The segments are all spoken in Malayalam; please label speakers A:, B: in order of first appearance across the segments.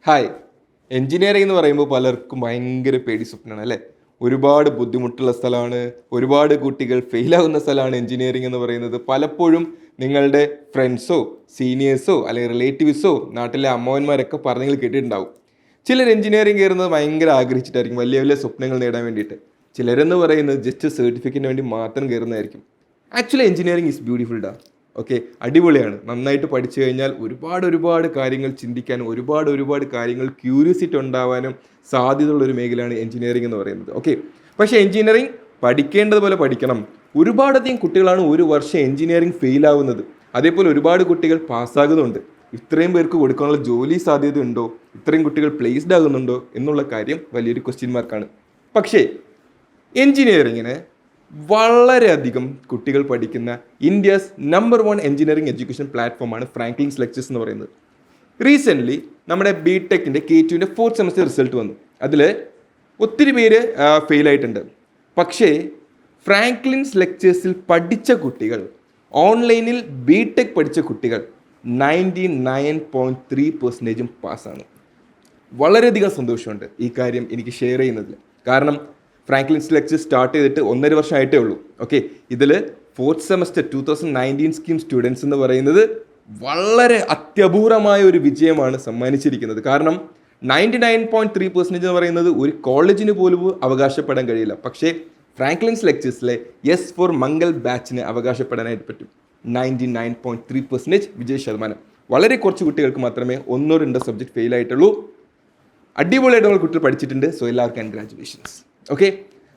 A: ഹായ്. എൻജിനീയറിംഗ് എന്ന് പറയുമ്പോൾ പലർക്കും ഭയങ്കര പേടി സ്വപ്നമാണ് അല്ലേ? ഒരുപാട് ബുദ്ധിമുട്ടുള്ള സ്ഥലമാണ്, ഒരുപാട് കുട്ടികൾ ഫെയിലാകുന്ന സ്ഥലമാണ് എൻജിനീയറിംഗ് എന്ന് പറയുന്നത്. പലപ്പോഴും നിങ്ങളുടെ ഫ്രണ്ട്സോ സീനിയേഴ്സോ അല്ലെങ്കിൽ റിലേറ്റീവ്സോ നാട്ടിലെ അമ്മവന്മാരൊക്കെ പറഞ്ഞ് കേട്ടിട്ടുണ്ടാവും. ചിലർ എൻജിനീയറിംഗ് കയറുന്നത് ഭയങ്കര ആഗ്രഹിച്ചിട്ടായിരിക്കും, വലിയ വലിയ സ്വപ്നങ്ങൾ നേടാൻ വേണ്ടിയിട്ട്. ചിലരെന്ന് പറയുന്നത് ജസ്റ്റ് സർട്ടിഫിക്കറ്റിന് വേണ്ടി മാത്രം കയറുന്നതായിരിക്കും. ആക്ച്വലി എൻജിനീയറിംഗ് ഈസ് ബ്യൂട്ടിഫുൾ ഡാ. ഓക്കെ, അടിപൊളിയാണ്. നന്നായിട്ട് പഠിച്ചു കഴിഞ്ഞാൽ ഒരുപാട് കാര്യങ്ങൾ ചിന്തിക്കാനും ഒരുപാട് കാര്യങ്ങൾ ക്യൂരിയോസിറ്റി ഉണ്ടാവാനും സാധ്യതയുള്ളൊരു മേഖലയാണ് എൻജിനീയറിംഗ് എന്ന് പറയുന്നത്. ഓക്കെ, പക്ഷേ എൻജിനീയറിംഗ് പഠിക്കേണ്ടതുപോലെ പഠിക്കണം. ഒരുപാടധികം കുട്ടികളാണ് ഒരു വർഷം എൻജിനീയറിംഗ് ഫെയിലാവുന്നത്. അതേപോലെ ഒരുപാട് കുട്ടികൾ പാസ്സാകുന്നുണ്ട്. ഇത്രയും പേർക്ക് കൊടുക്കാനുള്ള ജോലി സാധ്യത ഉണ്ടോ, ഇത്രയും കുട്ടികൾ പ്ലേസ്ഡ് ആകുന്നുണ്ടോ എന്നുള്ള കാര്യം വലിയൊരു ക്വസ്റ്റ്യൻ മാർക്കാണ്. പക്ഷേ എൻജിനീയറിങ്ങിന് വളരെയധികം കുട്ടികൾ പഠിക്കുന്ന ഇന്ത്യസ് നമ്പർ 1 എഞ്ചിനീയറിംഗ് എഡ്യൂക്കേഷൻ പ്ലാറ്റ്ഫോമാണ് ഫ്രാങ്ക്ലിൻസ് ലെക്ചേഴ്സ് എന്ന് പറയുന്നത്. റീസെൻ്റ്ലി നമ്മുടെ ബിടെക്കിൻ്റെ K2 4th സെമസ്റ്റർ റിസൾട്ട് വന്നു. അതിൽ ഒത്തിരി പേര് ഫെയിലായിട്ടുണ്ട്. പക്ഷേ ഫ്രാങ്ക്ലിൻസ് ലെക്ചേഴ്സിൽ പഠിച്ച കുട്ടികൾ, ഓൺലൈനിൽ ബിടെക് പഠിച്ച കുട്ടികൾ 99.3% പാസ്സാണ്. വളരെയധികം സന്തോഷമുണ്ട് ഈ കാര്യം എനിക്ക് ഷെയർ ചെയ്യുന്നതിൽ. കാരണം ഫ്രാങ്ക്ലിൻസ് ലെക്ചർ സ്റ്റാർട്ട് ചെയ്തിട്ട് 1.5 വർഷമായിട്ടേ ഉള്ളൂ. ഓക്കെ, ഇതിൽ 4th സെമസ്റ്റർ 2019 സ്കീം സ്റ്റുഡൻസ് എന്ന് പറയുന്നത് വളരെ അത്യപൂർവമായ ഒരു വിജയമാണ് സമ്മാനിച്ചിരിക്കുന്നത്. കാരണം 99.3% എന്ന് പറയുന്നത് ഒരു കോളേജിന് പോലും അവകാശപ്പെടാൻ കഴിയില്ല. പക്ഷേ ഫ്രാങ്ക്ലിൻസ് ലെക്ചേഴ്സിലെ യെസ് ഫോർ മംഗൾ ബാച്ചിന് അവകാശപ്പെടാനായിട്ട് പറ്റും. 99.3% വിജയ ശതമാനം. വളരെ കുറച്ച് കുട്ടികൾക്ക് മാത്രമേ 1-2 സബ്ജക്ട് ഫെയിൽ ആയിട്ടുള്ളൂ. അടിപൊളിയായിട്ട് നമ്മൾ കുട്ടികൾ പഠിച്ചിട്ടുണ്ട്. സോ എല്ലാവർക്കും കൺഗ്രാജുലേഷൻസ്. ഓക്കെ,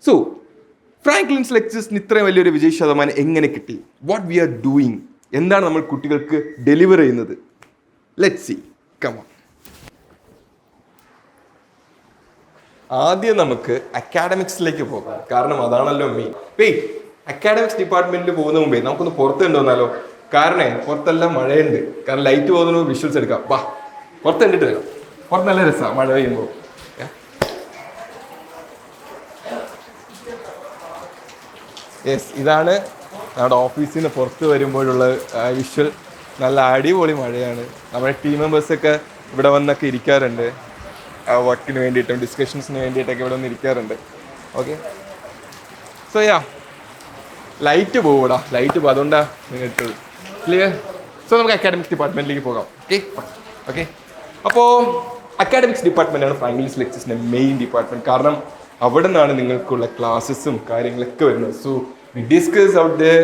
A: സോ ഫ്രാങ്ക്ലിൻസ് ലെക്ചേഴ്സിന് ഇത്രയും വലിയൊരു വിജയ ശതമാനം എങ്ങനെ കിട്ടി? വാട്ട് വി ആർ ഡൂയിങ്, എന്താണ് നമ്മൾ കുട്ടികൾക്ക് ഡെലിവർ ചെയ്യുന്നത്? Let's see, come on. ആദ്യം നമുക്ക് അക്കാഡമിക്സിലേക്ക് പോകാം, കാരണം അതാണല്ലോ മെയിൻ. അക്കാഡമിക്സ് ഡിപ്പാർട്ട്മെന്റിൽ പോകുന്ന മുമ്പേ നമുക്കൊന്ന് പുറത്ത് കണ്ടുവന്നാലോ? കാരണം പുറത്തെല്ലാം മഴയുണ്ട്. കാരണം ലൈറ്റ് പോകുന്ന വിഷ്വൽസ് എടുക്കാം. വാ, പുറത്ത് കണ്ടിട്ട് വരാം. പുറത്ത് നല്ല രസമാണ് മഴ പെയ്യുമ്പോൾ. യെസ്, ഇതാണ് നമ്മുടെ ഓഫീസിൽ നിന്ന് പുറത്ത് വരുമ്പോഴുള്ള വിഷ്വൽ. നല്ല അടിപൊളി മഴയാണ്. നമ്മുടെ ടീം മെമ്പേഴ്സൊക്കെ ഇവിടെ വന്നൊക്കെ ഇരിക്കാറുണ്ട്. വർക്കിന് വേണ്ടിയിട്ടും ഡിസ്കഷൻസിന് വേണ്ടിയിട്ടൊക്കെ ഇവിടെ വന്ന് ഇരിക്കാറുണ്ട്. ഓക്കെ, സോ ലൈറ്റ് പോകൂടാ, ലൈറ്റ് പോകും, അതുകൊണ്ടാണ് നിങ്ങൾക്ക് ക്ലിയർ. സോ നമുക്ക് അക്കാഡമിക്സ് ഡിപ്പാർട്ട്മെൻറ്റിലേക്ക് പോകാം. ഓക്കെ, അപ്പോൾ അക്കാഡമിക്സ് ഡിപ്പാർട്ട്മെൻറ്റാണ് ഫ്രാങ്ക്ലിൻസ് ലെക്ചേഴ്സിൻ്റെ മെയിൻ ഡിപ്പാർട്ട്മെൻറ്റ്. കാരണം അവിടെ നിന്നാണ് നിങ്ങൾക്കുള്ള ക്ലാസ്സസും കാര്യങ്ങളൊക്കെ വരുന്നത്. So we discuss out there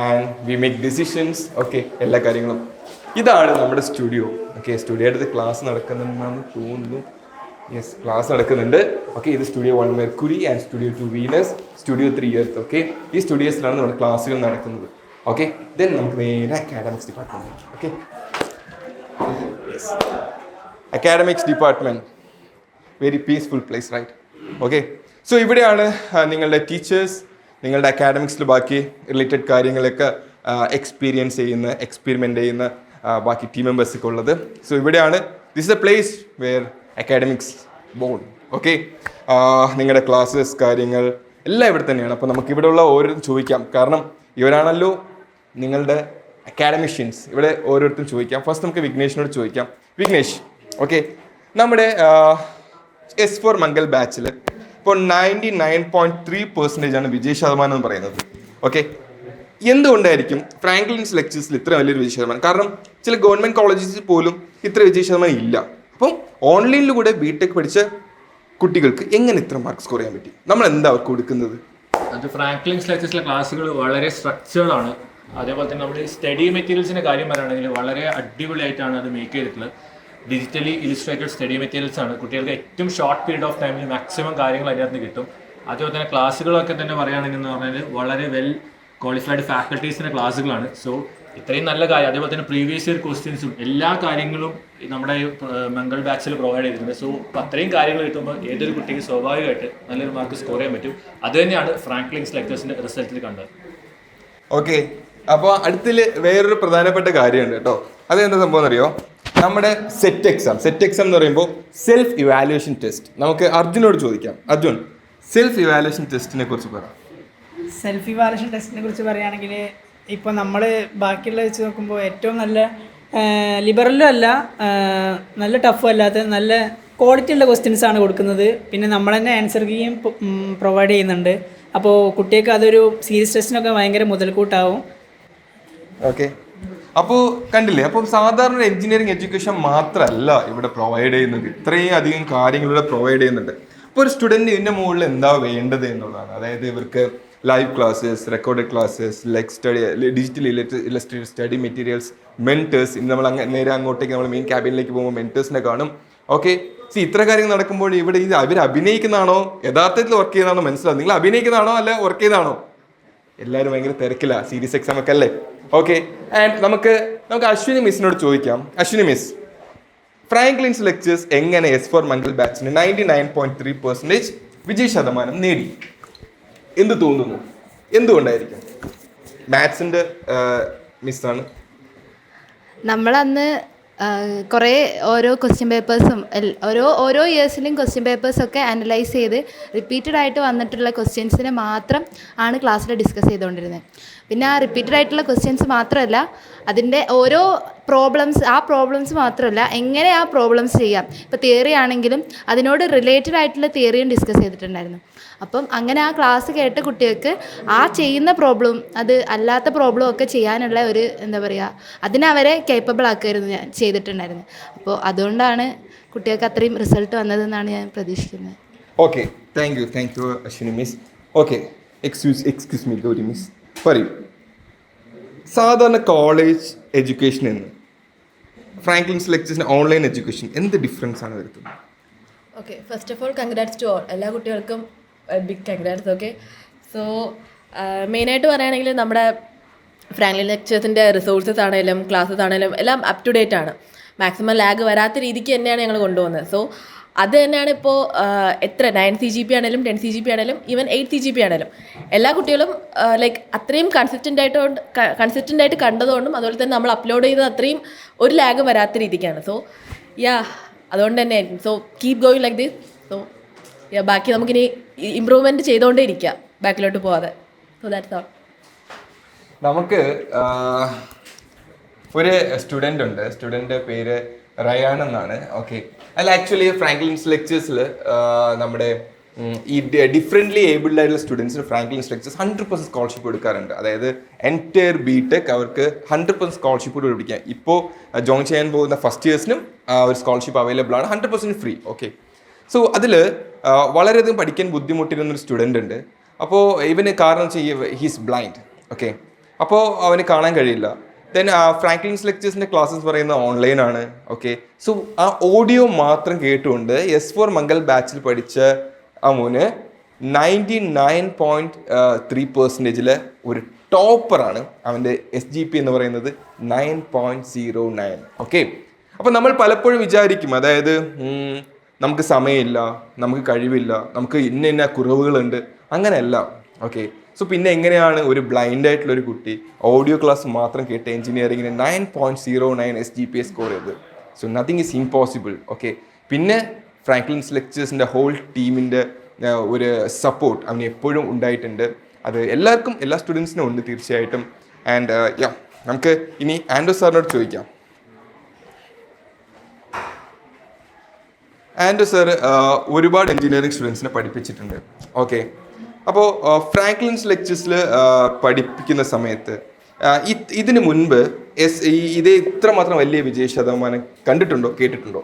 A: and we make decisions. Okay, എല്ലാ കാര്യങ്ങളും. ഇതാണ് നമ്മുടെ സ്റ്റുഡിയോ. ഓക്കെ, സ്റ്റുഡിയോ അടുത്ത് ക്ലാസ് നടക്കുന്നുണ്ടെന്നാണ് തോന്നുന്നു. യെസ്, ക്ലാസ് നടക്കുന്നുണ്ട്. ഓക്കെ, ഇത് studio 1 Mercury and studio 2 Venus, studio 3 earth. Okay, ഈ സ്റ്റുഡിയോസിലാണ് നമ്മുടെ ക്ലാസ്സുകൾ നടക്കുന്നത്. ഓക്കെ, ദെൻ നമുക്ക് നേരെ academics department. Okay, yes, academics department very peaceful place, right? Okay, so ഇവിടെയാണ് നിങ്ങളുടെ ടീച്ചേഴ്സ് നിങ്ങളുടെ അക്കാഡമിക്സിൽ ബാക്കി റിലേറ്റഡ് കാര്യങ്ങളൊക്കെ എക്സ്പെരിമെൻ്റ് ചെയ്യുന്ന ബാക്കി ടീം മെമ്പേഴ്സൊക്കെ ഉള്ളത്. സോ ഇവിടെയാണ്, this is a place where academics born. Okay, നിങ്ങളുടെ ക്ലാസ്സസ് കാര്യങ്ങൾ എല്ലാം ഇവിടെ തന്നെയാണ്. അപ്പോൾ നമുക്ക് ഇവിടെയുള്ള ഓരോരുത്തരും ചോദിക്കാം, കാരണം ഇവരാണല്ലോ നിങ്ങളുടെ അക്കാഡമിഷ്യൻസ്. ഇവിടെ ഓരോരുത്തരും ചോദിക്കാം. ഫസ്റ്റ് നമുക്ക് വിഘ്നേഷിനോട് ചോദിക്കാം. വിഘ്നേഷ്, ഓക്കെ, നമ്മുടെ എസ് ഫോർ മംഗൾ ബാച്ചിൽ ഇപ്പോൾ 99.3% ആണ് വിജയ ശതമാനം എന്ന് പറയുന്നത്. ഓക്കെ, എന്തുകൊണ്ടായിരിക്കും ഫ്രാങ്ക്ലിൻസ് ലെക്ചേഴ്സിൽ ഇത്ര വലിയൊരു വിജയ ശതമാനം? കാരണം ചില ഗവൺമെൻറ് കോളേജസിൽ പോലും ഇത്ര വിജയ ശതമാനം ഇല്ല. അപ്പം ഓൺലൈനിലൂടെ ബിടെക് പഠിച്ച കുട്ടികൾക്ക് എങ്ങനെ ഇത്ര മാർക്ക് സ്കോർ ചെയ്യാൻ പറ്റി? നമ്മൾ എന്താ അവർക്ക് കൊടുക്കുന്നത്?
B: അത് ഫ്രാങ്ക്ലിൻസ് ലെക്ചേഴ്സിലെ ക്ലാസ്സുകൾ വളരെ സ്ട്രക്ചേർഡ് ആണ്. അതേപോലെ തന്നെ നമ്മുടെ സ്റ്റഡി മെറ്റീരിയൽസിൻ്റെ കാര്യം പറയുകയാണെങ്കിൽ വളരെ അടിപൊളിയായിട്ടാണ് അത് മേക്ക് ചെയ്തിട്ടുള്ളത്. ഡിജിറ്റലി ഇലിസ്ട്രേറ്റഡ് സ്റ്റഡി മെറ്റീരിയൽസ് ആണ്. കുട്ടികൾക്ക് ഏറ്റവും ഷോർട്ട് പീരീഡ് ഓഫ് ടൈമിൽ മാക്സിമം കാര്യങ്ങൾ അതിനകത്ത് കിട്ടും. അതേപോലെ തന്നെ ക്ലാസ്സുകളൊക്കെ തന്നെ പറയുകയാണെങ്കിൽ എന്ന് പറഞ്ഞാൽ വളരെ വെൽ ക്വാളിഫൈഡ് ഫാക്കൽറ്റീസിൻ്റെ ക്ലാസ്സുകളാണ്. സോ ഇത്രയും നല്ല കാര്യം, അതേപോലെ തന്നെ പ്രീവിയസ് ഇയർ ക്വസ്റ്റ്യൻസും എല്ലാ കാര്യങ്ങളും നമ്മുടെ മംഗൾ ബാച്ചിൽ പ്രൊവൈഡ് ചെയ്തിട്ടുണ്ട്. സോ അത്രയും കാര്യങ്ങൾ കിട്ടുമ്പോൾ ഏതൊരു കുട്ടിക്ക് സ്വാഭാവികമായിട്ട് നല്ലൊരു മാർക്ക് സ്കോർ ചെയ്യാൻ പറ്റും. അത് തന്നെയാണ് ഫ്രാങ്ക്ലിൻസ് ലെക്ചേഴ്സിൻ്റെ റിസൾട്ടിൽ കണ്ടത്.
A: ഓക്കെ, അപ്പോൾ അടുത്തിൽ വേറൊരു പ്രധാനപ്പെട്ട കാര്യമുണ്ട് കേട്ടോ. അതെന്താ സംഭവം എന്നറിയോ? നമ്മുടെ സെറ്റ് എക്സാം എന്ന് പറയുമ്പോൾ സെൽഫ് ഇവാലുവേഷൻ ടെസ്റ്റ്. നമുക്ക് അർജുനോട് ചോദിക്കാം. അർജുൻ, സെൽഫ് ഇവാലുവേഷൻ ടെസ്റ്റിനെ കുറിച്ച് പറയാം.
C: സെൽഫ് ഇവാലുവേഷൻ ടെസ്റ്റിനെ കുറിച്ച് പറയുകയാണെങ്കിൽ ഇപ്പോൾ നമ്മൾ ബാക്കിയുള്ള വെച്ച് നോക്കുമ്പോൾ ഏറ്റവും നല്ല ലിബറലും അല്ല, നല്ല ടഫും അല്ലാത്ത നല്ല ക്വാളിറ്റി ഉള്ള ക്വസ്റ്റ്യൻസ് ആണ് കൊടുക്കുന്നത്. പിന്നെ നമ്മൾ തന്നെ ആൻസർ കീയും പ്രൊവൈഡ് ചെയ്യുന്നുണ്ട്. അപ്പോൾ കുട്ടികൾക്ക് അതൊരു സീരീസ് ടെസ്റ്റിനൊക്കെ ഭയങ്കര മുതൽക്കൂട്ടാവും.
A: ഓക്കെ, അപ്പോൾ കണ്ടില്ലേ, അപ്പോൾ സാധാരണ ഒരു എഞ്ചിനീയറിംഗ് എഡ്യൂക്കേഷൻ മാത്രമല്ല ഇവിടെ പ്രൊവൈഡ് ചെയ്യുന്നത്, ഇത്രയും അധികം കാര്യങ്ങളിവിടെ പ്രൊവൈഡ് ചെയ്യുന്നുണ്ട്. അപ്പോൾ ഒരു സ്റ്റുഡൻറ്റ് ഇതിൻ്റെ മുകളിൽ എന്താ വേണ്ടത് എന്നുള്ളതാണ്. അതായത് ഇവർക്ക് live classes, recorded classes, like study, digital illustrated study materials, mentors. ഇന്ന് നമ്മൾ നേരെ അങ്ങോട്ടേക്ക് നമ്മൾ മെയിൻ ക്യാബിനിലേക്ക് പോകുമ്പോൾ മെൻറ്റേഴ്സിനെ കാണും. ഓക്കെ, ഇത്ര കാര്യങ്ങൾ നടക്കുമ്പോൾ ഇവിടെ ഇത് അവർ അഭിനയിക്കുന്നതാണോ യഥാർത്ഥത്തിൽ വർക്ക് ചെയ്യുന്നതാണോ മനസ്സിലാവും. നിങ്ങൾ അഭിനയിക്കുന്നതാണോ അല്ല വർക്ക് ചെയ്യുന്നതാണോ? എല്ലാവരും ഭയങ്കര തിരക്കില്ല, സീരിയസ് എക്സാം ഒക്കെ അല്ലേ. ഓക്കെ, ആൻഡ് നമുക്ക് അശ്വിനി മിസ്സിനോട് ചോദിക്കാം. അശ്വിനി മിസ്, ഫ്രാങ്ക്ലിൻസ് ലെക്ചേഴ്സ് എങ്ങനെ S4 മംഗൽ ബാച്ചിന് 99.3% വിജയ ശതമാനം നേടി? എന്ത് തോന്നുന്നു? എന്തുകൊണ്ടായിരിക്കും? മാത്സിൻ്റെ മിസ്സാണ്.
D: നമ്മളന്ന് കുറേ ഓരോ ക്വസ്റ്റ്യൻ പേപ്പേഴ്സും ഓരോ ഇയേഴ്സിലും ക്വസ്റ്റ്യൻ പേപ്പേഴ്സൊക്കെ അനലൈസ് ചെയ്ത് റിപ്പീറ്റഡ് ആയിട്ട് വന്നിട്ടുള്ള ക്വസ്റ്റ്യൻസിനെ മാത്രം ആണ് ക്ലാസ്സിൽ ഡിസ്കസ് ചെയ്തുകൊണ്ടിരുന്നത്. പിന്നെ ആ റിപ്പീറ്റഡ് ആയിട്ടുള്ള ക്വസ്റ്റ്യൻസ് മാത്രമല്ല, അതിൻ്റെ ഓരോ പ്രോബ്ലംസ് മാത്രമല്ല, എങ്ങനെ ആ പ്രോബ്ലംസ് ചെയ്യാം. ഇപ്പോൾ തിയറി ആണെങ്കിലും അതിനോട് റിലേറ്റഡ് ആയിട്ടുള്ള തിയറിയും ഡിസ്കസ് ചെയ്തിട്ടുണ്ടായിരുന്നു. അപ്പം അങ്ങനെ ആ ക്ലാസ് കേട്ട കുട്ടികൾക്ക് ആ ചെയ്യുന്ന പ്രോബ്ലം, അത് അല്ലാത്ത പ്രോബ്ലം ഒക്കെ ചെയ്യാനുള്ള ഒരു എന്താ പറയുക, അതിനവരെ കേപ്പബിൾ ആക്കുമായിരുന്നു ഞാൻ ചെയ്തിട്ടുണ്ടായിരുന്നു. അപ്പോൾ അതുകൊണ്ടാണ് കുട്ടികൾക്ക് അത്രയും റിസൾട്ട് വന്നതെന്നാണ് ഞാൻ പ്രതീക്ഷിക്കുന്നത്.
A: Okay, thank you Ashwini miss. Okay, excuse me Gauri miss, പറയൂ. സാധാരണ കോളേജ് എഡ്യൂക്കേഷൻ എന്ന് ഫ്രാങ്ക്ലിൻസ് ലെക്ചേഴ്സിന് ഓൺലൈൻ എഡ്യൂക്കേഷൻ എന്ത് ഡിഫറൻസ് ആണ് വരുത്തുന്നത്?
E: Okay, first of all congrats to all, എല്ലാ കുട്ടികൾക്കും ബിഗ് കൺഗ്രാറ്റ്സ്. ഓക്കെ, സോ മെയിനായിട്ട് പറയുകയാണെങ്കിൽ നമ്മുടെ ഫ്രാങ്ക്ലിൻ ലെക്ചേഴ്സിൻ്റെ റിസോഴ്സസ് ആണെങ്കിലും ക്ലാസ്സസ് ആണെങ്കിലും എല്ലാം അപ് ടു ഡേറ്റ് ആണ്. മാക്സിമം ലാഗ് വരാത്ത രീതിക്ക് തന്നെയാണ് ഞങ്ങൾ കൊണ്ടുപോകുന്നത്. സോ അത് തന്നെയാണ് ഇപ്പോൾ എത്ര 9 CGP ആണെങ്കിലും 10 CGP ആണെങ്കിലും ഈവൻ 8 CGP ആണെങ്കിലും എല്ലാ കുട്ടികളും ലൈക്ക് അത്രയും കൺസിസ്റ്റൻ്റ് ആയിട്ട് കണ്ടതുകൊണ്ടും അതുപോലെ തന്നെ നമ്മൾ അപ്ലോഡ് ചെയ്തത് അത്രയും ഒരു ലാഗ് വരാത്ത രീതിക്കാണ്. സോ അതുകൊണ്ട് തന്നെ ആയിരിക്കും. So keep going like this. So ബാക്കി നമുക്കിനി ഇമ്പ്രൂവ്മെൻറ്റ് ചെയ്തുകൊണ്ടേ ഇരിക്കാം, ബാക്കിലോട്ട് പോവാതെ. So that's all.
A: നമുക്ക് ഒരു സ്റ്റുഡൻ്റ് ഉണ്ട്, സ്റ്റുഡൻ്റെ പേര് റയാൻ എന്നാണ്. ഓക്കെ, അല്ല ആക്ച്വലി ഫ്രാങ്ക്ലിൻസ് ലെക്ചേഴ്സിൽ നമ്മുടെ ഈ ഡിഫറെൻ്റ്ലി ഏബിൾഡ് ആയിട്ടുള്ള സ്റ്റുഡൻസിന് ഫ്രാങ്ക്ലിൻസ് ലെക്ചേഴ്സ് 100% സ്കോളർഷിപ്പ് കൊടുക്കാറുണ്ട്. അതായത് എൻറ്റയർ BTech അവർക്ക് 100% സ്കോളർഷിപ്പ് കൊടുപ്പിക്കാം. ഇപ്പോൾ ജോയിൻ ചെയ്യാൻ പോകുന്ന ഫസ്റ്റ് ഇയേഴ്സിനും ഒരു സ്കോളർഷിപ്പ് അവൈലബിൾ ആണ്, 100% ഫ്രീ. ഓക്കെ, സോ അതിൽ വളരെയധികം പഠിക്കാൻ ബുദ്ധിമുട്ടിരുന്നൊരു സ്റ്റുഡൻ്റ് ഉണ്ട്. അപ്പോൾ ഇവന് കാരണം ഹീസ് ബ്ലൈൻഡ്. ഓക്കെ, അപ്പോൾ അവന് കാണാൻ കഴിയില്ല. ദെൻ ഫ്രാങ്ക്ലിൻസ് ലെക്ചേഴ്സിൻ്റെ ക്ലാസ്സസ് പറയുന്നത് ഓൺലൈനാണ്. ഓക്കെ, സോ ആ ഓഡിയോ മാത്രം കേട്ടുകൊണ്ട് S4 മംഗൽ ബാച്ചിൽ പഠിച്ച അവന് 99.3% ഒരു ടോപ്പറാണ്. അവൻ്റെ SGP എന്ന് പറയുന്നത് 9.09. ഓക്കെ, അപ്പോൾ നമ്മൾ പലപ്പോഴും വിചാരിക്കും, അതായത് നമുക്ക് സമയമില്ല, നമുക്ക് കഴിവില്ല, നമുക്ക് ഇന്ന കുറവുകളുണ്ട്, അങ്ങനെയല്ല. ഓക്കെ, സോ പിന്നെ എങ്ങനെയാണ് ഒരു ബ്ലൈൻഡ് ആയിട്ടുള്ള ഒരു കുട്ടി ഓഡിയോ ക്ലാസ് മാത്രം കേട്ട് എഞ്ചിനീയറിങ്ങിന് 9.09 SGPA സ്കോർ ചെയ്ത്? So nothing is impossible. Okay, പിന്നെ ഫ്രാങ്ക്ലിൻസ് ലെക്ചേഴ്സിൻ്റെ ഹോൾ ടീമിൻ്റെ ഒരു സപ്പോർട്ട് അവന് എപ്പോഴും ഉണ്ടായിട്ടുണ്ട്. അത് എല്ലാവർക്കും, എല്ലാ സ്റ്റുഡൻസിനും ഉണ്ട് തീർച്ചയായിട്ടും. ആൻഡ് നമുക്ക് ഇനി ആൻഡോ സാറിനോട് ചോദിക്കാം. ആൻഡോ സാർ ഒരുപാട് എഞ്ചിനീയറിംഗ് സ്റ്റുഡൻസിനെ പഠിപ്പിച്ചിട്ടുണ്ട്. ഓക്കെ, അപ്പോൾ ഫ്രാങ്ക്ലിൻസ് ലെക്ചേഴ്സിൽ പഠിപ്പിക്കുന്ന സമയത്ത് ഇതിന് മുൻപ് ഇതേ ഇത്രമാത്രം വലിയ വിജയ ശതമാനം കണ്ടിട്ടുണ്ടോ, കേട്ടിട്ടുണ്ടോ?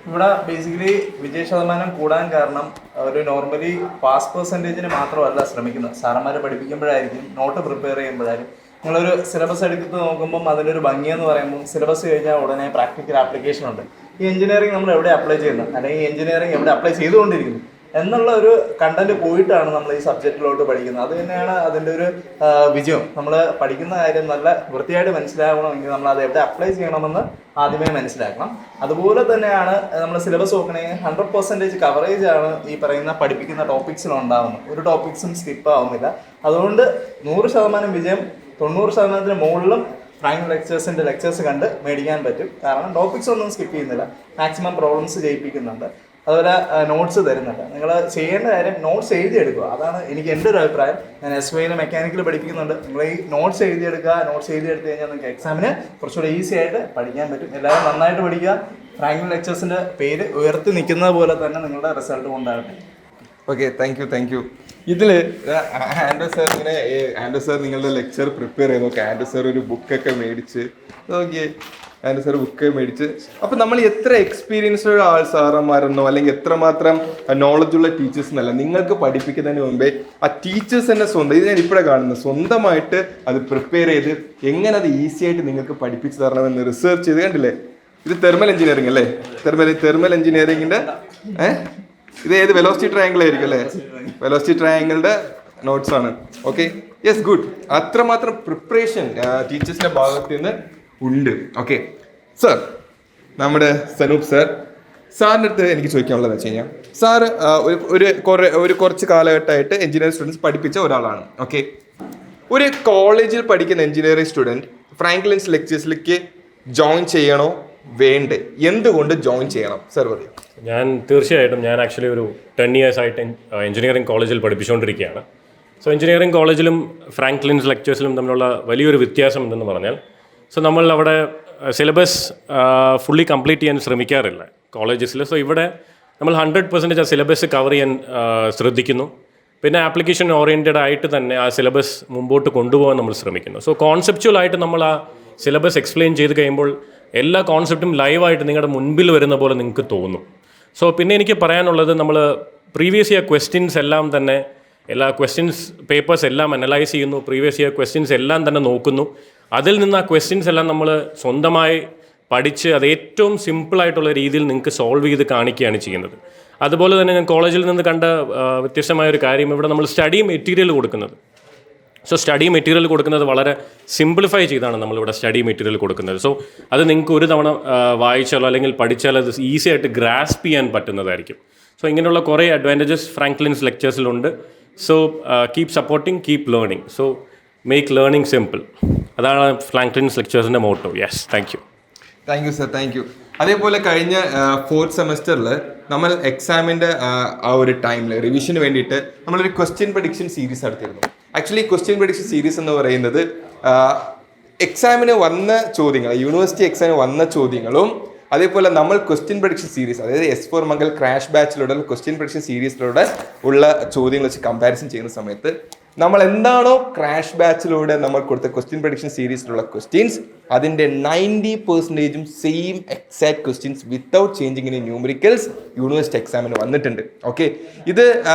F: ഇവിടെ ബേസിക്കലി വിജയ ശതമാനം കൂടാൻ കാരണം ഒരു നോർമലി പാസ് പെർസെൻറ്റേജിന് മാത്രമല്ല ശ്രമിക്കുന്നത്. സാറന്മാരെ പഠിപ്പിക്കുമ്പോഴായിരിക്കും, നോട്ട് പ്രിപ്പയർ ചെയ്യുമ്പോഴായിരിക്കും, നിങ്ങളൊരു സിലബസ് എടുത്ത് നോക്കുമ്പം അതിനൊരു ഭംഗിയെന്ന് പറയുമ്പോൾ സിലബസ് കഴിഞ്ഞാൽ ഉടനെ പ്രാക്ടിക്കൽ ആപ്ലിക്കേഷൻ ഉണ്ട്. ഈ എഞ്ചിനീയറിംഗ് നമ്മൾ എവിടെ അപ്ലൈ ചെയ്യുന്നത്, അല്ലെങ്കിൽ എഞ്ചിനീയറിംഗ് എവിടെ അപ്ലൈ ചെയ്തുകൊണ്ടിരിക്കുന്നു എന്നുള്ള ഒരു കണ്ടന്റ് പോയിട്ടാണ് നമ്മൾ ഈ സബ്ജക്റ്റിലോട്ട് പഠിക്കുന്നത്. അത് തന്നെയാണ് അതിൻ്റെ ഒരു വിജയം. നമ്മൾ പഠിക്കുന്ന കാര്യം നല്ല വൃത്തിയായിട്ട് മനസ്സിലാകണമെങ്കിൽ നമ്മൾ അത് എവിടെ അപ്ലൈ ചെയ്യണമെന്ന് ആദ്യമേ മനസ്സിലാക്കണം. അതുപോലെ തന്നെയാണ് നമ്മൾ സിലബസ് നോക്കണമെങ്കിൽ 100% കവറേജ് ആണ് ഈ പറയുന്ന പഠിപ്പിക്കുന്ന ടോപ്പിക്സിലുണ്ടാകുന്നത്. ഒരു ടോപ്പിക്സും സ്കിപ്പ് ആവുന്നില്ല. അതുകൊണ്ട് 100% വിജയം 90% മുകളിലും ഫ്രാങ്ക്ലിൻ ലെക്ചേഴ്സിൻ്റെ ലെക്ചേഴ്സ് കണ്ട് മേടിക്കാൻ പറ്റും. കാരണം ടോപ്പിക്സ് ഒന്നും സ്കിപ്പ് ചെയ്യുന്നില്ല, മാക്സിമം പ്രോബ്ലംസ് ചെയ്യിപ്പിക്കുന്നുണ്ട്. അതുപോലെ നോട്ട്സ് തരുന്നുണ്ട്. നിങ്ങൾ ചെയ്യേണ്ട കാര്യം നോട്ട്സ് എഴുതിയെടുക്കുക. അതാണ് എൻ്റെ ഒരു അഭിപ്രായം. ഞാൻ SYയിൽ മെക്കാനിക്കൽ പഠിപ്പിക്കുന്നുണ്ട്. നിങ്ങൾ ഈ നോട്ട്സ് എഴുതിയെടുക്കുക. നോട്ട്സ് എഴുതിയെടുത്ത് കഴിഞ്ഞാൽ നിങ്ങൾക്ക് എക്സാമിന് കുറച്ചുകൂടി ഈസി ആയിട്ട് പഠിക്കാൻ പറ്റും. എല്ലാവരും നന്നായിട്ട് പഠിക്കുക. ഫ്രാങ്ക്ലിൻ ലെക്ചേഴ്സിൻ്റെ പേര് ഉയർത്തി നിൽക്കുന്നത് പോലെ തന്നെ നിങ്ങളുടെ റിസൾട്ട് ഉണ്ടാകട്ടെ.
A: Okay, thank U. ഇതിൽ ആൻഡ്രോ സാർ ഇങ്ങനെ ആൻഡ്രോ സാർ നിങ്ങളുടെ ലെക്ചർ പ്രിപ്പയർ ചെയ്ത് നോക്കി. ആൻഡ്രോ സാർ ഒരു ബുക്കൊക്കെ മേടിച്ച് നോക്കിയേ. ആൻഡ്രോ സാർ ബുക്ക് മേടിച്ച് അപ്പം നമ്മൾ എത്ര എക്സ്പീരിയൻസ്ഡ് സാറന്മാരെന്നോ അല്ലെങ്കിൽ എത്രമാത്രം നോളജുള്ള ടീച്ചേഴ്സ് എന്നല്ല, നിങ്ങൾക്ക് പഠിപ്പിക്കുന്നതിന് മുമ്പേ ആ ടീച്ചേഴ്സ് തന്നെ സ്വന്തം, ഇത് ഞാൻ ഇപ്പോഴാണ് കാണുന്നത്, സ്വന്തമായിട്ട് അത് പ്രിപ്പയർ ചെയ്ത് എങ്ങനെ അത് ഈസി ആയിട്ട് നിങ്ങൾക്ക് പഠിപ്പിച്ച് തരണമെന്ന് റിസർച്ച് ചെയ്ത് കണ്ടില്ലേ. ഇത് തെർമൽ എഞ്ചിനീയറിംഗ് അല്ലേ? തെർമൽ എഞ്ചിനീയറിംഗിൻ്റെ ഇത് ഏത് വെലോസിറ്റി ട്രയാങ്കിൾ ആയിരിക്കും അല്ലേ? വെലോസിറ്റി ട്രയാങ്കിളുടെ നോട്ട്സ് ആണ്. Okay, yes, good. അത്രമാത്രം പ്രിപ്പറേഷൻ ടീച്ചേഴ്സിന്റെ ഭാഗത്ത് നിന്ന് ഉണ്ട്. ഓക്കെ സർ, നമ്മുടെ സനൂപ് സാറിൻ്റെ അടുത്ത് എനിക്ക് ചോദിക്കാനുള്ളതെന്ന് വെച്ച് കഴിഞ്ഞാൽ, സാർ ഒരു കുറച്ച് കാലഘട്ടമായിട്ട് എഞ്ചിനീയറിംഗ് സ്റ്റുഡൻസ് പഠിപ്പിച്ച ഒരാളാണ്. ഓക്കെ, ഒരു കോളേജിൽ പഠിക്കുന്ന എഞ്ചിനീയറിംഗ് സ്റ്റുഡൻറ്റ് ഫ്രാങ്ക്ലിൻസ് ലെക്ചേഴ്സിലേക്ക് ജോയിൻ ചെയ്യണോ വേണ്ടേ? എന്തുകൊണ്ട് ജോയിൻ ചെയ്യണം സർ പറയും?
G: തീർച്ചയായിട്ടും ഞാൻ ആക്ച്വലി ഒരു 10 years ആയിട്ട് എഞ്ചിനീയറിംഗ് കോളേജിൽ പഠിപ്പിച്ചുകൊണ്ടിരിക്കുകയാണ്. സോ എഞ്ചിനീയറിംഗ് കോളേജിലും ഫ്രാങ്ക്ലിൻസ് ലെക്ചേഴ്സിലും തമ്മിലുള്ള വലിയൊരു വ്യത്യാസം എന്തെന്ന് പറഞ്ഞാൽ, സോ നമ്മൾ അവിടെ സിലബസ് ഫുള്ളി കംപ്ലീറ്റ് ചെയ്യാൻ ശ്രമിക്കാറില്ല കോളേജസിൽ. സോ ഇവിടെ നമ്മൾ 100% ആ സിലബസ് കവർ ചെയ്യാൻ ശ്രദ്ധിക്കുന്നു. പിന്നെ ആപ്ലിക്കേഷൻ ഓറിയൻറ്റഡ് ആയിട്ട് തന്നെ ആ സിലബസ് മുമ്പോട്ട് കൊണ്ടുപോകാൻ നമ്മൾ ശ്രമിക്കുന്നു. സോ കോൺസെപ്ച്വലായിട്ട് നമ്മൾ ആ സിലബസ് എക്സ്പ്ലെയിൻ ചെയ്ത് കഴിയുമ്പോൾ എല്ലാ കോൺസെപ്റ്റും ലൈവായിട്ട് നിങ്ങളുടെ മുൻപിൽ വരുന്ന പോലെ നിങ്ങൾക്ക് തോന്നും. സോ പിന്നെ എനിക്ക് പറയാനുള്ളത്, നമ്മൾ പ്രീവിയസ് ഇയർ ക്വസ്റ്റ്യൻസ് എല്ലാം തന്നെ, എല്ലാ ക്വസ്റ്റ്യൻസ് പേപ്പേഴ്സ് എല്ലാം അനലൈസ് ചെയ്യുന്നു, പ്രീവിയസ് ഇയർ ക്വസ്റ്റ്യൻസ് എല്ലാം തന്നെ നോക്കുന്നു. അതിൽ നിന്ന് ആ ക്വസ്റ്റ്യൻസ് എല്ലാം നമ്മൾ സ്വന്തമായി പഠിച്ച് അത് ഏറ്റവും സിമ്പിളായിട്ടുള്ള രീതിയിൽ നിങ്ങൾക്ക് സോൾവ് ചെയ്ത് കാണിക്കുകയാണ് ചെയ്യുന്നത്. അതുപോലെ തന്നെ ഞാൻ കോളേജിൽ നിന്ന് കണ്ട വ്യത്യസ്തമായൊരു കാര്യം, ഇവിടെ നമ്മൾ സ്റ്റഡി മെറ്റീരിയൽ കൊടുക്കുന്നത്. സോ സ്റ്റഡി മെറ്റീരിയൽ കൊടുക്കുന്നത് വളരെ സിംപ്ലിഫൈ ചെയ്താണ് നമ്മളിവിടെ സ്റ്റഡി മെറ്റീരിയൽ കൊടുക്കുന്നത്. സോ അത് നിങ്ങൾക്ക് ഒരു തവണ വായിച്ചാലോ അല്ലെങ്കിൽ പഠിച്ചാലോ അത് ഈസി ആയിട്ട് ഗ്രാസ്പ് ചെയ്യാൻ പറ്റുന്നതായിരിക്കും. സോ ഇങ്ങനെയുള്ള കുറേ അഡ്വാൻറ്റേജസ് ഫ്രാങ്ക്ലിൻസ് ലെക്ചേഴ്സിലുണ്ട്. So keep supporting, keep learning. So make learning simple. അതാണ് ഫ്രാങ്ക്ലിൻസ് ലെക്ചേഴ്സിൻ്റെ motto. Yes, thank you
A: sir, thank you. അതേപോലെ കഴിഞ്ഞ 4th സെമസ്റ്ററിൽ നമ്മൾ എക്സാമിൻ്റെ ആ ഒരു ടൈമിൽ റിവിഷന് വേണ്ടിയിട്ട് നമ്മളൊരു ക്വസ്റ്റ്യൻ പ്രഡിക്ഷൻ സീരീസ് നടത്തിയിരുന്നു. ആക്ച്വലി ക്വസ്റ്റ്യൻ പ്രഡിക്ഷൻ സീരീസ് എന്ന് പറയുന്നത് എക്സാമിന് വന്ന ചോദ്യങ്ങൾ, യൂണിവേഴ്സിറ്റി എക്സാമിന് വന്ന ചോദ്യങ്ങളും അതേപോലെ നമ്മൾ ക്വസ്റ്റ്യൻ പ്രഡിക്ഷൻ സീരീസ്, അതായത് S4 മംഗൽ ക്രാഷ് ബാച്ചിലൂടെ ക്വസ്റ്റ്യൻ പ്രഡിക്ഷൻ സീരീസിലൂടെ ഉള്ള ചോദ്യങ്ങൾ വെച്ച് കമ്പാരിസൺ ചെയ്യുന്ന സമയത്ത് നമ്മൾ എന്താണോ ക്രാഷ് ബാച്ചിലൂടെ നമ്മൾ കൊടുത്ത ക്വസ്റ്റ്യൻ പ്രഡിക്ഷൻ സീരീസിലുള്ള ക്വസ്റ്റ്യൻസ്, അതിൻ്റെ 90% same exact questions without changing in numericals university എക്സാമിന് വന്നിട്ടുണ്ട്. ഓക്കെ, ഇത്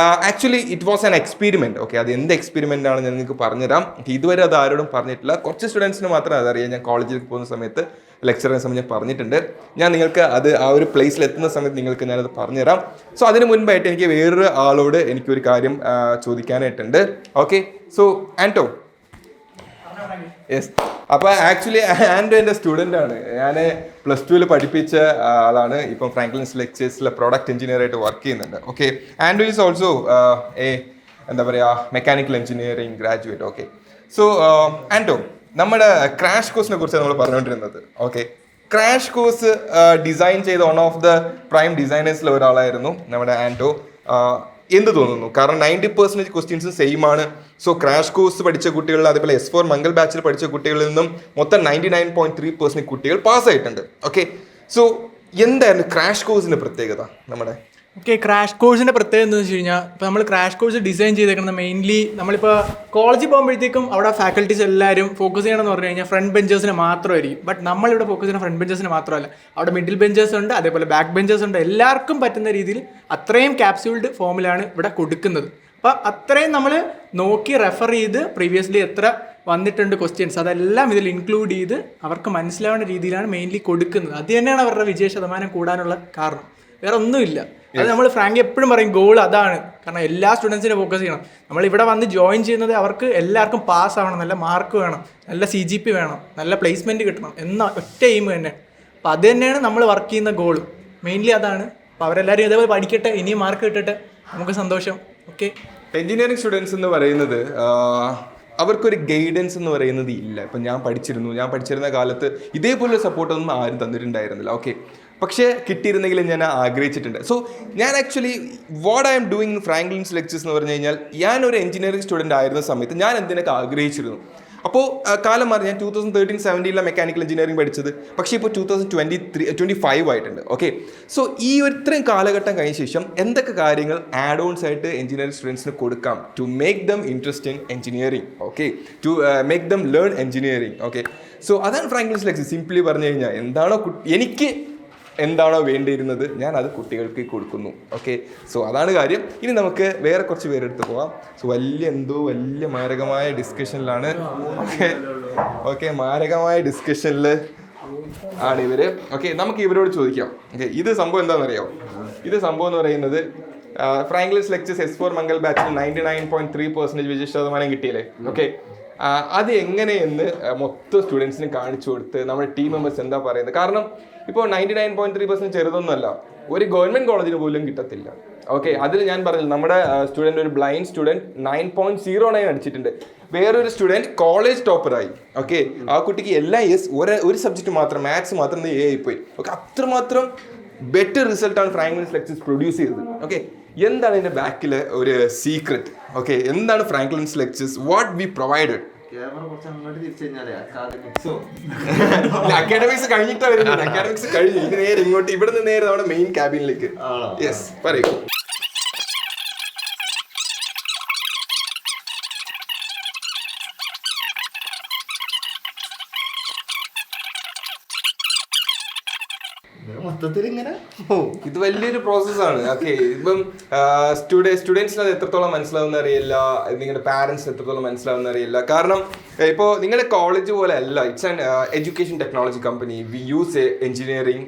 A: actually it was an experiment. Okay, അത് എന്ത് എക്സ്പെരിമെൻ്റ് ആണ് ഞാൻ നിങ്ങൾക്ക് പറഞ്ഞുതരാം. ഇതുവരെ അത് ആരോടും പറഞ്ഞിട്ടില്ല, കുറച്ച് സ്റ്റുഡൻസിന് മാത്രമേ അതറിയാം. ഞാൻ കോളേജിലേക്ക് പോകുന്ന സമയത്ത് ലെക്ചറിന് സമയം ഞാൻ പറഞ്ഞിട്ടുണ്ട്. ഞാൻ നിങ്ങൾക്ക് അത് ആ ഒരു പ്ലേസിൽ എത്തുന്ന സമയത്ത് നിങ്ങൾക്ക് ഞാനത് പറഞ്ഞുതരാം. സോ അതിന് മുൻപായിട്ട് എനിക്ക് വേറൊരു ആളോട് എനിക്കൊരു കാര്യം ചോദിക്കാനായിട്ടുണ്ട്. Okay, so Anto. യെസ്, അപ്പോൾ ആക്ച്വലി ആൻറ്റോ എൻ്റെ സ്റ്റുഡൻ്റ് ആണ്. ഞാൻ +2 പഠിപ്പിച്ച ആളാണ്. ഇപ്പം ഫ്രാങ്ക്ലിൻസ് ലെക്ചേഴ്സിലെ പ്രോഡക്റ്റ് എഞ്ചിനീയർ ആയിട്ട് വർക്ക് ചെയ്യുന്നുണ്ട്. ഓക്കെ, ആൻറ്റോ ഈസ് ഓൾസോ എന്താ പറയുക, mechanical engineering graduate. Okay, so Anto, നമ്മുടെ ക്രാഷ് കോഴ്സിനെ കുറിച്ച് നമ്മൾ പറഞ്ഞുകൊണ്ടിരുന്നത്. ഓക്കെ, ക്രാഷ് കോഴ്സ് ഡിസൈൻ ചെയ്ത വൺ ഓഫ് ദ പ്രൈം ഡിസൈനേഴ്സിൽ ഒരാളായിരുന്നു നമ്മുടെ ആൻറ്റോ. എന്ത് തോന്നുന്നു? കാരണം 90% ക്വസ്റ്റ്യൻസ് സെയിം ആണ്. സോ ക്രാഷ് കോഴ്സ് പഠിച്ച കുട്ടികളിൽ, അതേപോലെ S4 മംഗൽ ബാച്ചിൽ പഠിച്ച കുട്ടികളിൽ നിന്നും മൊത്തം 99.3% കുട്ടികൾ പാസ്സായിട്ടുണ്ട്. ഓക്കെ, സോ എന്തായിരുന്നു ക്രാഷ് കോഴ്സിൻ്റെ പ്രത്യേകത നമ്മുടെ?
H: ഓക്കെ, ക്രാഷ് കോഴ്സിൻ്റെ പ്രത്യേകത എന്താണെന്ന് വെച്ച് കഴിഞ്ഞാൽ, ഇപ്പോൾ നമ്മൾ ക്രാഷ് കോഴ്സ് ഡിസൈൻ ചെയ്തേക്കുന്നത് മെയിൻലി നമ്മളിപ്പോൾ കോളേജിൽ പോകുമ്പോഴത്തേക്കും അവിടെ ഫാക്കൽറ്റീസ് എല്ലാവരും ഫോക്കസ് ചെയ്യണമെന്ന് പറഞ്ഞു കഴിഞ്ഞാൽ ഫ്രണ്ട് ബെഞ്ചേഴ്സിന് മാത്രമായിരിക്കും. ബട്ട് നമ്മളിവിടെ ഫോക്കസ് ചെയ്യുന്ന ഫ്രണ്ട് ബെഞ്ചേഴ്സിന് മാത്രമല്ല, അവിടെ മിഡിൽ ബെഞ്ചേഴ്സ് ഉണ്ട്, അതേപോലെ ബാക്ക് ബെഞ്ചേഴ്സ് ഉണ്ട്. എല്ലാവർക്കും പറ്റുന്ന രീതിയിൽ അത്രയും ക്യാപ്സ്യൂൾഡ് ഫോമിലാണ് ഇവിടെ കൊടുക്കുന്നത്. അപ്പോൾ അത്രയും നമ്മൾ നോക്കി റെഫർ ചെയ്ത് പ്രീവിയസ്ലി എത്ര വന്നിട്ടുണ്ട് ക്വസ്റ്റ്യൻസ് അതെല്ലാം ഇതിൽ ഇൻക്ലൂഡ് ചെയ്ത് അവർക്ക് മനസ്സിലാവുന്ന രീതിയിലാണ് മെയിൻലി കൊടുക്കുന്നത്. അത് തന്നെയാണ് അവരുടെ വിജയ ശതമാനം കൂടാനുള്ള കാരണം, വേറെ ഒന്നുമില്ല. അത് നമ്മൾ ഫ്രാങ്ക് എപ്പോഴും പറയും, ഗോൾ അതാണ്. കാരണം എല്ലാ സ്റ്റുഡൻസിനെ ഫോക്കസ് ചെയ്യണം. നമ്മളിവിടെ വന്ന് ജോയിൻ ചെയ്യുന്നത് അവർക്ക് എല്ലാവർക്കും പാസ് ആവണം, നല്ല മാർക്ക് വേണം, നല്ല CGP വേണം, നല്ല പ്ലേസ്മെൻറ്റ് കിട്ടണം എന്ന ഒറ്റ എയിം തന്നെ. അപ്പോൾ അത് തന്നെയാണ് നമ്മൾ വർക്ക് ചെയ്യുന്ന ഗോൾ, മെയിൻലി അതാണ്. അപ്പോൾ അവരെല്ലാവരും ഇതേപോലെ പഠിക്കട്ടെ, ഇനിയും മാർക്ക് കിട്ടട്ടെ, നമുക്ക് സന്തോഷം. ഓക്കെ,
A: എഞ്ചിനീയറിംഗ് സ്റ്റുഡൻസ് എന്ന് പറയുന്നത് അവർക്കൊരു ഗൈഡൻസ് എന്ന് പറയുന്നത് ഇല്ല. ഇപ്പം ഞാൻ പഠിച്ചിരുന്ന കാലത്ത് ഇതേപോലെ സപ്പോർട്ടൊന്നും ആരും തന്നിട്ടുണ്ടായിരുന്നില്ല. ഓക്കെ, പക്ഷേ കിട്ടിയിരുന്നെങ്കിൽ ഞാൻ ആഗ്രഹിച്ചിട്ടുണ്ട്. സോ ഞാൻ actually what I am doing in Franklin's Lectures എന്ന് പറഞ്ഞു കഴിഞ്ഞാൽ ഞാനൊരു എഞ്ചിനീയറിംഗ് സ്റ്റുഡൻ്റ് ആയിരുന്ന സമയത്ത് ഞാൻ എന്തിനൊക്കെ ആഗ്രഹിച്ചിരുന്നു. അപ്പോൾ കാലം മാറി. ഞാൻ 2013-17 മെക്കാനിക്കൽ എഞ്ചിനീയറിംഗ് പഠിച്ചത്, പക്ഷേ ഇപ്പോൾ 2025 ആയിട്ടുണ്ട്. ഓക്കെ, സോ ഈ ഇത്രയും കാലഘട്ടം കഴിഞ്ഞ ശേഷം എന്തൊക്കെ കാര്യങ്ങൾ ആഡ് ഓൺസ് ആയിട്ട് എഞ്ചിനീയറിംഗ് സ്റ്റുഡൻസിന് കൊടുക്കാം to make them interest in engineering, okay, to make them learn engineering. Okay, so അതാണ് ഫ്രാങ്ക്ലിൻസ് ലെക്ചർ. സിംപ്ലി പറഞ്ഞു കഴിഞ്ഞാൽ എനിക്ക് എന്താണോ വേണ്ടിയിരുന്നത് ഞാൻ അത് കുട്ടികൾക്ക് കൊടുക്കുന്നു. ഓക്കെ, സോ അതാണ് കാര്യം. ഇനി നമുക്ക് വേറെ കുറച്ച് പേരെടുത്ത് പോവാം. സോ വലിയ മാരകമായ ഡിസ്കഷനിലാണ്. ഓക്കെ, മാരകമായ ഡിസ്കഷനിൽ ആണ് ഇവര്. ഓക്കെ, നമുക്ക് ഇവരോട് ചോദിക്കാം. ഓക്കെ, ഇത് സംഭവം എന്താണെന്നറിയാമോ? ഇത് സംഭവം എന്ന് പറയുന്നത് ഫ്രാങ്ക്ലിൻസ് ലെക്ചേഴ്സ് S4 മംഗൽ ബാച്ചിൽ 99.3% വിജയ ശതമാനം കിട്ടിയല്ലേ. ഓക്കെ, അത് എങ്ങനെയെന്ന് മൊത്തം സ്റ്റുഡൻസിന് കാണിച്ചു കൊടുത്ത് നമ്മുടെ ടീം മെമ്പേഴ്സ് എന്താ പറയുന്നത്. കാരണം ഇപ്പോൾ 99.3% ചെറുതൊന്നുമല്ല, ഒരു ഗവൺമെൻറ് കോളേജിന് പോലും കിട്ടത്തില്ല. ഓക്കെ, അതിൽ ഞാൻ പറഞ്ഞു നമ്മുടെ സ്റ്റുഡൻറ്റ്, ഒരു ബ്ലൈൻഡ് സ്റ്റുഡൻറ്റ് 9.09 അടിച്ചിട്ടുണ്ട്. വേറൊരു സ്റ്റുഡൻറ്റ് കോളേജ് ടോപ്പറായി. ഓക്കെ, ആ കുട്ടിക്ക് എല്ലാം എസ്, ഒരു സബ്ജക്റ്റ് മാത്രം, മാത്സ് മാത്രം A ആയിപ്പോയി. ഓക്കെ, അത്രമാത്രം ബെറ്റർ റിസൾട്ടാണ് ഫ്രാങ്ക്ലിൻസ് ലെക്ചേഴ്സ് പ്രൊഡ്യൂസ് ചെയ്തത്. ഓക്കെ, എന്താണ് ഇതിൻ്റെ ബാക്കിലെ ഒരു സീക്രട്ട്? ഓക്കെ, എന്താണ് Franklin's Lectures, what we provided? Academics കഴിഞ്ഞിട്ടാ വരുന്നത്. അക്കാഡമിക്സ് കഴിഞ്ഞു, ഇത് നേരെ ഇങ്ങോട്ട്, ഇവിടെ നിന്ന് നേരെ നമ്മുടെ മെയിൻ ക്യാബിനിലേക്ക്. യെസ്, പറയൂ.
I: മൊത്തത്തിൽ ഇങ്ങനെ
A: ഇത് വലിയൊരു പ്രോസസ്സാണ്. ഓക്കെ, ഇപ്പം സ്റ്റുഡൻസിന് അത് എത്രത്തോളം മനസ്സിലാവുന്ന അറിയില്ല, നിങ്ങളുടെ പാരൻസിന് എത്രത്തോളം മനസ്സിലാവുന്ന അറിയില്ല. കാരണം ഇപ്പോൾ നിങ്ങളുടെ കോളേജ് പോലെ അല്ല, it's an education technology company. We use engineering,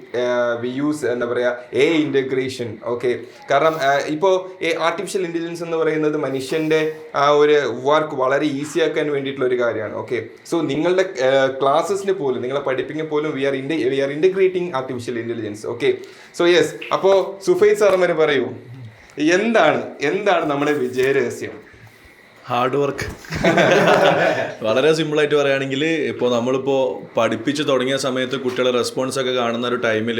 A: we use എന്താ പറയുക ഇൻ്റഗ്രേഷൻ. ഓക്കെ, കാരണം ഇപ്പോൾ ആർട്ടിഫിഷ്യൽ ഇൻ്റലിജൻസ് എന്ന് പറയുന്നത് മനുഷ്യൻ്റെ ആ ഒരു വർക്ക് വളരെ ഈസി ആക്കാൻ വേണ്ടിയിട്ടുള്ള ഒരു കാര്യമാണ്. ഓക്കെ, സോ നിങ്ങളുടെ ക്ലാസ്സസിന് പോലും, നിങ്ങളെ പഠിപ്പിക്കുന്ന പോലും we are integrating artificial intelligence. Okay, so yes, അപ്പോൾ സുഫൈദ് സാറന്മാര് പറയൂ, എന്താണ് നമ്മുടെ വിജയരഹസ്യം?
J: Hard work. വളരെ സിമ്പിളായിട്ട് പറയുകയാണെങ്കിൽ, ഇപ്പോൾ നമ്മളിപ്പോൾ പഠിപ്പിച്ച് തുടങ്ങിയ സമയത്ത് കുട്ടികളെ റെസ്പോൺസൊക്കെ കാണുന്ന ഒരു ടൈമിൽ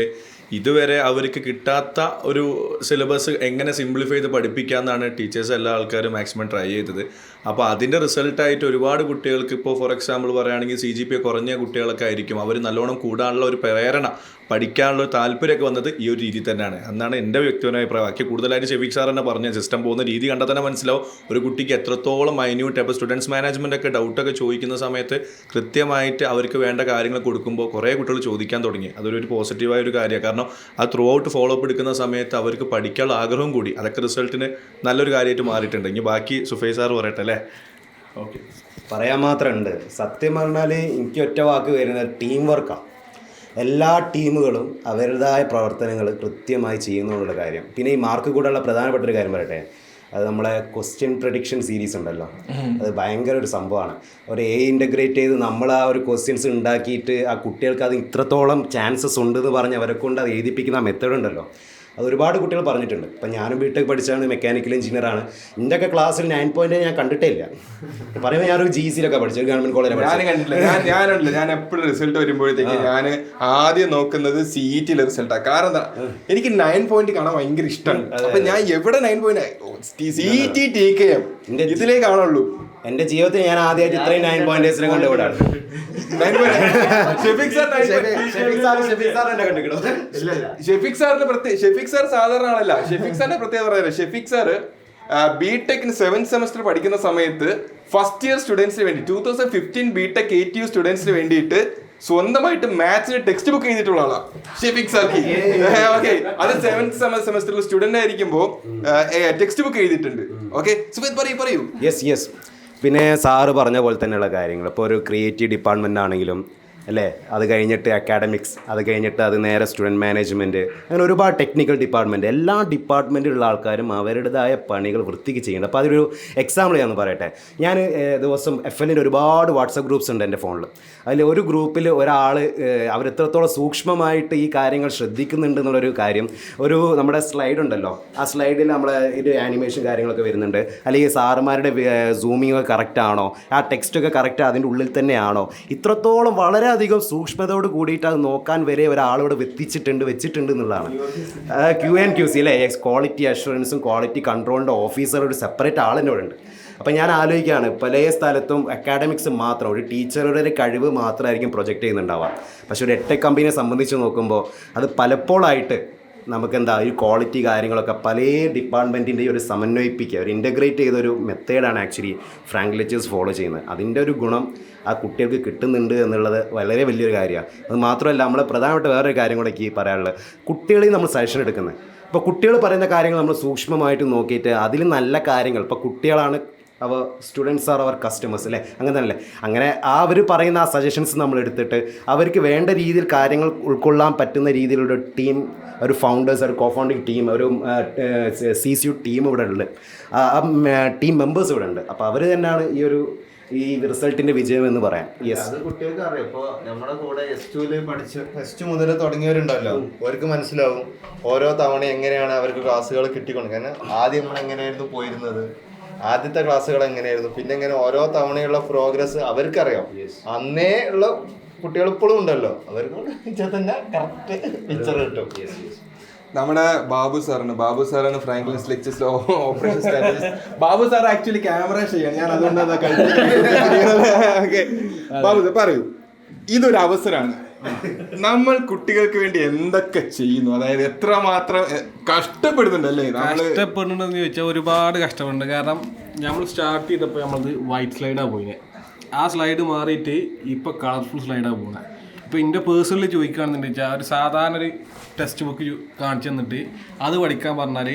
J: ഇതുവരെ അവർക്ക് കിട്ടാത്ത ഒരു സിലബസ് എങ്ങനെ സിംപ്ലിഫൈ ചെയ്ത് പഠിപ്പിക്കാമെന്നാണ് ടീച്ചേഴ്സ് എല്ലാ ആൾക്കാരും മാക്സിമം ട്രൈ ചെയ്തത്. അപ്പോൾ അതിൻ്റെ റിസൾട്ടായിട്ട് ഒരുപാട് കുട്ടികൾക്ക്, ഇപ്പോൾ ഫോർ എക്സാമ്പിൾ പറയുകയാണെങ്കിൽ CGPA കുറഞ്ഞ കുട്ടികളൊക്കെ ആയിരിക്കും, അവർ നല്ലോണം കൂടാനുള്ള ഒരു പ്രേരണ, പഠിക്കാനുള്ള ഒരു താല്പര്യമൊക്കെ വന്നത് ഈ ഒരു രീതി തന്നെയാണ് എന്നാണ് എൻ്റെ വ്യക്തിപരമായ അഭിപ്രായം. ബാക്കി കൂടുതലായിട്ട് ഷെഫീഖ് സാർ തന്നെ പറഞ്ഞ സിസ്റ്റം പോകുന്ന രീതി കണ്ടാൽ തന്നെ മനസ്സിലാവും ഒരു കുട്ടിക്ക് എത്രത്തോളം മൈന്യൂട്ട്. അപ്പോൾ സ്റ്റുഡൻസ് മാനേജ്മെൻ്റ് ഒക്കെ ഡൗട്ടൊക്കെ ചോദിക്കുന്ന സമയത്ത് കൃത്യമായിട്ട് അവർക്ക് വേണ്ട കാര്യങ്ങൾ കൊടുക്കുമ്പോൾ കുറേ കുട്ടികൾ ചോദിക്കാൻ തുടങ്ങി. അതൊരു പോസിറ്റീവായ ഒരു കാര്യമാണ്. കാരണം അത് ത്രൂ ഔട്ട് ഫോളോ അപ്പ് എടുക്കുന്ന സമയത്ത് അവർക്ക് പഠിക്കാനുള്ള ആഗ്രഹം കൂടി, അതൊക്കെ റിസൾട്ടിന് നല്ലൊരു കാര്യമായിട്ട് മാറിയിട്ടുണ്ട്. ഇനി ബാക്കി സുഫൈദ് സാർ പറയട്ടെ അല്ലേ? ഓക്കെ,
I: പറയാൻ മാത്രമുണ്ട്. സത്യം പറഞ്ഞാൽ എനിക്ക് ഒറ്റ വാക്ക് വരുന്നത് ടീം വർക്കാണ്. എല്ലാ ടീമുകളും അവരുടേതായ പ്രവർത്തനങ്ങൾ കൃത്യമായി ചെയ്യുന്നുള്ള കാര്യം. പിന്നെ ഈ മാർക്ക് കൂടെയുള്ള പ്രധാനപ്പെട്ട ഒരു കാര്യം പറയട്ടെ, അത് നമ്മളെ ക്വസ്റ്റ്യൻ പ്രഡിക്ഷൻ സീരീസ് ഉണ്ടല്ലോ, അത് ഭയങ്കര ഒരു സംഭവമാണ്. ഒരു ഇൻ്റഗ്രേറ്റ് ചെയ്ത് നമ്മൾ ആ ഒരു ക്വസ്റ്റ്യൻസ് ഉണ്ടാക്കിയിട്ട് ആ കുട്ടികൾക്ക് അത് ഇത്രത്തോളം ചാൻസസ് ഉണ്ടെന്ന് പറഞ്ഞ് അവരെ കൊണ്ട് അത് എഴുതിപ്പിക്കുന്ന ആ മെത്തേഡ് ഉണ്ടല്ലോ, അത് ഒരുപാട് കുട്ടികൾ പറഞ്ഞിട്ടുണ്ട്. ഇപ്പം ഞാനും ബിടെക് പഠിച്ചാണ്, മെക്കാനിക്കൽ എഞ്ചിനീയറാണ്. എൻ്റെയൊക്കെ ക്ലാസ്സിൽ 9 പോയിന്റ് ഞാൻ കണ്ടിട്ടേ ഇല്ല. പറയുമ്പോൾ ഞാനൊരു GC-ലൊക്കെ പഠിച്ചു, ഗവൺമെൻറ് കോളേജിൽ
A: ഞാനുണ്ടല്ലോ. ഞാൻ എപ്പോഴും റിസൾട്ട് വരുമ്പോഴത്തേക്ക് ഞാൻ ആദ്യം നോക്കുന്നത് CET-ലെ റിസൾട്ടാണ്. കാരണം എന്താ, എനിക്ക് 9 പോയിന്റ് കാണാൻ ഭയങ്കര ഇഷ്ടമാണ്. അപ്പൊ ഞാൻ എവിടെ 9 പോയിന്റ് CET TKM ഇതിലേ കാണുള്ളൂ.
I: എൻ്റെ ജീവിതത്തിൽ ഞാൻ ആദ്യമായിട്ട് ഇത്രയും 9 പോയിന്റേഴ്സിനെ കണ്ടുവിടാണ്.
A: ഷെഫീഖ് സാർ സാധാരണ ആളല്ല. ഷെഫീഖ് സാറിന്റെ പ്രത്യേകത പറയാം. ഷെഫീഖ് സാർ ബിടെക്കിന് 7th സെമസ്റ്റർ പഠിക്കുന്ന സമയത്ത് ഫസ്റ്റ് ഇയർ സ്റ്റുഡൻസിന് വേണ്ടി 2015 ബിടെക് 8U സ്റ്റുഡൻസിന് വേണ്ടിയിട്ട് സ്വന്തമായിട്ട് മാത്സിന് ടെക്സ്റ്റ് ബുക്ക് ചെയ്തിട്ടുള്ള ആളാണ് ഷെഫീഖ് സാർക്ക്. ഓക്കെ, അത് 7th സെമസ്റ്ററിൽ സ്റ്റുഡന്റ് ആയിരിക്കുമ്പോൾ ടെക്സ്റ്റ് ബുക്ക് ചെയ്തിട്ടുണ്ട്. ഓക്കെ, സുഫൈദ് പറയൂ.
I: യെസ്. പിന്നെ സാറ് പറഞ്ഞ പോലെ തന്നെയുള്ള കാര്യങ്ങൾ, ഇപ്പോൾ ഒരു ക്രിയേറ്റീവ് ഡിപ്പാർട്ട്മെൻ്റ് ആണെങ്കിലും അല്ലേ, അത് കഴിഞ്ഞിട്ട് അക്കാഡമിക്സ്, അത് കഴിഞ്ഞിട്ട് അത് നേരെ സ്റ്റുഡൻറ്റ് മാനേജ്മെൻറ്റ്, അങ്ങനെ ഒരുപാട് ടെക്നിക്കൽ ഡിപ്പാർട്ട്മെൻറ്റ്, എല്ലാ ഡിപ്പാർട്ട്മെൻറ്റിലുള്ള ആൾക്കാരും അവരുടേതായ പണികൾ വൃത്തിക്ക് ചെയ്യുന്നുണ്ട്. അപ്പോൾ അതൊരു എക്സാമ്പിൾ ഞാൻ പറയട്ടെ. ഞാൻ ദിവസം FLൻ്റെ ഒരുപാട് വാട്സപ്പ് ഗ്രൂപ്പ്സ് ഉണ്ട് എൻ്റെ ഫോണിൽ. അതിൽ ഒരു ഗ്രൂപ്പിൽ ഒരാൾ അവരെത്രത്തോളം സൂക്ഷ്മമായിട്ട് ഈ കാര്യങ്ങൾ ശ്രദ്ധിക്കുന്നുണ്ട് എന്നുള്ളൊരു കാര്യം, ഒരു നമ്മുടെ സ്ലൈഡ് ഉണ്ടല്ലോ, ആ സ്ലൈഡിൽ നമ്മളെ ഇത് ആനിമേഷൻ കാര്യങ്ങളൊക്കെ വരുന്നുണ്ട്, അല്ലെങ്കിൽ സാറുമാരുടെ സൂമിങ് കറക്റ്റ് ആണോ, ആ ടെക്സ്റ്റൊക്കെ കറക്റ്റ് അതിൻ്റെ ഉള്ളിൽ തന്നെയാണോ, ഇത്രത്തോളം വളരെയധികം വളരെയധികം സൂക്ഷ്മതയോട് കൂടിയിട്ട് അത് നോക്കാൻ വരെ ഒരാളിവിടെ വെച്ചിട്ടുണ്ട് എന്നുള്ളതാണ്. QA&QC അല്ലേ, ക്വാളിറ്റി അഷുറൻസും ക്വാളിറ്റി കൺട്രോളിൻ്റെ ഓഫീസർ ഒരു സെപ്പറേറ്റ് ആൾ തന്നെ ഇവിടെ ഉണ്ട്. അപ്പം ഞാൻ ആലോചിക്കുകയാണ്, പല സ്ഥലത്തും അക്കാഡമിക്സ് മാത്രം ഒരു ടീച്ചറുടെ ഒരു കഴിവ് മാത്രമായിരിക്കും പ്രൊജക്റ്റ് ചെയ്യുന്നുണ്ടാവുക. പക്ഷെ ഒരു എട്ടെക് കമ്പനിയെ സംബന്ധിച്ച് നോക്കുമ്പോൾ അത് പലപ്പോഴായിട്ട് നമുക്കെന്താ ഈ ക്വാളിറ്റി കാര്യങ്ങളൊക്കെ പല ഡിപ്പാർട്ട്മെൻറ്റിൻ്റെയും ഒരു സമന്വയിപ്പിക്കുക, ഒരു ഇൻ്റഗ്രേറ്റ് ചെയ്തൊരു മെത്തേഡാണ് ആക്ച്വലി ഫ്രാങ്ക് ലെക്ചേഴ്സ് ഫോളോ ചെയ്യുന്നത്. അതിൻ്റെ ഒരു ഗുണം ആ കുട്ടികൾക്ക് കിട്ടുന്നുണ്ട് എന്നുള്ളത് വളരെ വലിയൊരു കാര്യമാണ്. അത് മാത്രമല്ല, നമ്മൾ പ്രധാനപ്പെട്ട വേറൊരു കാര്യം കൂടെ എനിക്ക് പറയാനുള്ളത്, കുട്ടികളിൽ നമ്മൾ സജഷൻ എടുക്കുന്നത്. ഇപ്പോൾ കുട്ടികൾ പറയുന്ന കാര്യങ്ങൾ നമ്മൾ സൂക്ഷ്മമായിട്ട് നോക്കിയിട്ട് അതിൽ നല്ല കാര്യങ്ങൾ, ഇപ്പോൾ കുട്ടികളാണ് അവർ സ്റ്റുഡൻസ് ആർ അവർ കസ്റ്റമേഴ്സ് അല്ലേ, അങ്ങനെ തന്നെ അങ്ങനെ അവർ പറയുന്ന ആ സജഷൻസ് നമ്മൾ എടുത്തിട്ട് അവർക്ക് വേണ്ട രീതിയിൽ കാര്യങ്ങൾ ഉൾക്കൊള്ളാൻ പറ്റുന്ന രീതിയിലുള്ള ടീം, ഒരു ഫൗണ്ടേഴ്സ്, ഒരു കോ ഫൗണ്ടിങ് ടീം, ഒരു CCU ടീം ഇവിടെ ഉണ്ട്, ടീം മെമ്പേഴ്സ് ഇവിടെ ഉണ്ട്. അപ്പോൾ അവർ തന്നെയാണ് ഈ റിസൾട്ടിൻ്റെ വിജയം എന്ന് പറയാം.
K: അത് കുട്ടികൾക്ക് അറിയാം. ഇപ്പോൾ നമ്മുടെ കൂടെ S2 മുതൽ തുടങ്ങിയവരുണ്ടല്ലോ, അവർക്ക് മനസ്സിലാവും ഓരോ തവണ എങ്ങനെയാണ് അവർക്ക് ക്ലാസ്സുകൾ കിട്ടിക്കൊണ്ട്. കാരണം ആദ്യം നമ്മൾ എങ്ങനെയായിരുന്നു പോയിരുന്നത്, ആദ്യത്തെ ക്ലാസ്സുകൾ എങ്ങനെയായിരുന്നു, പിന്നെ എങ്ങനെ ഓരോ തവണയുള്ള പ്രോഗ്രസ് അവർക്കറിയാം. അന്നേ ഉള്ള കുട്ടികൾ ഇപ്പോഴും ഉണ്ടല്ലോ, അവർക്ക് തന്നെ കറക്റ്റ് പിക്ചർ കിട്ടും.
A: നമ്മുടെ ബാബു സാറാണ് ഫ്രാങ്ക്ലിൻസ് ലെക്ചേഴ്സിലെ operation strategist. Babu sir actually camera ചെയ്യാണ്, ഞാൻ അതുകൊണ്ട് ബാബു സാർ പറയൂ, ഇതൊരു അവസരമാണ്. നമ്മൾ കുട്ടികൾക്ക് വേണ്ടി എന്തൊക്കെ ചെയ്യുന്നു, അതായത് എത്രമാത്രം കഷ്ടപ്പെടുന്നുണ്ടല്ലേ?
L: കഷ്ടപ്പെടുന്നുണ്ടെന്ന് ചോദിച്ചാൽ ഒരുപാട് കഷ്ടപ്പെടുന്നുണ്ട്. കാരണം നമ്മൾ സ്റ്റാർട്ട് ചെയ്തപ്പോൾ നമ്മളത് വൈറ്റ് സ്ലൈഡാണ് പോയിനെ, ആ സ്ലൈഡ് മാറിയിട്ട് ഇപ്പോൾ കളർഫുൾ സ്ലൈഡാണ് പോകുന്നത്. ഇപ്പോൾ എൻ്റെ പേഴ്സണലി ചോദിക്കുകയാണെന്ന് വെച്ചാൽ ഒരു സാധാരണ ഒരു ടെക്സ്റ്റ് ബുക്ക് കാണിച്ചു തന്നിട്ട് അത് പഠിക്കാൻ പറഞ്ഞാൽ,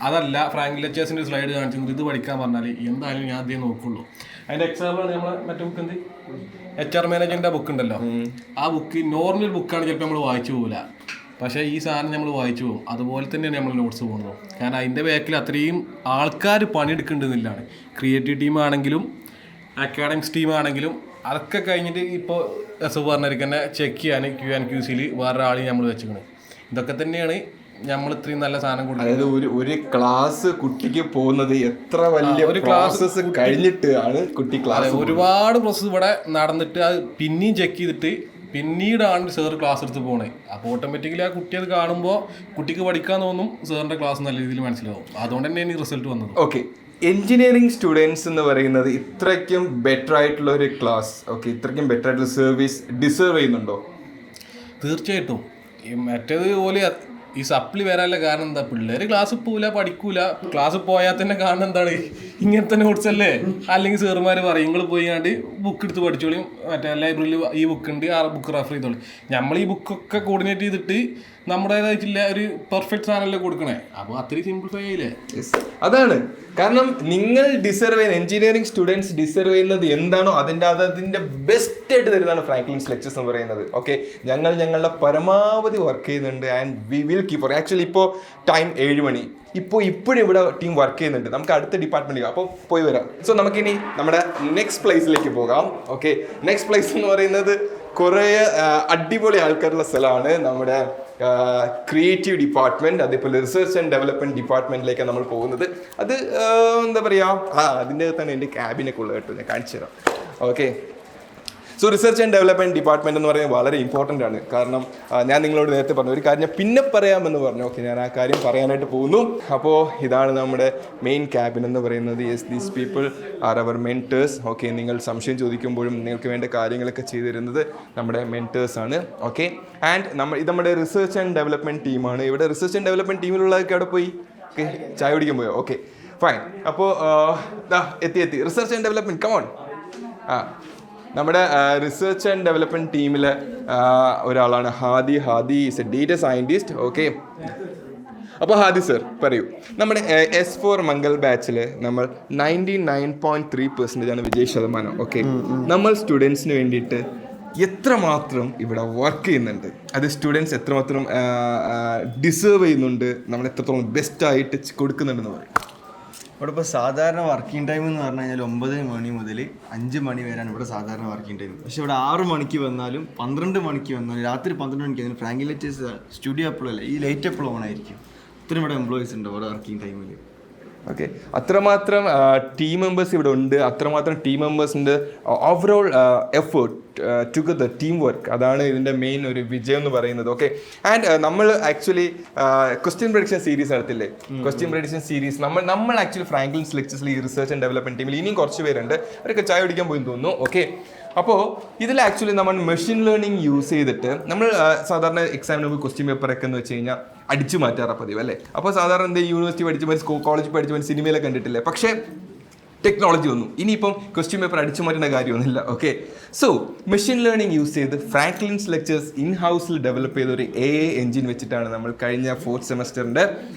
L: അതല്ല ഫ്രാങ്ക് ലെക്ചേഴ്സിൻ്റെ സ്ലൈഡ് കാണിച്ചു തന്നിട്ട് ഇത് പഠിക്കാൻ പറഞ്ഞാൽ എന്തായാലും ഞാൻ അതേ നോക്കുള്ളൂ. അതിൻ്റെ എക്സാമ്പിളാണ് നമ്മളെ മറ്റേ ബുക്ക് എന്ത് HR മാനേജറിൻ്റെ ബുക്ക് ഉണ്ടല്ലോ, ആ ബുക്ക് നോർമൽ ബുക്കാണ് ചിലപ്പോൾ നമ്മൾ വായിച്ചു പോകില്ല, പക്ഷേ ഈ സാധനം നമ്മൾ വായിച്ചു പോകും. അതുപോലെ തന്നെയാണ് നമ്മൾ നോട്ട്സ് പോകുന്നത്. കാരണം അതിൻ്റെ ബാക്കിൽ അത്രയും ആൾക്കാർ പണിയെടുക്കേണ്ടതില്ലാണ്. ക്രിയേറ്റീവ് ടീമാണെങ്കിലും അക്കാഡമിക്സ് ടീമാണെങ്കിലും അതൊക്കെ കഴിഞ്ഞിട്ട് ഇപ്പോൾ പറഞ്ഞവർക്ക് തന്നെ ചെക്ക് ചെയ്യാൻ QA&QCയിൽ വേറെ ആളെയും നമ്മൾ വെച്ചിരിക്കണം. ഇതൊക്കെ തന്നെയാണ് നമ്മൾ ഇത്രയും നല്ല സാധനം കൊടുക്കുന്നത്.
A: അതായത് ഒരു ക്ലാസ് കുട്ടിക്ക് പോകുന്നത് എത്ര വലിയ ഒരു പ്രോസസ്സ് കഴിഞ്ഞിട്ട് ആണ് കുട്ടി ക്ലാസ്,
L: ഒരുപാട് പ്രോസസ്സ് ഇവിടെ നടന്നിട്ട് അത് പിന്നെയും ചെക്ക് ചെയ്തിട്ട് പിന്നീടാണ് സാർ ക്ലാസ് എടുത്ത് പോകണേ. അപ്പോൾ ഓട്ടോമാറ്റിക്കലി ആ കുട്ടി അത് കാണുമ്പോൾ കുട്ടിക്ക് പഠിക്കാൻ തോന്നും, സാറിൻ്റെ ക്ലാസ് നല്ല രീതിയിൽ മനസ്സിലാവും. അതുകൊണ്ട് തന്നെയാണ് ഈ റിസൾട്ട് വന്നത്.
A: ഓക്കെ, എഞ്ചിനീയറിംഗ് സ്റ്റുഡൻസ് എന്ന് പറയുന്നത് ഇത്രയ്ക്കും ബെറ്റർ ആയിട്ടുള്ള ഒരു ക്ലാസ്, ഓക്കെ, ഇത്രയ്ക്കും ബെറ്റർ ആയിട്ടുള്ള സർവീസ് ഡിസേർവ് ചെയ്യുന്നുണ്ടോ?
L: തീർച്ചയായിട്ടും. മറ്റേത് പോലെ ഈ സപ്ലി വരാനുള്ള കാരണം എന്താ, പിള്ളേർ ക്ലാസ് പോവില്ല, പഠിക്കൂല. ക്ലാസ് പോയാൽ തന്നെ കാരണം എന്താണ്, ഇങ്ങനത്തെ നോട്ട്സ് അല്ലേ. അല്ലെങ്കിൽ സാറുമാർ പറയും നിങ്ങൾ പോയാണ്ട് ബുക്ക് എടുത്ത് പഠിച്ചോളിയും, മറ്റേ ലൈബ്രറിയിൽ ഈ ബുക്ക് ഉണ്ട്, ആ ബുക്ക് റെഫർ ചെയ്തോളി. നമ്മൾ ഈ ബുക്കൊക്കെ കോർഡിനേറ്റ് ചെയ്തിട്ട് നമ്മുടേതായിട്ടില്ല ഒരു പെർഫെക്റ്റ് സാധനമല്ലേ കൊടുക്കണേ. അപ്പോൾ അത്രയും സിംപ്ലിഫൈ ആയില്ലേ.
A: അതാണ് കാരണം, നിങ്ങൾ ഡിസർവ് ചെയ്യുന്ന എഞ്ചിനീയറിംഗ് സ്റ്റുഡൻസ് ഡിസർവ് ചെയ്യുന്നത് എന്താണോ അതിൻ്റെ ബെസ്റ്റ് ആയിട്ട് തരുന്നതാണ് ഫ്രാങ്ക്ലിൻസ് ലെക്ചേഴ്സ് എന്ന് പറയുന്നത്. ഓക്കെ, ഞങ്ങളുടെ പരമാവധി വർക്ക് ചെയ്യുന്നുണ്ട് and we will keep. Actually ഇപ്പോൾ ടൈം 7 മണി, ഇപ്പോഴും ഇവിടെ ടീം വർക്ക് ചെയ്യുന്നുണ്ട്. നമുക്ക് അടുത്ത ഡിപ്പാർട്ട്മെൻറ്റിൽ അപ്പോൾ പോയി വരാം. സോ നമുക്കിനി നമ്മുടെ നെക്സ്റ്റ് പ്ലേസിലേക്ക് പോകാം. ഓക്കെ, നെക്സ്റ്റ് പ്ലേസ് എന്ന് പറയുന്നത് കുറേ അടിപൊളി ആൾക്കാരുള്ള സ്ഥലമാണ്. നമ്മുടെ ക്രിയേറ്റീവ് ഡിപ്പാർട്ട്മെൻറ്റ്, അതേപോലെ റിസർച്ച് ആൻഡ് ഡെവലപ്മെൻറ്റ് ഡിപ്പാർട്ട്മെൻറ്റിലേക്കാണ് നമ്മൾ പോകുന്നത്. അത് എന്താ പറയുക, അതിൻ്റെ അകത്താണ് എൻ്റെ ക്യാബിനൊക്കെ ഉള്ളത് കേട്ടോ, ഞാൻ കാണിച്ചു തരാം. Okay, so research and development department എന്ന് പറയുന്നത് വളരെ ഇമ്പോർട്ടൻ്റ് ആണ്. കാരണം ഞാൻ നിങ്ങളോട് നേരത്തെ പറഞ്ഞു ഒരു കാര്യം ഞാൻ പിന്നെ പറയാമെന്ന് പറഞ്ഞു. ഓക്കെ, ഞാൻ ആ കാര്യം പറയാനായിട്ട് പോകുന്നു. അപ്പോൾ ഇതാണ് നമ്മുടെ മെയിൻ ക്യാബിൻ എന്ന് പറയുന്നത്. Yes, these people are our mentors. Okay, നിങ്ങൾ സംശയം ചോദിക്കുമ്പോഴും നിങ്ങൾക്ക് വേണ്ട കാര്യങ്ങളൊക്കെ ചെയ്തു തരുന്നത് നമ്മുടെ മെൻറ്റേഴ്സാണ്. ഓക്കെ, ആൻഡ് ഇത് നമ്മുടെ റിസർച്ച് ആൻഡ് ഡെവലപ്മെൻറ്റ് ടീമാണ്. ഇവിടെ റിസർച്ച് ആൻഡ് ഡെവലപ്മെൻറ്റ് ടീമിലുള്ളതൊക്കെ അവിടെ പോയി ഓക്കെ ചായ കുടിക്കാൻ പോയോ? Okay fine. അപ്പോൾ എത്തി റിസർച്ച് ആൻഡ് ഡെവലപ്മെൻറ്റ് കമോൺ. നമ്മുടെ റിസർച്ച് ആൻഡ് ഡെവലപ്മെൻറ്റ് ടീമിലെ ഒരാളാണ് Hadi is A data scientist. Okay, അപ്പോൾ ഹാദി സർ പറയൂ, നമ്മുടെ S4 മംഗൾ ബാച്ചിൽ നമ്മൾ 99.3% വിജയ ശതമാനം. ഓക്കെ, നമ്മൾ സ്റ്റുഡൻസിന് വേണ്ടിയിട്ട് എത്രമാത്രം ഇവിടെ വർക്ക് ചെയ്യുന്നുണ്ട്, അത് സ്റ്റുഡൻസ് എത്രമാത്രം ഡിസേർവ് ചെയ്യുന്നുണ്ട്, നമ്മൾ എത്രത്തോളം ബെസ്റ്റായിട്ട് കൊടുക്കുന്നുണ്ടെന്ന് പറയും.
K: ഇവിടെ ഇപ്പോൾ സാധാരണ വർക്കിംഗ് ടൈം എന്ന് പറഞ്ഞു കഴിഞ്ഞാൽ 9 മണി മുതൽ 5 മണി വരെയാണ് ഇവിടെ സാധാരണ വർക്കിംഗ് ടൈം. പക്ഷേ ഇവിടെ 6 മണിക്ക് വന്നാലും 12 മണിക്ക് വന്നാലും രാത്രി 12 മണിക്ക് വന്നാലും ഫ്രാങ്ക് ലെക്ചേഴ്സ് സ്റ്റുഡിയോ എപ്പോഴല്ല ഈ ലൈറ്റ് എപ്പോഴും ഓൺ ആയിരിക്കും. ഇത്രയും ഇവിടെ എംപ്ലോയീസ് ഉണ്ട് ഇവിടെ വർക്കിംഗ് ടൈമിൽ.
A: ഓക്കെ, അത്രമാത്രം ടീം മെമ്പേഴ്സ് ഇവിടെ ഉണ്ട്, അത്രമാത്രം ടീം മെമ്പേഴ്സിൻ്റെ overall effort together team work, അതാണ് ഇതിൻ്റെ മെയിൻ ഒരു വിജയം എന്ന് പറയുന്നത്. ഓക്കെ, ആൻഡ് നമ്മൾ ആക്ച്വലി ക്വസ്റ്റ്യൻ പ്രഡിക്ഷൻ സീരീസ് നടത്തില്ലേ, ക്വസ്റ്റ്യൻ പ്രഡിക്ഷൻ സീരീസ് നമ്മൾ ആക്ച്വലി ഫ്രാങ്ക്ലിൻസ് ലെക്ചേഴ്സിൽ ഈ റിസർച്ച് ആൻഡ് ഡെവലപ്മെൻറ്റ് ടീമിൽ ഇനിയും കുറച്ച് പേരുണ്ട്, അവരൊക്കെ ചായ കുടിക്കാൻ പോയി തോന്നുന്നു. ഓക്കെ, അപ്പോൾ ഇതിൽ ആക്ച്വലി നമ്മൾ മെഷീൻ ലേണിംഗ് യൂസ് ചെയ്തിട്ട് നമ്മൾ സാധാരണ എക്സാമിന് മുമ്പ് ക്വസ്റ്റ്യൻ പേപ്പറൊക്കെ എന്ന് വെച്ച് കഴിഞ്ഞാൽ അടിച്ചു മാറ്റാറ പതിവ് അല്ലേ. അപ്പോൾ സാധാരണ എന്ത് യൂണിവേഴ്സിറ്റി പഠിച്ചവൻ കോളേജിൽ പഠിച്ചവൻ സിനിമയിലൊക്കെ കണ്ടിട്ടില്ലേ. പക്ഷേ ടെക്നോളജി വന്നു, ഇനിയിപ്പം ക്വസ്റ്റ്യൻ പേപ്പർ അടിച്ചു മാറ്റേണ്ട കാര്യമൊന്നുമില്ല. Okay, so machine learning use ചെയ്ത് ഫ്രാങ്ക്ലിൻസ് ലെക്ചേഴ്സ് ഇൻ ഹൗസിൽ ഡെവലപ്പ് ചെയ്ത ഒരു AI എഞ്ചിൻ വെച്ചിട്ടാണ് നമ്മൾ കഴിഞ്ഞ 4th സെമസ്റ്ററിൻ്റെ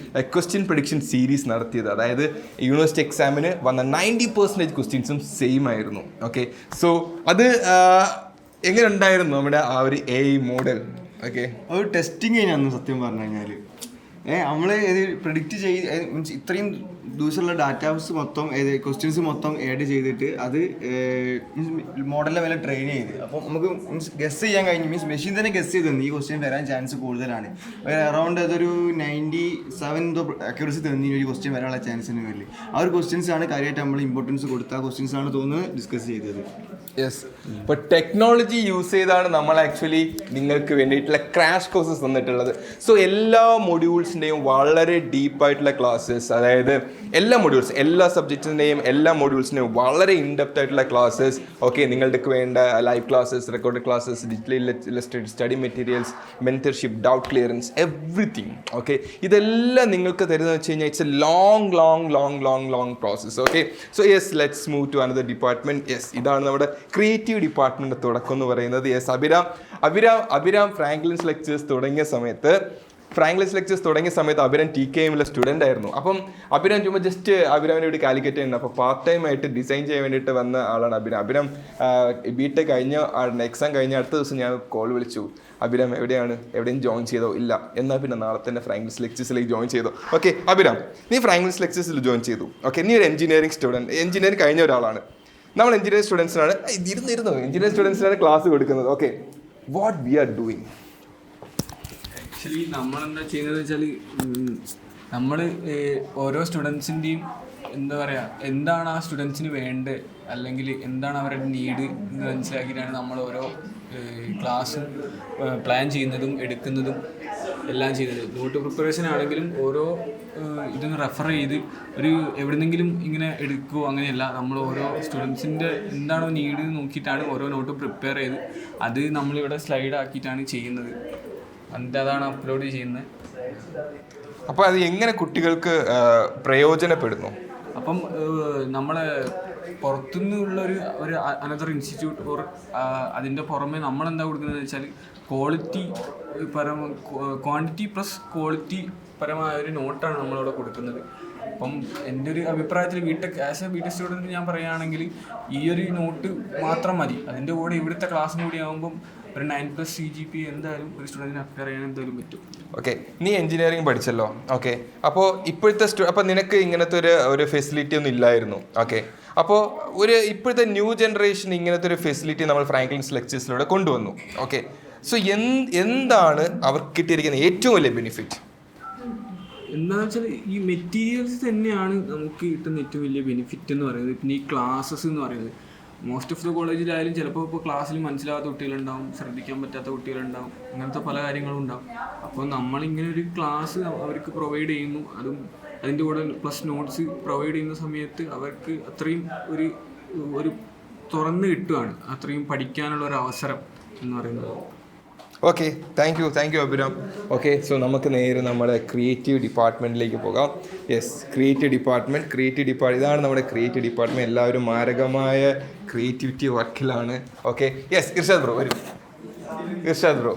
A: ക്വസ്റ്റ്യൻ പ്രഡിക്ഷൻ സീരീസ് നടത്തിയത്. അതായത് യൂണിവേഴ്സിറ്റി എക്സാമിന് വന്ന 90% ക്വസ്റ്റ്യൻസും സെയിം ആയിരുന്നു. ഓക്കെ, സോ അത് എങ്ങനെ ഉണ്ടായിരുന്നു നമ്മുടെ ആ ഒരു AI മോഡൽ? ഓക്കെ,
M: ഒരു ടെസ്റ്റിംഗ് കഴിഞ്ഞാൽ സത്യം പറഞ്ഞു കഴിഞ്ഞാൽ നമ്മൾ ഇത് പ്രിഡിക്റ്റ് മീൻസ് ഇത്രയും ദിവസമുള്ള ഡാറ്റാസ് മൊത്തം ക്വസ്റ്റ്യൻസ് മൊത്തം ആഡ് ചെയ്തിട്ട് അത് മോഡലിനെ മേലെ ട്രെയിൻ ചെയ്ത് അപ്പോൾ നമുക്ക് മീൻസ് ഗസ് ചെയ്യാൻ കഴിഞ്ഞു. മീൻസ് മെഷീൻ തന്നെ ഗസ് ചെയ്ത് തന്നു ഈ ക്വസ്റ്റ്യൻ വരാൻ ചാൻസ് കൂടുതലാണ്. അറൗണ്ട് അതൊരു 97 അക്യൂറസി തന്നി ഒരു ക്വസ്റ്റ്യൻ വരാനുള്ള ചാൻസിന് വേണ്ടി ആ ഒരു ക്വസ്റ്റ്യൻസ് ആണ് കാര്യമായിട്ട് നമ്മൾ ഇമ്പോർട്ടൻസ് കൊടുത്ത ആ ക്വസ്റ്റ്യൻസ് ആണ് തോന്നുന്നത് ഡിസ്കസ് ചെയ്തത്.
A: യെസ്, ഇപ്പോൾ ടെക്നോളജി യൂസ് ചെയ്താണ് നമ്മൾ ആക്ച്വലി നിങ്ങൾക്ക് വേണ്ടിയിട്ടുള്ള ക്രാഷ് കോഴ്സസ് തന്നിട്ടുള്ളത്. സോ എല്ലാ മൊഡ്യൂൾസിൻ്റെയും വളരെ ഡീപ്പായിട്ടുള്ള ക്ലാസ്സസ്, അതായത് എല്ലാ മൊഡ്യൂൾസ്, എല്ലാ സബ്ജക്റ്റിൻ്റെയും എല്ലാ മൊഡ്യൂൾസിൻ്റെയും വളരെ ഇൻഡെപ്റ്റ് ആയിട്ടുള്ള ക്ലാസ്സസ്. ഓക്കെ, നിങ്ങൾക്ക് വേണ്ട live classes, record classes, digitally illustrated study materials, mentorship, doubt clearance, everything. Okay, ഇതെല്ലാം നിങ്ങൾക്ക് തരുന്നത് വെച്ച് കഴിഞ്ഞാൽ it's a long process. Okay, so yes, let's move to another department. Yes, ഇതാണ് നമ്മുടെ ക്രിയേറ്റീവ് ഡിപ്പാർട്ട്മെൻറ്റ് തുടക്കം എന്ന് പറയുന്നത്. യെസ്, അഭിരാം ഫ്രാങ്ക്ലിൻസ് ലെക്ചേഴ്സ് തുടങ്ങിയ സമയത്ത് അഭിരാം TKMലെ സ്റ്റുഡൻ്റ് ആയിരുന്നു. അപ്പം അഭിരാം ചുമ്മാ ജസ്റ്റ് അഭിരാമിനെ ഇവിടെ കാലിക്കറ്റ് ഉണ്ട്. അപ്പോൾ പാർട്ട് ടൈം ആയിട്ട് ഡിസൈൻ ചെയ്യാൻ വേണ്ടിയിട്ട് വന്ന ആളാണ് അഭിരാം. BTech കഴിഞ്ഞ എക്സാം കഴിഞ്ഞ അടുത്ത ദിവസം ഞാൻ കോൾ വിളിച്ചു, അഭിരാം എവിടെയും ജോയിൻ ചെയ്തോ? ഇല്ല. എന്നാൽ പിന്നെ നാളെ തന്നെ ഫ്രാങ്ക്ലിൻസ് ലെക്ചേഴ്സിലേക്ക് ജോയിൻ ചെയ്തോ? ഓക്കെ, അഭിരാം, നീ ഫ്രാങ്ക്ലിൻസ് ലെക്ചേഴ്സിൽ ജോയിൻ ചെയ്തു. ഓക്കെ, നീ ഒരു എഞ്ചിനീയറിംഗ് കഴിഞ്ഞ ഒരാളാണ്. നമ്മൾ എഞ്ചിനീയറിംഗ് സ്റ്റുഡൻസിനാണ് എഞ്ചിനീയറിംഗ് സ്റ്റുഡൻസിനാണ് ക്ലാസ് കൊടുക്കുന്നത്. Okay, what we are doing?
N: Actually നമ്മളെന്താ ചെയ്യുന്നതെന്ന് വെച്ചാൽ നമ്മൾ ഓരോ സ്റ്റുഡൻസിൻ്റെയും എന്താ പറയുക, എന്താണ് ആ സ്റ്റുഡൻസിന് വേണ്ടത് അല്ലെങ്കിൽ എന്താണ് അവരുടെ നീഡ് എന്ന് മനസ്സിലാക്കിയിട്ടാണ് നമ്മൾ ഓരോ ക്ലാസ്സും പ്ലാൻ ചെയ്യുന്നതും എടുക്കുന്നതും എല്ലാം ചെയ്യുന്നത്. നോട്ട് പ്രിപ്പറേഷൻ ആണെങ്കിലും ഓരോ ഇതൊന്ന് റെഫർ ചെയ്ത് ഒരു എവിടെന്നെങ്കിലും ഇങ്ങനെ എടുക്കുകയോ അങ്ങനെയല്ല. നമ്മൾ ഓരോ സ്റ്റുഡൻസിൻ്റെ എന്താണോ നീഡ് നോക്കിയിട്ടാണ് ഓരോ നോട്ട് പ്രിപ്പയർ ചെയ്ത് അത് നമ്മളിവിടെ സ്ലൈഡ് ആക്കിയിട്ടാണ് ചെയ്യുന്നത്. എന്നിട്ട് അതാണ് അപ്ലോഡ് ചെയ്യുന്നത്.
A: അപ്പോൾ അത് എങ്ങനെ കുട്ടികൾക്ക് പ്രയോജനപ്പെടുന്നു?
N: അപ്പം നമ്മളെ പുറത്തുനിന്നുള്ള ഒരു അനദർ ഇൻസ്റ്റിറ്റ്യൂട്ട് ഓർ അതിൻ്റെ പുറമെ നമ്മളെന്താ കൊടുക്കുന്നതെന്ന് വെച്ചാൽ ക്വാണ്ടിറ്റി പ്ലസ് ക്വാളിറ്റി പരമായ ഒരു നോട്ടാണ് നമ്മളിവിടെ കൊടുക്കുന്നത്. അപ്പം എൻ്റെ ഒരു അഭിപ്രായത്തിൽ ആസ് എ BTech സ്റ്റുഡൻറ്റ് ഞാൻ പറയുകയാണെങ്കിൽ ഈ ഒരു നോട്ട് മാത്രം മതി. അതിൻ്റെ കൂടെ ഇവിടുത്തെ ക്ലാസ്സും കൂടി ആകുമ്പം ഒരു 9+ CGPA എന്തായാലും ഒരു സ്റ്റുഡൻറ്റിന് അപ്ലൈ ചെയ്യാൻ എന്തായാലും പറ്റും.
A: ഓക്കെ, നീ എഞ്ചിനീയറിംഗ് പഠിച്ചല്ലോ. ഓക്കെ, അപ്പോൾ ഇപ്പോഴത്തെ അപ്പോൾ നിനക്ക് ഇങ്ങനത്തെ ഒരു ഫെസിലിറ്റി ഒന്നും ഇല്ലായിരുന്നു. ഓക്കെ, അപ്പോൾ ഇപ്പോഴത്തെ ന്യൂ ജനറേഷൻ ഇങ്ങനത്തെ ഒരു ഫെസിലിറ്റി നമ്മൾ ഫ്രാങ്ക്ലിൻസ് ലെക്ചേഴ്സിലൂടെ കൊണ്ടുവന്നു. ഓക്കെ, സോ എന്താണ് അവർക്ക് കിട്ടിയിരിക്കുന്ന ഏറ്റവും വലിയ ബെനിഫിറ്റ്?
N: എന്താണെന്ന് വെച്ചാൽ ഈ മെറ്റീരിയൽസ് തന്നെയാണ് നമുക്ക് കിട്ടുന്ന ഏറ്റവും വലിയ ബെനിഫിറ്റ് എന്ന് പറയുന്നത്. പിന്നെ ഈ ക്ലാസ്സസ് എന്ന് പറയുന്നത് മോസ്റ്റ് ഓഫ് ദ കോളേജിലായാലും ചിലപ്പോൾ ഇപ്പോൾ ക്ലാസ്സിൽ മനസ്സിലാകാത്ത കുട്ടികളുണ്ടാവും, ശ്രദ്ധിക്കാൻ പറ്റാത്ത കുട്ടികളുണ്ടാവും, അങ്ങനത്തെ പല കാര്യങ്ങളും ഉണ്ടാവും. അപ്പോൾ നമ്മളിങ്ങനെ ഒരു ക്ലാസ് അവർക്ക് പ്രൊവൈഡ് ചെയ്യുന്നു, അതും അതിൻ്റെ കൂടെ പ്ലസ് നോട്ട്സ് പ്രൊവൈഡ് ചെയ്യുന്ന സമയത്ത് അവർക്ക് അത്രയും ഒരു തുറന്ന് കിട്ടുകയാണ്, അത്രയും പഠിക്കാനുള്ള ഒരു അവസരം എന്ന് പറയുന്നത്.
A: Okay, thank U Abhiram. Okay, so നമുക്ക് നേരെ നമ്മുടെ ക്രിയേറ്റീവ് ഡിപ്പാർട്ട്മെൻറ്റിലേക്ക് പോകാം. യെസ്, ക്രിയേറ്റീവ് ഡിപ്പാർട്ട്മെൻറ്റ് ഇതാണ് നമ്മുടെ ക്രിയേറ്റീവ് ഡിപ്പാർട്ട്മെൻറ്റ്. എല്ലാവരും മാരകമായ ക്രിയേറ്റിവിറ്റി വർക്കിലാണ്. ഓക്കെ, യെസ്, ഇർഷാദ് ബ്രോ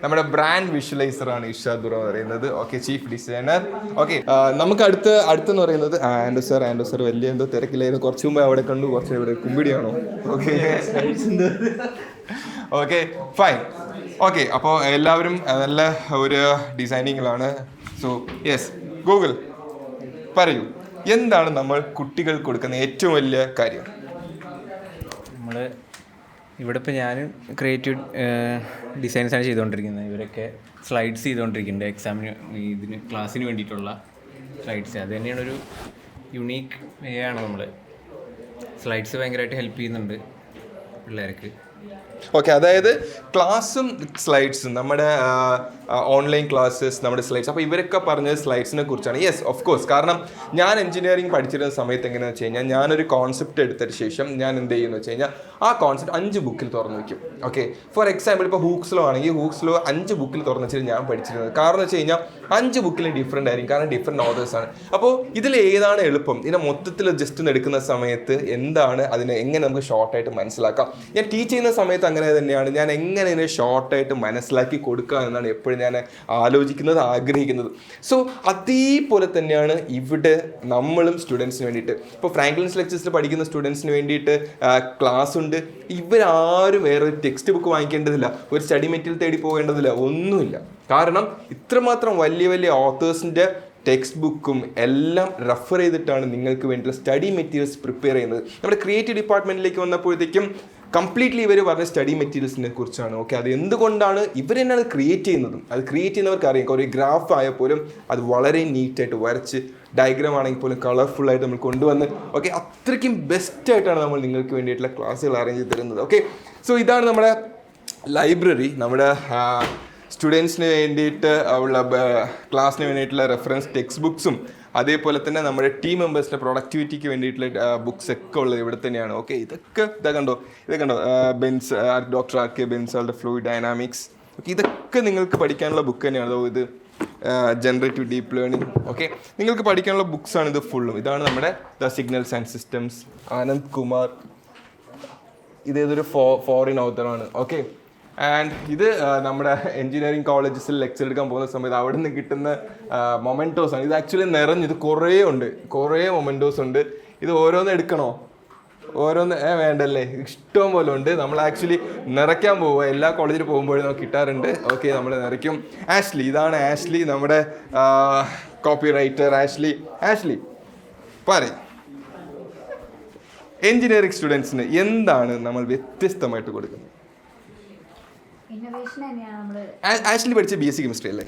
A: നമ്മുടെ ബ്രാൻഡ് വിഷ്വലൈസറാണ് ഇർഷാദ് ബ്രോ എന്ന് പറയുന്നത്. Okay, chief designer. ഓക്കെ, നമുക്ക് അടുത്തെന്ന് പറയുന്നത് ആൻഡോ സാർ വലിയ എന്തോ തിരക്കിലായിരുന്നു. കുറച്ച് മുമ്പ് അവിടെ കണ്ടു, കുറച്ച് ഇവിടെ കുമ്പിടിയാണോ? Okay, fine. ഓക്കെ, അപ്പോൾ എല്ലാവരും നല്ല ഒരു ഡിസൈനിങ്ങിലാണ്. സോ യെസ്, ഗൂഗിൾ പറയൂ, എന്താണ് നമ്മൾ കുട്ടികൾക്ക് കൊടുക്കുന്ന ഏറ്റവും വലിയ കാര്യം?
O: നമ്മൾ ഇവിടെ ഇപ്പോൾ ഞാൻ ക്രിയേറ്റീവ് ഡിസൈൻസാണ് ചെയ്തുകൊണ്ടിരിക്കുന്നത്. ഇവരൊക്കെ സ്ലൈഡ്സ് ചെയ്തുകൊണ്ടിരിക്കുന്നുണ്ട് എക്സാമിന്, ക്ലാസ്സിന് വേണ്ടിയിട്ടുള്ള. സ്ലൈഡ്സ്. അത് തന്നെയാണ് ഒരു യുണീക്ക് വേ ആണ് നമ്മൾ. സ്ലൈഡ്സ് ഭയങ്കരമായിട്ട് ഹെൽപ്പ് ചെയ്യുന്നുണ്ട് പിള്ളേർക്ക്.
A: ഓക്കെ, അതായത് ക്ലാസ്സും സ്ലൈഡ്സും നമ്മുടെ ഓൺലൈൻ ക്ലാസ്സസ്, നമ്മുടെ സ്ലൈഡ്സ്. അപ്പോൾ ഇവരൊക്കെ പറഞ്ഞത് സ്ലൈഡ്സിനെ കുറിച്ചാണ്. Yes, of course. കാരണം ഞാൻ എഞ്ചിനീയറിംഗ് പഠിച്ചിരുന്ന സമയത്ത് എങ്ങനെയാണെന്ന് വെച്ച് കഴിഞ്ഞാൽ ഞാനൊരു കോൺസെപ്റ്റ് എടുത്തതിന് ശേഷം ഞാൻ എന്ത് ചെയ്യുമെന്ന് വെച്ച് കഴിഞ്ഞാൽ ആ കോൺസെപ്റ്റ് 5 ബുക്കിൽ തുറന്നു വയ്ക്കും. ഓക്കെ, ഫോർ എക്സാമ്പിൾ ഇപ്പോൾ ഹൂക്സ്ലോ ആണെങ്കിൽ ഹൂക്സ്ലോ 5 ബുക്കിൽ തുറന്നു വെച്ചിട്ട് ഞാൻ പഠിച്ചിരുന്നത്. കാരണം എന്ന് വെച്ച് കഴിഞ്ഞാൽ 5 ബുക്കിലും ഡിഫറെൻ്റ് ആയിരിക്കും, കാരണം ഡിഫറെൻറ്റ് ഓതേഴ്സാണ്. അപ്പോൾ ഇതിൽ ഏതാണ് എളുപ്പം, ഇതിനെ മൊത്തത്തിൽ ജസ്റ്റ് ഒന്ന് എടുക്കുന്ന സമയത്ത് എന്താണ് അതിനെ എങ്ങനെ നമുക്ക് ഷോർട്ടായിട്ട് മനസ്സിലാക്കാം. ഞാൻ ടീച്ച് ചെയ്യുന്ന സമയത്ത് അങ്ങനെ തന്നെയാണ്. ഞാൻ എങ്ങനെ ഇതിനെ ഷോർട്ടായിട്ട് മനസ്സിലാക്കി കൊടുക്കുക എന്നാണ് എപ്പോഴും ഞാൻ ആലോചിക്കുന്നത്, ആഗ്രഹിക്കുന്നത്. സോ അതേപോലെ തന്നെയാണ് ഇവിടെ നമ്മളും സ്റ്റുഡൻസിന് വേണ്ടിയിട്ട്. ഇപ്പോൾ ഫ്രാങ്ക്ലിൻസ് ലെക്ചേഴ്സിൽ പഠിക്കുന്ന സ്റ്റുഡൻസിന് വേണ്ടിയിട്ട് ക്ലാസ് ഉണ്ട്. ഇവരാരും വേറെ ടെക്സ്റ്റ് ബുക്ക് വാങ്ങിക്കേണ്ടതില്ല, ഒരു സ്റ്റഡി മെറ്റീരിയൽ തേടി പോകേണ്ടതില്ല, ഒന്നുമില്ല. കാരണം ഇത്രമാത്രം വലിയ വലിയ ഓത്തേഴ്സിൻ്റെ ടെക്സ്റ്റ് ബുക്കും എല്ലാം റെഫർ ചെയ്തിട്ടാണ് നിങ്ങൾക്ക് വേണ്ടിയുള്ള സ്റ്റഡി മെറ്റീരിയൽസ് പ്രിപ്പയർ ചെയ്യുന്നത്. നമ്മുടെ ക്രിയേറ്റീവ് ഡിപ്പാർട്ട്മെൻറ്റിലേക്ക് വന്നപ്പോഴത്തേക്കും കംപ്ലീറ്റ്ലി ഇവർ പറഞ്ഞ സ്റ്റഡി മെറ്റീരിയൽസിനെ കുറിച്ചാണ്. ഓക്കെ, അത് എന്തുകൊണ്ടാണ് ഇവർ തന്നെ അത് ക്രിയേറ്റ് ചെയ്യുന്നതും, അത് ക്രിയേറ്റ് ചെയ്യുന്നവർക്ക് അറിയാം. ഒരു ഗ്രാഫ് ആയാൽ പോലും അത് വളരെ നീറ്റായിട്ട് വരച്ച്, ഡയഗ്രാം ആണെങ്കിൽ പോലും കളർഫുള്ളായിട്ട് നമ്മൾ കൊണ്ടുവന്ന്, ഓക്കെ, അത്രയ്ക്കും ബെസ്റ്റായിട്ടാണ് നമ്മൾ നിങ്ങൾക്ക് വേണ്ടിയിട്ടുള്ള ക്ലാസ്സുകൾ അറേഞ്ച് ചെയ്ത് തരുന്നത്. ഓക്കെ, സോ ഇതാണ് നമ്മുടെ ലൈബ്രറി. നമ്മുടെ സ്റ്റുഡൻസിന് വേണ്ടിയിട്ട് ഉള്ള ക്ലാസ്സിന് വേണ്ടിയിട്ടുള്ള റെഫറൻസ് ടെക്സ്റ്റ് ബുക്സും അതേപോലെ തന്നെ നമ്മുടെ ടീം മെമ്പേഴ്സിൻ്റെ പ്രൊഡക്ടിവിറ്റിക്ക് വേണ്ടിയിട്ടുള്ള ബുക്സ് ഒക്കെ ഉള്ളത് ഇവിടെ തന്നെയാണ്. ഓക്കെ, ഇതൊക്കെ കണ്ടോ ബെൻസ്, ഡോക്ടർ ആർ കെ ബെൻസാളുടെ ഫ്ലൂയിഡ് ഡൈനാമിക്സ്. ഓക്കെ, ഇതൊക്കെ നിങ്ങൾക്ക് പഠിക്കാനുള്ള ബുക്ക് തന്നെയാണ്. അതോ ഇത് ജനറേറ്റീവ് ഡീപ്പ് ലേണിംഗ്. ഓക്കെ, നിങ്ങൾക്ക് പഠിക്കാനുള്ള ബുക്സാണ് ഇത് ഫുള്ളും. ഇതാണ് നമ്മുടെ the signals and systems, Anand Kumar. ഇതേതൊരു ഫോറിൻ ഓതറാണ്. ഓക്കെ, ആൻഡ് ഇത് നമ്മുടെ എഞ്ചിനീയറിംഗ് കോളേജസിൽ ലെക്ചർ എടുക്കാൻ പോകുന്ന സമയത്ത് അവിടെ നിന്ന് കിട്ടുന്ന മൊമെൻറ്റോസ് ആണ്. ഇത് ആക്ച്വലി ഇത് കുറേ മൊമെൻറ്റോസ് ഉണ്ട്. ഇത് ഓരോന്ന് എടുക്കണോ? ഓരോന്ന് വേണ്ടല്ലേ, ഇഷ്ടം പോലെ ഉണ്ട്. നമ്മൾ ആക്ച്വലി നിറയ്ക്കാൻ പോവുക. എല്ലാ കോളേജിൽ പോകുമ്പോഴും നമുക്ക് കിട്ടാറുണ്ട്. ഓക്കെ, നമ്മൾ നിറയ്ക്കും. ആഷ്ലി, ഇതാണ് ആഷ്ലി, നമ്മുടെ കോപ്പി റൈറ്റർ. ആഷ്ലി പറയും, എഞ്ചിനീയറിംഗ് സ്റ്റുഡൻസിന് എന്താണ് നമ്മൾ വ്യത്യസ്തമായിട്ട് കൊടുക്കുന്നത്? ആഷ്ലി പഠിച്ച BSc കെമിസ്ട്രി അല്ലേ?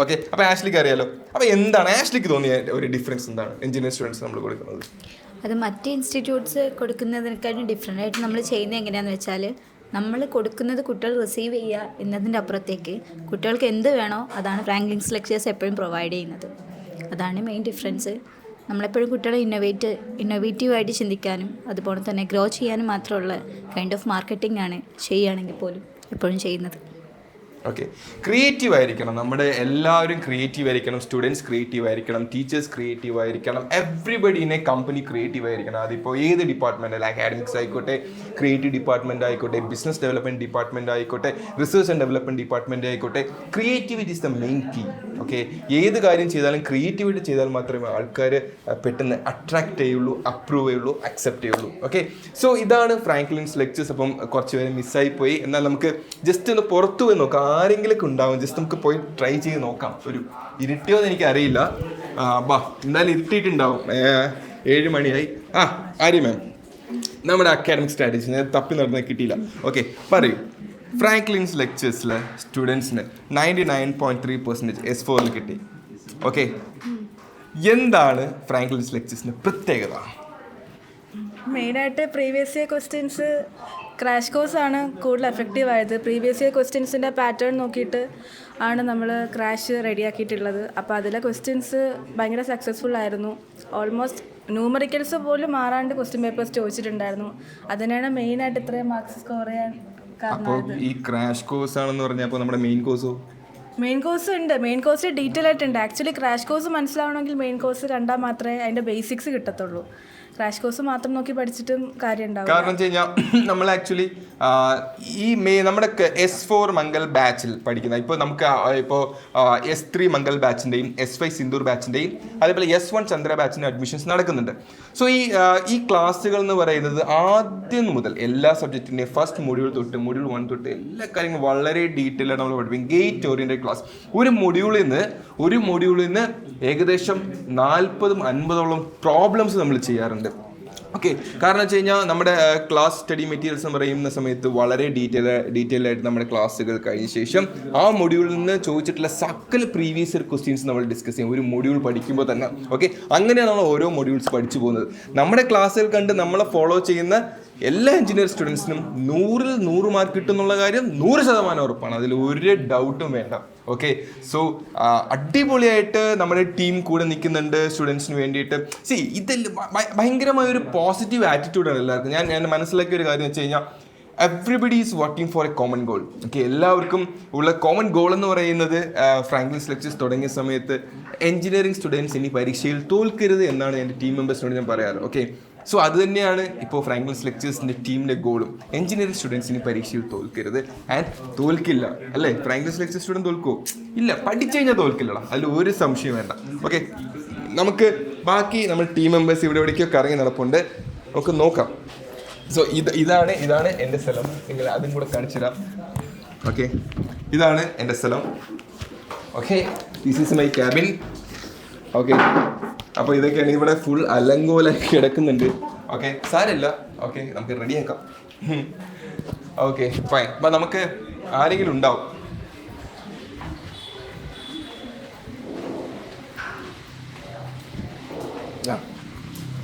A: ഓക്കെ, അപ്പോൾ ആഷ്ലിക്ക് അറിയാലോ. അപ്പോൾ എന്താണ് ആഷ്ലിക്ക് തോന്നിയ ഒരു ഡിഫറൻസ് എന്താണ് എഞ്ചിനീയറിംഗ് സ്റ്റുഡൻസ് നമ്മൾ കൊടുക്കുന്നത്?
P: അത് മറ്റ് ഇൻസ്റ്റിറ്റ്യൂട്ട്സ് കൊടുക്കുന്നതിനെക്കാളും ഡിഫറെൻ്റ് ആയിട്ട് നമ്മൾ ചെയ്യുന്നത് എങ്ങനെയാണെന്ന് വെച്ചാൽ, നമ്മൾ കൊടുക്കുന്നത് കുട്ടികൾ റിസീവ് ചെയ്യുക എന്നതിൻ്റെ അപ്പുറത്തേക്ക് കുട്ടികൾക്ക് എന്ത് വേണോ അതാണ് ഫ്രാങ്ക്ലിൻസ് ലെക്ചേഴ്സ് എപ്പോഴും പ്രൊവൈഡ് ചെയ്യുന്നത്. അതാണ് മെയിൻ ഡിഫറൻസ്. നമ്മളെപ്പോഴും കുട്ടികളെ ഇന്നോവേറ്റീവായിട്ട് ചിന്തിക്കാനും അതുപോലെ തന്നെ ഗ്രോ ചെയ്യാനും മാത്രമുള്ള കൈൻഡ് ഓഫ് മാർക്കറ്റിംഗ് ആണ് ചെയ്യുകയാണെങ്കിൽ പോലും എപ്പോഴും ചെയ്യുന്നത്.
A: ഓക്കെ, ക്രിയേറ്റീവ് ആയിരിക്കണം. നമ്മുടെ എല്ലാവരും ക്രിയേറ്റീവ് ആയിരിക്കണം. സ്റ്റുഡൻസ് ക്രിയേറ്റീവ് ആയിരിക്കണം, ടീച്ചേഴ്സ് ക്രിയേറ്റീവ് ആയിരിക്കണം, everybody in a company creative ആയിരിക്കണം. അതിപ്പോൾ ഏത് ഡിപ്പാർട്ട്മെൻറ്റ്, അക്കാഡമിക്സ് ആയിക്കോട്ടെ, ക്രിയേറ്റീവ് ഡിപ്പാർട്ട്മെൻറ്റ് ആയിക്കോട്ടെ, ബിസിനസ് ഡെവലപ്മെൻറ്റ് ഡിപ്പാർട്ട്മെൻറ്റ് ആയിക്കോട്ടെ, റിസർച്ച് ആൻഡ് ഡെവലപ്മെൻറ്റ് ഡിപ്പാർട്ട്മെൻറ്റ് ആയിക്കോട്ടെ, creativity is the main key. Okay, ഏത് കാര്യം ചെയ്താലും ക്രിയേറ്റിവിറ്റി ചെയ്താൽ മാത്രമേ ആൾക്കാർ പെട്ടെന്ന് അട്രാക്റ്റ് ചെയ്യുള്ളൂ, അപ്രൂവ് ചെയ്യുള്ളൂ, അക്സെപ്റ്റ് ചെയ്യുള്ളൂ. ഓക്കെ, സോ ഇതാണ് ഫ്രാങ്ക്ലിൻസ് ലെക്ചേഴ്സ്. അപ്പം കുറച്ച് പേര് മിസ്സായിപ്പോയി. എന്നാൽ നമുക്ക് ജസ്റ്റ് ഒന്ന് പുറത്തു പോയി നോക്കാം. ആരെങ്കിലും ഉണ്ടാവും, ജസ്റ്റ് നമുക്ക് പോയി ട്രൈ ചെയ്ത് നോക്കാം. ഒരു ഇരുട്ടിയോന്ന് എനിക്കറിയില്ല. എന്തായാലും ഇരുട്ടിയിട്ടുണ്ടാവും. 7 മണിയായി. ആര്യ മാം, നമ്മുടെ അക്കാഡമിക് സ്ട്രാറ്റജി ഞാൻ തപ്പി നടന്നത് കിട്ടിയില്ല. ഓക്കെ, പറയൂ. ഫ്രാങ്ക്ലിൻസ് ലെക്ചേഴ്സിലെ സ്റ്റുഡൻസിന് 99.3% S4 കിട്ടി. ഓക്കെ, എന്താണ് ഫ്രാങ്ക്ലിൻസ് ലെക്ചേഴ്സിൻ്റെ പ്രത്യേകത?
Q: മെയിനായിട്ട് പ്രീവിയസ് ഇയർ ക്വസ്റ്റ്യൻസ് ക്രാഷ് കോഴ്സാണ് കൂടുതൽ എഫക്റ്റീവ് ആയത്. പ്രീവിയസ് ഇയർ ക്വസ്റ്റ്യൻസിൻ്റെ പാറ്റേൺ നോക്കിയിട്ട് ആണ് നമ്മൾ ക്രാഷ് റെഡിയാക്കിയിട്ടുള്ളത്. അപ്പോൾ അതിലെ ക്വസ്റ്റ്യൻസ് ഭയങ്കര സക്സസ്ഫുൾ ആയിരുന്നു. ഓൾമോസ്റ്റ് ന്യൂമറിക്കൽസ് പോലും മാറാണ്ട് ക്വസ്റ്റ്യൻ പേപ്പേഴ്സ് ചോദിച്ചിട്ടുണ്ടായിരുന്നു. അതിനാണ് മെയിനായിട്ട് ഇത്രയും മാർക്സ് സ്കോർ ചെയ്യാൻ കാരണം.
A: ഈ ക്രാഷ് കോഴ്സ് ആണെന്ന് പറഞ്ഞപ്പോൾ നമ്മുടെ മെയിൻ കോഴ്സോ?
Q: മെയിൻ കോഴ്സ് ഉണ്ട്. മെയിൻ കോഴ്സ് ഡീറ്റെയിൽ ആയിട്ടുണ്ട്. ആക്ച്വലി ക്രാഷ് കോഴ്സ് മനസ്സിലാവണമെങ്കിൽ മെയിൻ കോഴ്സ് കണ്ടാൽ മാത്രമേ അതിൻ്റെ ബേസിക്സ് കിട്ടത്തുള്ളൂ. ക്രാഷ് കോഴ്സ് മാത്രം നോക്കി പഠിച്ചിട്ടും കാര്യം ഉണ്ടാവും.
A: കാരണം വെച്ച് കഴിഞ്ഞാൽ നമ്മൾ ആക്ച്വലി നമ്മുടെ S4 മംഗൽ ബാച്ചിൽ പഠിക്കുന്ന ഇപ്പോൾ S3 മംഗൽ ബാച്ചിൻ്റെയും S5 സിന്ദൂർ ബാച്ചിൻ്റെയും അതേപോലെ S1 ചന്ദ്ര ബാച്ചിൻ്റെ അഡ്മിഷൻസ് നടക്കുന്നുണ്ട്. സോ ഈ ക്ലാസ്സുകൾ എന്ന് പറയുന്നത് ആദ്യം മുതൽ എല്ലാ സബ്ജക്റ്റിൻ്റെയും ഫസ്റ്റ് മൊഡ്യൂൾ തൊട്ട് മൊഡ്യൂൾ 1 തൊട്ട് എല്ലാ കാര്യങ്ങളും വളരെ ഡീറ്റെയിൽ ആയിട്ട് നമ്മൾ പഠിപ്പിക്കും. Gate oriented class. ഒരു മൊഡ്യൂളിൽ നിന്ന് ഏകദേശം 40-50 പ്രോബ്ലംസ് നമ്മൾ ചെയ്യാറുണ്ട്. ഓക്കെ, കാരണം വെച്ച് കഴിഞ്ഞാൽ നമ്മുടെ ക്ലാസ് സ്റ്റഡി മെറ്റീരിയൽസ് എന്ന് പറയുന്ന സമയത്ത് വളരെ ഡീറ്റെയിൽ ആയിട്ട് നമ്മുടെ ക്ലാസ്സുകൾ കഴിഞ്ഞ ശേഷം ആ മൊഡ്യൂളിൽ നിന്ന് ചോദിച്ചിട്ടുള്ള സകല പ്രീവിയസ് ഇയർ ക്വസ്റ്റ്യൻസ് നമ്മൾ ഡിസ്കസ് ചെയ്യും ഒരു മൊഡ്യൂൾ പഠിക്കുമ്പോൾ തന്നെ. ഓക്കെ, അങ്ങനെയാണ് നമ്മൾ ഓരോ മൊഡ്യൂൾസ് പഠിച്ചു പോകുന്നത്. നമ്മുടെ ക്ലാസ്സുകൾ കണ്ട് നമ്മളെ ഫോളോ ചെയ്യുന്ന എല്ലാ എഞ്ചിനീയറിംഗ് സ്റ്റുഡൻസിനും 100-ൽ 100 മാർക്ക് കിട്ടുന്നുള്ള കാര്യം 100% ഉറപ്പാണ്, അതിൽ ഒരു ഡൗട്ടും വേണ്ട. ഓക്കെ, സോ അടിപൊളിയായിട്ട് നമ്മുടെ ടീം കൂടെ നിൽക്കുന്നുണ്ട് സ്റ്റുഡൻസിന് വേണ്ടിയിട്ട്. ഇതെല്ലാം ഭയങ്കരമായ ഒരു പോസിറ്റീവ് ആറ്റിറ്റ്യൂഡാണ് എല്ലാവർക്കും. ഞാൻ മനസ്സിലാക്കിയ ഒരു കാര്യം വെച്ച് കഴിഞ്ഞാൽ everybody is working for A common goal. Okay, എല്ലാവർക്കും ഉള്ള കോമൺ ഗോൾ എന്ന് പറയുന്നത് ഫ്രാങ്ക്ലിൻസ് ലെക്ചേഴ്സ് തുടങ്ങിയ സമയത്ത് എഞ്ചിനീയറിംഗ് സ്റ്റുഡൻസ് ഇനി പരീക്ഷയിൽ തോൽക്കരുത് എന്നാണ് എൻ്റെ ടീം മെമ്പേഴ്സിനോട് ഞാൻ പറയാറ്. ഓക്കെ, സോ അത് തന്നെയാണ് ഇപ്പോൾ ഫ്രാങ്ക്ലിൻസ് ലെക്ചേഴ്സിൻ്റെ ടീമിൻ്റെ ഗോളും. എഞ്ചിനീയറിംഗ് സ്റ്റുഡൻസിന് പരീക്ഷയിൽ തോൽക്കരുത്, ആൻഡ് തോൽക്കില്ല അല്ലേ? Franklin's lectures student തോൽക്കുമോ? ഇല്ല, പഠിച്ചു കഴിഞ്ഞാൽ തോൽക്കില്ലടാ, അതിൽ ഒരു സംശയം വേണ്ട. ഓക്കെ, നമുക്ക് ബാക്കി നമ്മൾ ടീം മെമ്പേഴ്സ് ഇവിടെ എവിടേക്കൊക്കെ ഇറങ്ങി നടപ്പുണ്ട്, നമുക്ക് നോക്കാം. സോ ഇതാണ് എൻ്റെ സ്ഥലം, നിങ്ങൾ അതും കൂടെ കാണിച്ചു തരാം. ഓക്കെ, ഇതാണ് എൻ്റെ സ്ഥലം. Okay, this is my cabin. Okay, അപ്പോൾ ഇതൊക്കെയാണ് ഇവിടെ ഫുൾ അലങ്കോലൊക്കെ കിടക്കുന്നുണ്ട്. ഓക്കെ, സാരമില്ല, ഓക്കെ നമുക്ക് റെഡിയാക്കാം. Okay fine. അപ്പം നമുക്ക് ആരെങ്കിലും ഉണ്ടാവും.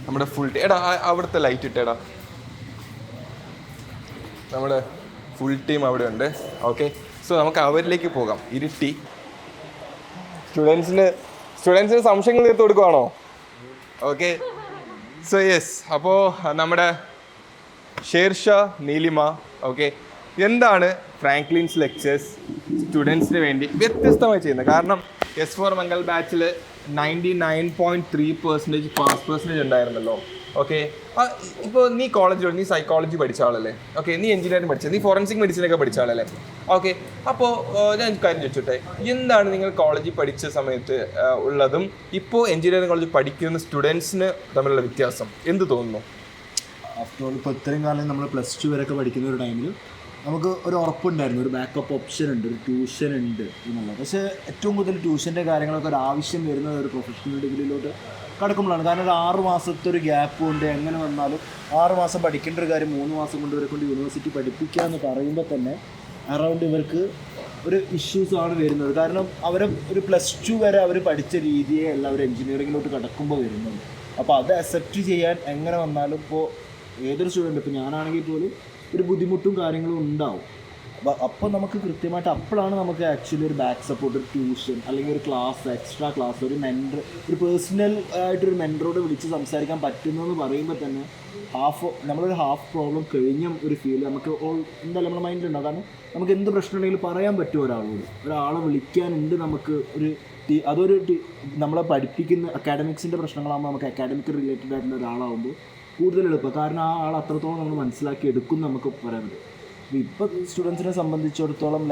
A: നമ്മുടെ ഫുൾ എടാ അവിടുത്തെ ലൈറ്റ് ഇട്ടേടാ, നമ്മുടെ ഫുൾ ടീം അവിടെ ഉണ്ട്. ഓക്കെ, സോ നമുക്ക് അവരിലേക്ക് പോകാം. ഇരുട്ടി സ്റ്റുഡൻസിന് സംശയങ്ങൾ തീർത്ത് കൊടുക്കുവാണോ? ഓക്കെ, സോ യെസ്, അപ്പോൾ നമ്മുടെ ഷേർഷാ, നീലിമ, ഓക്കെ, എന്താണ് ഫ്രാങ്ക്ലിൻസ് ലെക്ചേഴ്സ് സ്റ്റുഡൻസിന് വേണ്ടി വ്യത്യസ്തമായി ചെയ്യുന്നത്? കാരണം S4 മംഗൽ ബാച്ചിൽ 99.3% പാസ് പെർസെൻറ്റേജ് ഉണ്ടായിരുന്നല്ലോ. ഓക്കെ, ഇപ്പോൾ നീ സൈക്കോളജി പഠിച്ച ആളല്ലേ? ഓക്കെ, നീ എഞ്ചിനീയറിംഗ് പഠിച്ചത്, നീ ഫോറൻസിക് മെഡിസിനൊക്കെ പഠിച്ച ആളല്ലേ? ഓക്കെ, അപ്പോൾ ഞാൻ കാര്യം ചോദിച്ചോട്ടെ, എന്താണ് നിങ്ങൾ കോളേജിൽ പഠിച്ച സമയത്ത് ഉള്ളതും ഇപ്പോൾ എഞ്ചിനീയറിംഗ് കോളേജിൽ പഠിക്കുന്ന സ്റ്റുഡൻസിന് തമ്മിലുള്ള വ്യത്യാസം എന്ത് തോന്നുന്നു?
R: ആഫ്റ്റർ ഓൾ ഇപ്പോൾ ഇത്രയും കാലം നമ്മൾ +2 വരെയൊക്കെ പഠിക്കുന്ന ഒരു ടൈമിൽ നമുക്ക് ഒരു ഉറപ്പുണ്ടായിരുന്നു, ഒരു ബാക്കപ്പ് ഓപ്ഷൻ ഉണ്ട്, ഒരു ട്യൂഷൻ ഉണ്ട് എന്നുള്ളത്. പക്ഷേ ഏറ്റവും കൂടുതൽ ട്യൂഷൻ്റെ കാര്യങ്ങളൊക്കെ ഒരു ആവശ്യം വരുന്നത് ഒരു പ്രൊഫഷണൽ ഡിഗ്രിയിലോട്ട് കടക്കുമ്പോഴാണ്. കാരണം ഒരു 6 മാസത്തെ ഒരു ഗ്യാപ്പ് കൊണ്ട് എങ്ങനെ വന്നാലും 6 മാസം പഠിക്കേണ്ട ഒരു കാര്യം 3 മാസം കൊണ്ട് ഇവരെ കൊണ്ട് യൂണിവേഴ്സിറ്റി പഠിപ്പിക്കുക എന്ന് പറയുമ്പോൾ തന്നെ അറൗണ്ട് ഇവർക്ക് ഒരു ഇഷ്യൂസാണ് വരുന്നത്. കാരണം അവരെ ഒരു +2 വരെ അവർ പഠിച്ച രീതിയെ അല്ല അവർ എഞ്ചിനീയറിങ്ങിലോട്ട് കടക്കുമ്പോൾ വരുന്നത്. അപ്പോൾ അത് അക്സെപ്റ്റ് ചെയ്യാൻ എങ്ങനെ വന്നാലും ഇപ്പോൾ ഏതൊരു സ്റ്റുഡൻറ്റ്, ഇപ്പോൾ ഞാനാണെങ്കിൽ പോലും ഒരു ബുദ്ധിമുട്ടും കാര്യങ്ങളും ഉണ്ടാവും. അപ്പോൾ നമുക്ക് കൃത്യമായിട്ട് അപ്പോഴാണ് നമുക്ക് ആക്ച്വലി ഒരു ബാക്ക് സപ്പോർട്ട്, ഒരു ട്യൂഷൻ അല്ലെങ്കിൽ ഒരു ക്ലാസ്, എക്സ്ട്രാ ക്ലാസ്, ഒരു മെൻറ്റർ, ഒരു പേഴ്സണൽ ആയിട്ടൊരു മെൻറ്ററോട് വിളിച്ച് സംസാരിക്കാൻ പറ്റുന്നതെന്ന് പറയുമ്പോൾ തന്നെ നമ്മളൊരു ഹാഫ് പ്രോബ്ലം കഴിഞ്ഞ ഒരു ഫീൽ നമുക്ക് എന്തായാലും നമ്മുടെ മൈൻഡിലുണ്ടാവും. കാരണം നമുക്ക് എന്ത് പ്രശ്നം ഉണ്ടെങ്കിലും പറയാൻ പറ്റും ഒരാളെ വിളിക്കാനുണ്ട് നമുക്ക്. അതൊരു നമ്മളെ പഠിപ്പിക്കുന്ന അക്കാഡമിക്സിൻ്റെ പ്രശ്നങ്ങളാകുമ്പോൾ നമുക്ക് അക്കാഡമിക് റിലേറ്റഡ് ആയിട്ടുള്ള ഒരാളാകുമ്പോൾ കൂടുതൽ എളുപ്പം. കാരണം ആ ആൾ അത്രത്തോളം നമ്മൾ മനസ്സിലാക്കി എടുക്കും നമുക്ക് പറയാൻ പറ്റും. ഇപ്പോൾ സ്റ്റുഡൻസിനെ സംബന്ധിച്ചിടത്തോളം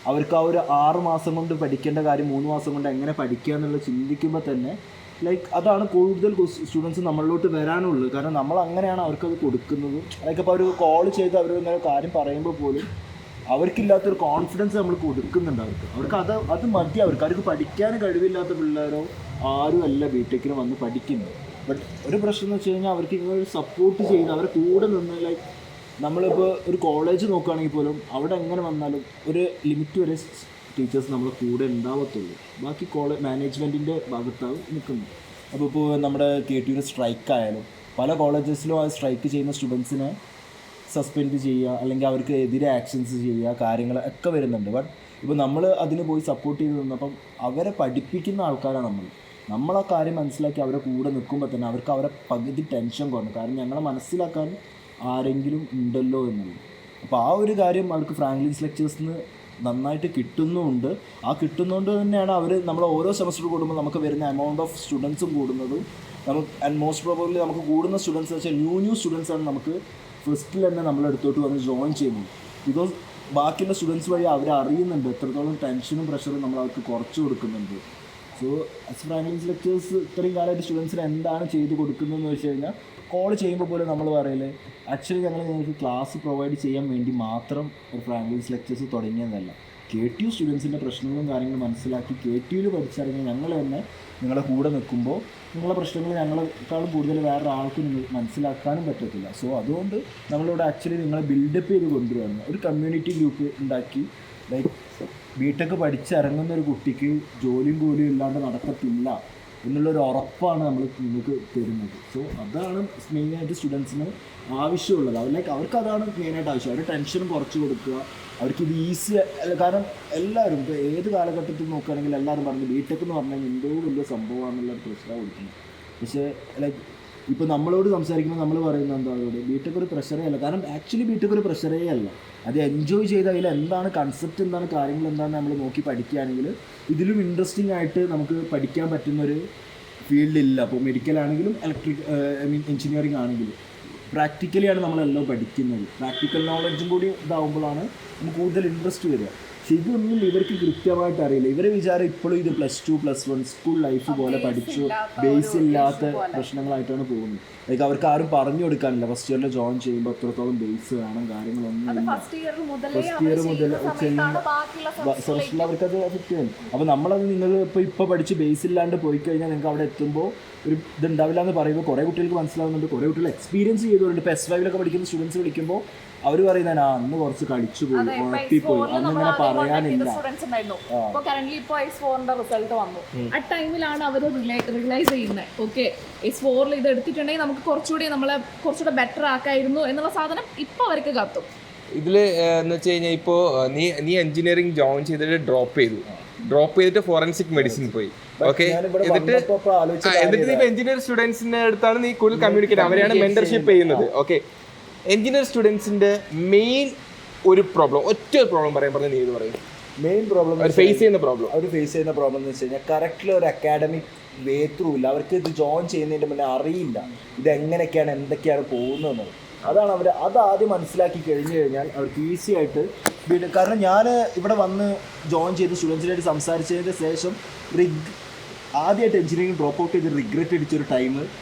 R: അവർക്ക് ആ ഒരു 6 മാസം കൊണ്ട് പഠിക്കേണ്ട കാര്യം 3 മാസം കൊണ്ട് എങ്ങനെ പഠിക്കുക എന്നുള്ളത് ചിന്തിക്കുമ്പോൾ തന്നെ അതാണ് കൂടുതൽ സ്റ്റുഡൻസ് നമ്മളിലോട്ട് വരാനുള്ളത്. കാരണം നമ്മൾ അങ്ങനെയാണ് അവർക്കത് കൊടുക്കുന്നത്. ഇപ്പോൾ ഒരു കോൾ ചെയ്ത് അവർ ഇങ്ങനെ കാര്യം പറയുമ്പോൾ പോലും അവർക്കില്ലാത്തൊരു കോൺഫിഡൻസ് നമ്മൾ കൊടുക്കുന്നുണ്ട് അവർക്ക് അത് മതി. അവർക്ക് പഠിക്കാൻ കഴിവില്ലാത്ത പിള്ളേരോ ആരും അല്ല ബിടെക്കിന് വന്ന് പഠിക്കുന്നത്. ബട്ട് ഒരു പ്രശ്നം എന്ന് വെച്ച് കഴിഞ്ഞാൽ അവർക്ക് ഇങ്ങനെ ഒരു സപ്പോർട്ട് ചെയ്ത് അവരെ കൂടെ നിന്ന് നമ്മളിപ്പോൾ ഒരു കോളേജ് നോക്കുകയാണെങ്കിൽ പോലും അവിടെ എങ്ങനെ വന്നാലും ഒരു ലിമിറ്റ് വരെ ടീച്ചേഴ്സ് നമ്മുടെ കൂടെ ഉണ്ടാവത്തുള്ളൂ. ബാക്കി മാനേജ്മെൻറ്റിൻ്റെ ഭാഗത്താണ് നിൽക്കുന്നത്. അപ്പോൾ ഇപ്പോൾ നമ്മുടെ KTUവിന് സ്ട്രൈക്ക് ആയാലും പല കോളേജസിലും ആ സ്ട്രൈക്ക് ചെയ്യുന്ന സ്റ്റുഡൻസിനെ സസ്പെൻഡ് ചെയ്യുക അല്ലെങ്കിൽ അവർക്ക് എതിരെ ആക്ഷൻസ് ചെയ്യുക കാര്യങ്ങളൊക്കെ വരുന്നുണ്ട്. ബട്ട് ഇപ്പോൾ നമ്മൾ അതിന് പോയി സപ്പോർട്ട് ചെയ്ത് നിന്നപ്പം അവരെ പഠിപ്പിക്കുന്ന ആൾക്കാരാണ് നമ്മൾ ആ കാര്യം മനസ്സിലാക്കി അവരെ കൂടെ നിൽക്കുമ്പോൾ തന്നെ അവർക്ക് അവരെ പകുതി ടെൻഷൻ കുറഞ്ഞു. കാരണം ഞങ്ങളെ മനസ്സിലാക്കാൻ ആരെങ്കിലും ഉണ്ടല്ലോ എന്നുള്ളത്. അപ്പോൾ ആ ഒരു കാര്യം അവർക്ക് ഫ്രാങ്ക്ലിൻസ് ലെക്ചേഴ്സിന് നന്നായിട്ട് കിട്ടുന്നുമുണ്ട്. ആ കിട്ടുന്നതുകൊണ്ട് തന്നെയാണ് അവർ നമ്മൾ ഓരോ സെമസ്റ്റർ കൂടുമ്പോൾ നമുക്ക് വരുന്ന എമൗണ്ട് ഓഫ് സ്റ്റുഡൻസും കൂടുന്നതും. ആൻഡ് മോസ്റ്റ് പ്രോബബ്ലി നമുക്ക് കൂടുന്ന സ്റ്റുഡൻസ് വെച്ചാൽ ന്യൂ സ്റ്റുഡൻസാണ് നമുക്ക് ഫസ്റ്റിൽ തന്നെ നമ്മളെ അടുത്തോട്ട് വന്ന് ജോയിൻ ചെയ്യുന്നത്. ബിക്കോസ് ബാക്കിയുള്ള സ്റ്റുഡൻസ് വഴി അവർ അറിയുന്നുണ്ട് എത്രത്തോളം ടെൻഷനും പ്രഷറും നമ്മൾ അവർക്ക് കുറച്ച് കൊടുക്കുന്നുണ്ട്. സോ ആസ് ഫ്രാങ്ക്ലിൻസ് ലെക്ചേഴ്സ് ഇത്രയും കാലമായിട്ട് സ്റ്റുഡൻസിന് എന്താണ് ചെയ്ത് കൊടുക്കുന്നതെന്ന് വെച്ച് കഴിഞ്ഞാൽ കോൾ ചെയ്യുമ്പോൾ പോലും നമ്മൾ പറയല് ആക്ച്വലി ഞങ്ങൾക്ക് ക്ലാസ് പ്രൊവൈഡ് ചെയ്യാൻ വേണ്ടി മാത്രം ഒരു ഫ്രാങ്ക്ലിൻസ് ലെക്ചേഴ്സ് തുടങ്ങിയതല്ല. KTU സ്റ്റുഡൻസിൻ്റെ പ്രശ്നങ്ങളും കാര്യങ്ങളും മനസ്സിലാക്കി KTUവിൽ പഠിച്ചിറങ്ങി ഞങ്ങൾ തന്നെ നിങ്ങളെ കൂടെ നിൽക്കുമ്പോൾ നിങ്ങളെ പ്രശ്നങ്ങൾ ഞങ്ങളെക്കാളും കൂടുതൽ വേറെ ആൾക്കും നിങ്ങൾ മനസ്സിലാക്കാനും പറ്റത്തില്ല. സോ അതുകൊണ്ട് നമ്മളിവിടെ ആക്ച്വലി നിങ്ങളെ ബിൽഡപ്പ് ചെയ്ത് കൊണ്ടുവരണം. ഒരു കമ്മ്യൂണിറ്റി ഗ്രൂപ്പ് ഉണ്ടാക്കി ലൈക്ക് ബിടെക് പഠിച്ചിറങ്ങുന്ന ഒരു കുട്ടിക്ക് ജോലിയും കൂലിയും ഇല്ലാണ്ട് നടക്കത്തില്ല എന്നുള്ളൊരു ഉറപ്പാണ് നമ്മൾ നിങ്ങൾക്ക് തരുന്നത്. സോ അതാണ് മെയിനായിട്ട് സ്റ്റുഡൻസിന് ആവശ്യമുള്ളത്. അവർക്ക് അതാണ് മെയിനായിട്ട് ആവശ്യം. അവർ ടെൻഷനും കുറച്ച് കൊടുക്കുക, അവർക്കിത് ഈസി. കാരണം എല്ലാവരും ഇപ്പോൾ ഏത് കാലഘട്ടത്തിൽ നോക്കുകയാണെങ്കിൽ എല്ലാവരും പറഞ്ഞു ബിടെക് എന്ന് പറഞ്ഞാൽ എന്തോ വലിയ സംഭവമാണെന്നുള്ളൊരു പ്രശ്നമാണ് കൊടുക്കുന്നത്. പക്ഷേ ലൈക്ക് ഇപ്പോൾ നമ്മളോട് സംസാരിക്കുമ്പോൾ നമ്മൾ പറയുന്നത് എന്താ അവരോട് ബിടെക് ഒരു പ്രഷറേ അല്ല. കാരണം ആക്ച്വലി ബിടെക് ഒരു പ്രഷറേ അല്ല. അത് എൻജോയ് ചെയ്ത് അതിൽ എന്താണ് കൺസെപ്റ്റ്, എന്താണ് കാര്യങ്ങൾ എന്താണെന്ന് നമ്മൾ നോക്കി പഠിക്കുകയാണെങ്കിൽ ഇതിലും ഇൻട്രസ്റ്റിംഗ് ആയിട്ട് നമുക്ക് പഠിക്കാൻ പറ്റുന്നൊരു ഫീൽഡില്ല. അപ്പോൾ മെഡിക്കൽ ആണെങ്കിലും എഞ്ചിനീയറിംഗ് ആണെങ്കിലും പ്രാക്ടിക്കലിയാണ് നമ്മളെല്ലാം പഠിക്കുന്നത്. പ്രാക്ടിക്കൽ നോളജും കൂടി ഇതാവുമ്പോഴാണ് നമുക്ക് കൂടുതൽ ഇൻട്രസ്റ്റ് വരിക. പക്ഷെ ഇതൊന്നും ഇവർക്ക് കൃത്യമായിട്ട് അറിയില്ല. ഇവരെ വിചാരം ഇപ്പോഴും ഇത് +2 +1 സ്കൂൾ ലൈഫ് പോലെ പഠിച്ചു ബേസ് ഇല്ലാത്ത പ്രശ്നങ്ങളായിട്ടാണ് പോകുന്നത്. ലൈക്ക് അവർക്ക് ആരും പറഞ്ഞു കൊടുക്കാനില്ല ഫസ്റ്റ് ഇയറിൽ ജോയിൻ ചെയ്യുമ്പോൾ എത്രത്തോളം ബേസ് വേണം, കാര്യങ്ങളൊന്നും ഫസ്റ്റ് ഇയർ മുതൽ ചെയ്യുന്ന അവർക്കത് എഫക്റ്റ് ചെയ്യും. അപ്പോൾ നമ്മളത് നിങ്ങൾ ഇപ്പോൾ പഠിച്ച് ബേസ് ഇല്ലാണ്ട് പോയി കഴിഞ്ഞാൽ നിങ്ങൾക്ക് അവിടെ എത്തുമ്പോൾ ഒരു ഇതുണ്ടാവില്ല എന്ന് പറയുമ്പോൾ കുറേ കുട്ടികൾക്ക് മനസ്സിലാവുന്നുണ്ട്. കുറേ കുട്ടികൾ എക്സ്പീരിയൻസ് ചെയ്തവരുണ്ട്. ഇപ്പോൾ S5 പഠിക്കുന്ന സ്റ്റുഡൻസ് വിളിക്കുമ്പോൾ അവർ പറയുന്നത് അന്ന് കുറച്ച് കളിച്ചു പോയി, ഉഴപ്പിപ്പോയി, അന്നിങ്ങനെ പറയാനില്ല.
S: റിസൾട്ട് വന്നു ആ ടൈമിലാണ് അവർ റിയലൈസ് ചെയ്യുന്നത് ഓക്കെ S4 ഇത് എടുത്തിട്ടുണ്ടെങ്കിൽ നമുക്ക് കുറച്ചുകൂടെ ബെറ്റർ ആക്കായിരുന്നു എന്നുള്ള സാധനം ഇപ്പൊ അവർക്ക് കത്തും.
A: ഇതിൽ എന്ന് വെച്ച് കഴിഞ്ഞാൽ ഇപ്പോൾ നീ എഞ്ചിനീയറിംഗ് ജോയിൻ ചെയ്തിട്ട് ഡ്രോപ്പ് ചെയ്തിട്ട് ഫോറൻസിക് മെഡിസിൻ പോയി. ഓക്കെ, എന്നിട്ട് നീ ഇപ്പോൾ എഞ്ചിനീയർ സ്റ്റുഡൻസിന്റെ അടുത്താണ് നീ കൂടുതൽ കമ്മ്യൂണിക്കേറ്റ്, അവരെയാണ് മെന്റർഷിപ്പ് ചെയ്യുന്നത്. ഓക്കെ, എഞ്ചിനീയർ സ്റ്റുഡൻസിന്റെ മെയിൻ ഒരു പ്രോബ്ലം, ഒറ്റ പ്രോബ്ലം പറഞ്ഞാൽ നീ ഇത് പറയും.
R: മെയിൻ പ്രോബ്ലം
A: അവർ ഫേസ് ചെയ്യുന്ന
R: പ്രോബ്ലം എന്ന് വെച്ച് കഴിഞ്ഞാൽ കറക്റ്റ്ലി ഒരു അക്കാഡമിക് വേ ത്രൂ ഇല്ല. അവർക്ക് ഇത് ജോയിൻ ചെയ്യുന്നതിൻ്റെ മുന്നേ അറിയില്ല ഇതെങ്ങനെയൊക്കെയാണ് എന്തൊക്കെയാണ് പോകുന്നതെന്ന്. അതാണ് അത് ആദ്യം മനസ്സിലാക്കി കഴിഞ്ഞു കഴിഞ്ഞാൽ അവർക്ക് ഈസി ആയിട്ട് കാരണം ഞാൻ ഇവിടെ വന്ന് ജോയിൻ ചെയ്ത് സ്റ്റുഡൻസിനായിട്ട് സംസാരിച്ചതിന് ശേഷം ആദ്യമായിട്ട് എഞ്ചിനീയറിംഗ് ഡ്രോപ്പ് ഔട്ട് ചെയ്ത് റിഗ്രറ്റ് അടിച്ചൊരു ടൈം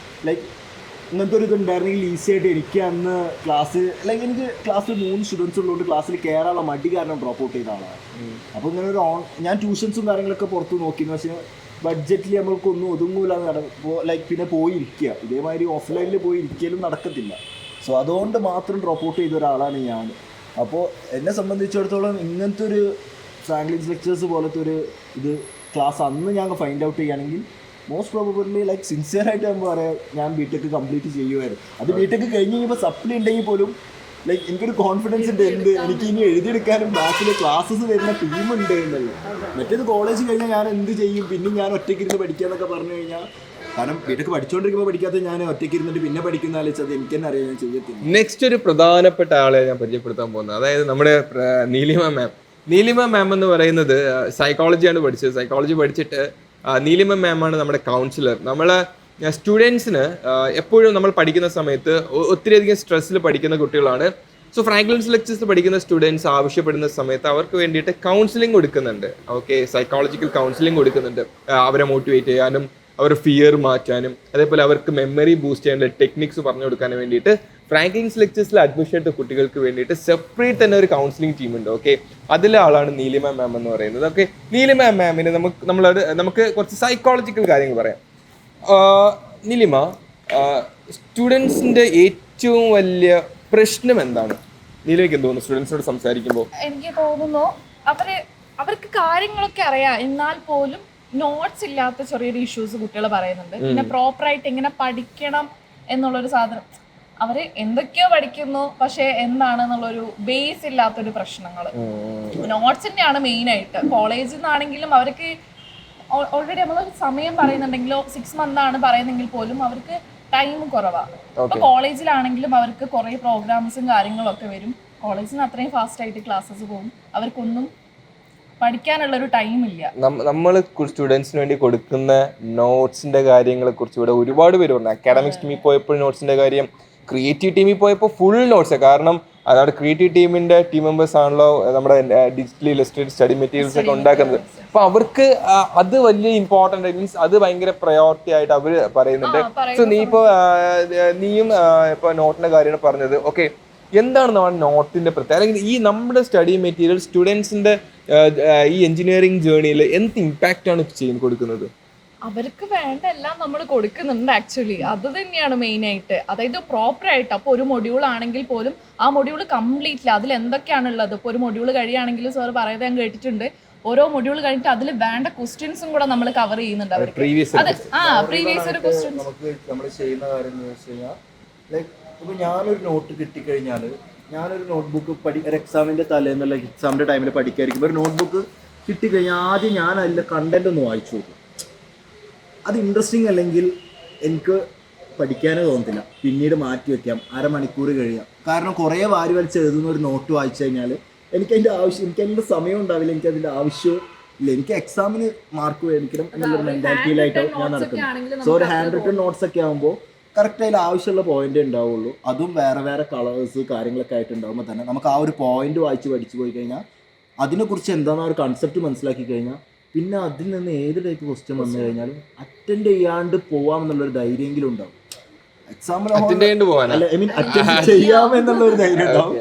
R: ലൈക്ക് ഇങ്ങനത്തെ ഒരു ഇതുണ്ടായിരുന്നെങ്കിൽ ഈസി ആയിട്ട് എനിക്ക് അന്ന് ലൈക്ക് എനിക്ക് ക്ലാസ്സിൽ 3 സ്റ്റുഡൻസ് ഉള്ളതുകൊണ്ട് ക്ലാസ്സിൽ കയറാനുള്ള മടി കാരണം ഡ്രോപ്പ് ഔട്ട് ചെയ്ത ആളാണ്. അപ്പോൾ ഇങ്ങനെ ഞാൻ ട്യൂഷൻസും കാര്യങ്ങളൊക്കെ പുറത്ത് നോക്കിയിരുന്നു. പക്ഷേ ബഡ്ജറ്റിൽ നമ്മൾക്കൊന്നും ഒതുങ്ങൂലെന്ന് ലൈക്ക് പിന്നെ പോയിരിക്കുക, ഇതേമാതിരി ഓഫ്ലൈനിൽ പോയി ഇരിക്കലും നടക്കത്തില്ല. സോ അതുകൊണ്ട് മാത്രം ഡ്രോപ്പ് ഔട്ട് ചെയ്ത ഒരാളാണ് ഞാൻ. അപ്പോൾ എന്നെ സംബന്ധിച്ചിടത്തോളം ഇങ്ങനത്തെ ഒരു ഫ്രാങ്ക്ലിൻസ് ലെക്ചേഴ്സ് പോലത്തെ ഒരു ക്ലാസ് അന്ന് ഞാൻ ഫൈൻഡ് ഔട്ട് ചെയ്യുകയാണെങ്കിൽ മോസ്റ്റ് പ്രോബബിളി ലൈക്ക് സിൻസിയറായിട്ട് നമ്മൾ പറയാം ഞാൻ ബിടെക് കംപ്ലീറ്റ് ചെയ്യുമായിരുന്നു. അത് ബിടെക് കഴിഞ്ഞ് കഴിയുമ്പോൾ സപ്ലി ഉണ്ടെങ്കിൽ പോലും ലൈക്ക് എനിക്കൊരു കോൺഫിഡൻസ് ഉണ്ട് എനിക്ക് ഇനി എഴുതിയെടുക്കാനും ബാക്കിൽ ക്ലാസ്സസ് വരുന്ന ടീമുണ്ട് എന്നല്ലോ. മറ്റേത് കോളേജ് കഴിഞ്ഞാൽ ഞാൻ എന്ത് ചെയ്യും, പിന്നെ ഞാൻ ഒറ്റയ്ക്കിരുന്ന് പഠിക്കുക എന്നൊക്കെ പറഞ്ഞു കഴിഞ്ഞാൽ കാരണം ബിടെക് പഠിച്ചുകൊണ്ടിരിക്കുമ്പോൾ പഠിക്കാത്ത ഞാൻ ഒറ്റയ്ക്ക് ഇരുന്നിട്ട് പിന്നെ പഠിക്കുന്ന ആലോചിച്ചത് എനിക്ക് തന്നെ അറിയാം ഞാൻ ചെയ്യത്തില്ല.
A: നെക്സ്റ്റ് ഒരു പ്രധാനപ്പെട്ട ആളെ ഞാൻ പരിചയപ്പെടുത്താൻ പോകുന്നത്, അതായത് നമ്മുടെ നീലിമ മാം എന്ന് പറയുന്നത് സൈക്കോളജിയാണ് പഠിച്ചത്. സൈക്കോളജി പഠിച്ചിട്ട് നീലിമ മാമാണ് നമ്മുടെ കൗൺസിലർ. നമ്മളെ സ്റ്റുഡൻസിന് എപ്പോഴും നമ്മൾ പഠിക്കുന്ന സമയത്ത് ഒത്തിരിയധികം സ്ട്രെസ്സിൽ പഠിക്കുന്ന കുട്ടികളാണ്. സോ ഫ്രാങ്ക്ലിൻസ് ലെക്ചേഴ്സ് പഠിക്കുന്ന സ്റ്റുഡൻസ് ആവശ്യപ്പെടുന്ന സമയത്ത് അവർക്ക് വേണ്ടിയിട്ട് കൗൺസിലിംഗ് കൊടുക്കുന്നുണ്ട്. ഓക്കെ, സൈക്കോളജിക്കൽ കൗൺസിലിംഗ് കൊടുക്കുന്നുണ്ട്. അവരെ മോട്ടിവേറ്റ് ചെയ്യാനും അവരുടെ ഫിയർ മാറ്റാനും അതേപോലെ അവർക്ക് മെമ്മറി ബൂസ്റ്റ് ചെയ്യേണ്ട ടെക്നിക്സ് പറഞ്ഞു കൊടുക്കാനും വേണ്ടിയിട്ട് ഫ്രാങ്ക്ലിൻസ് ലെക്ചേഴ്സിൽ അഡ്മിഷൻ എടുത്ത കുട്ടികൾക്ക് വേണ്ടിയിട്ട് സെപ്പറേറ്റ് തന്നെ ഒരു കൗൺസിലിംഗ് ടീമുണ്ട്. ഓക്കെ, അതിലെ ആളാണ് നീലിമ മാം എന്ന് പറയുന്നത്. ഓക്കെ, നീലിമ മാമിന് നമുക്ക് കുറച്ച് സൈക്കോളജിക്കൽ കാര്യങ്ങൾ പറയാം. നീലിമ, സ്റ്റുഡൻസിൻ്റെ ഏറ്റവും വലിയ പ്രശ്നം എന്താണ്? നീലിമയ്ക്ക് എന്ത് തോന്നുന്നു സ്റ്റുഡൻസിനോട് സംസാരിക്കുമ്പോൾ?
S: എനിക്ക് തോന്നുന്നു അവർക്ക് കാര്യങ്ങളൊക്കെ അറിയാം, എന്നാൽ പോലും നോട്ട്സ് ഇല്ലാത്ത ചെറിയൊരു ഇഷ്യൂസ് കുട്ടികൾ പറയുന്നുണ്ട്. പിന്നെ പ്രോപ്പറായിട്ട് എങ്ങനെ പഠിക്കണം എന്നുള്ളൊരു സാധനം അവര് എന്തൊക്കെയോ പഠിക്കുന്നു, പക്ഷെ എന്താണെന്നുള്ളൊരു ബേസ് ഇല്ലാത്തൊരു പ്രശ്നങ്ങൾ നോട്ട്സിന്റെ ആണ് മെയിൻ ആയിട്ട്. കോളേജിൽ നിന്നാണെങ്കിലും അവർക്ക് ഓൾറെഡി നമ്മൾ സമയം പറയുന്നുണ്ടെങ്കിലോ 6 months ആണ് പറയുന്നെങ്കിൽ പോലും അവർക്ക് ടൈം കുറവാണ്. അപ്പൊ കോളേജിലാണെങ്കിലും അവർക്ക് കുറെ പ്രോഗ്രാംസും കാര്യങ്ങളൊക്കെ വരും. കോളേജിൽ നിന്ന് അത്രയും ഫാസ്റ്റ് ആയിട്ട് ക്ലാസ്സസ് പോകും, അവർക്കൊന്നും പഠിക്കാനുള്ളൊരു ടൈമില്ല.
A: നമ്മൾ സ്റ്റുഡൻസിന് വേണ്ടി കൊടുക്കുന്ന നോട്ട്സിന്റെ കാര്യങ്ങളെ കുറിച്ച് ഇവിടെ ഒരുപാട് പേര് പറഞ്ഞു. അക്കാഡമിക്സ് ടീമിൽ പോയപ്പോൾ നോട്ട്സിന്റെ കാര്യം, ക്രിയേറ്റീവ് ടീമിൽ പോയപ്പോൾ ഫുൾ നോട്ട്സ്. കാരണം അതാണ് ക്രിയേറ്റീവ് ടീമിന്റെ ടീം മെമ്പേഴ്സ് ആണല്ലോ നമ്മുടെ ഡിജിറ്റലി ഇലസ്ട്രേറ്റഡ് സ്റ്റഡി മെറ്റീരിയൽസ് ഒക്കെ ഉണ്ടാക്കുന്നത്. അപ്പൊ അവർക്ക് അത് വലിയ ഇമ്പോർട്ടൻ്റ്, മീൻസ് അത് ഭയങ്കര പ്രയോറിറ്റി ആയിട്ട് അവർ പറയുന്നുണ്ട്. സോ നീയും ഇപ്പൊ നോട്ടിന്റെ കാര്യമാണ് പറഞ്ഞത്. ഓക്കെ, എന്താണ് നമ്മുടെ നോട്ടിന്റെ പ്രത്യേകത, അല്ലെങ്കിൽ ഈ നമ്മുടെ സ്റ്റഡി മെറ്റീരിയൽ സ്റ്റുഡൻസിന്റെ ഈ എഞ്ചിനീയറിംഗ് ജേർണിയിൽ എന്ത് ഇമ്പാക്റ്റ് ആണ് കൊടുക്കുന്നത്?
S: അവർക്ക് വേണ്ട എല്ലാം നമ്മൾ കൊടുക്കുന്നുണ്ട് ആക്ച്വലി. അത് തന്നെയാണ് മെയിനായിട്ട്. അതായത് പ്രോപ്പറായിട്ട് അപ്പോൾ ഒരു മൊഡ്യൂൾ ആണെങ്കിൽ പോലും ആ മൊഡ്യൂൾ കംപ്ലീറ്റ്ലി അതിൽ എന്തൊക്കെയാണുള്ളത്, ഇപ്പോൾ ഒരു മൊഡ്യൂൾ കഴിയുകയാണെങ്കിൽ സാർ പറയുന്നത് ഞാൻ കേട്ടിട്ടുണ്ട്, ഓരോ മൊഡ്യൂൾ കഴിഞ്ഞിട്ട് അതിൽ വേണ്ട ക്വസ്റ്റ്യൻസും കൂടെ നമ്മൾ കവർ ചെയ്യുന്നുണ്ട് അവർക്ക്. അത് പ്രീവിയസ് ഒരു ക്വസ്റ്റ്യൻസ്
R: നമുക്ക് നമ്മൾ ചെയ്യുന്ന കാര്യം എന്ന് വെച്ച് കഴിഞ്ഞാൽ ലൈക്ക് ഇപ്പോൾ ഞാനൊരു നോട്ട് കിട്ടിക്കഴിഞ്ഞാൽ ഞാനൊരു നോട്ട്ബുക്ക് ഒരു എക്സാമിൻ്റെ തലേന്നുള്ള എക്സാമിൻ്റെ ടൈമിൽ പഠിക്കാതിരിക്കുമ്പോൾ ഒരു നോട്ട്ബുക്ക് കിട്ടിക്കഴിഞ്ഞാൽ ആദ്യം ഞാൻ അതിലെ കണ്ടന്റ് ഒന്ന് വായിച്ചു നോക്കും. അത് ഇൻട്രസ്റ്റിംഗ് അല്ലെങ്കിൽ എനിക്ക് പഠിക്കാനേ തോന്നത്തില്ല, പിന്നീട് മാറ്റി വയ്ക്കാം, അരമണിക്കൂർ കഴിയാം. കാരണം കുറേ വാരി വലിച്ച് എഴുതുന്ന ഒരു നോട്ട് വായിച്ചു കഴിഞ്ഞാൽ എനിക്കതിൻ്റെ അതിൻ്റെ സമയം ഉണ്ടാവില്ല, എനിക്കതിൻ്റെ ആവശ്യവും ഇല്ല. എനിക്ക് എക്സാമിന് മാർക്ക് മേടിക്കണം എന്നുള്ളൊരു മെൻറ്റാലിറ്റിയിലായിട്ടോ ഞാൻ നടക്കുന്നത്. സോ ഒരു ഹാൻഡ് റിട്ടൺ നോട്ട്സ് ഒക്കെ ആകുമ്പോൾ കറക്റ്റ് അതിൽ ആവശ്യമുള്ള പോയിന്റേ ഉണ്ടാവുള്ളൂ. അതും വേറെ വേറെ കളേഴ്സ് കാര്യങ്ങളൊക്കെ ആയിട്ട് ഉണ്ടാകുമ്പോൾ തന്നെ നമുക്ക് ആ ഒരു പോയിന്റ് വായിച്ച് പഠിച്ചു പോയി കഴിഞ്ഞാൽ അതിനെക്കുറിച്ച് എന്താണെന്ന് ഒരു കൺസെപ്റ്റ് മനസ്സിലാക്കി കഴിഞ്ഞാൽ പിന്നെ അതിൽ നിന്ന് ഏത് ടൈപ്പ് ക്വസ്റ്റ്യൻ വന്നു കഴിഞ്ഞാലും അറ്റൻഡ് ചെയ്യാണ്ട് പോവാമെന്നുള്ളൊരു ധൈര്യമെങ്കിലും ഉണ്ടാവും. എക്സാമ്പിൾ അല്ല ഐ മീൻ അറ്റൻഡ് ചെയ്യാമെന്നുള്ളൊരു ധൈര്യം ഉണ്ടാവും.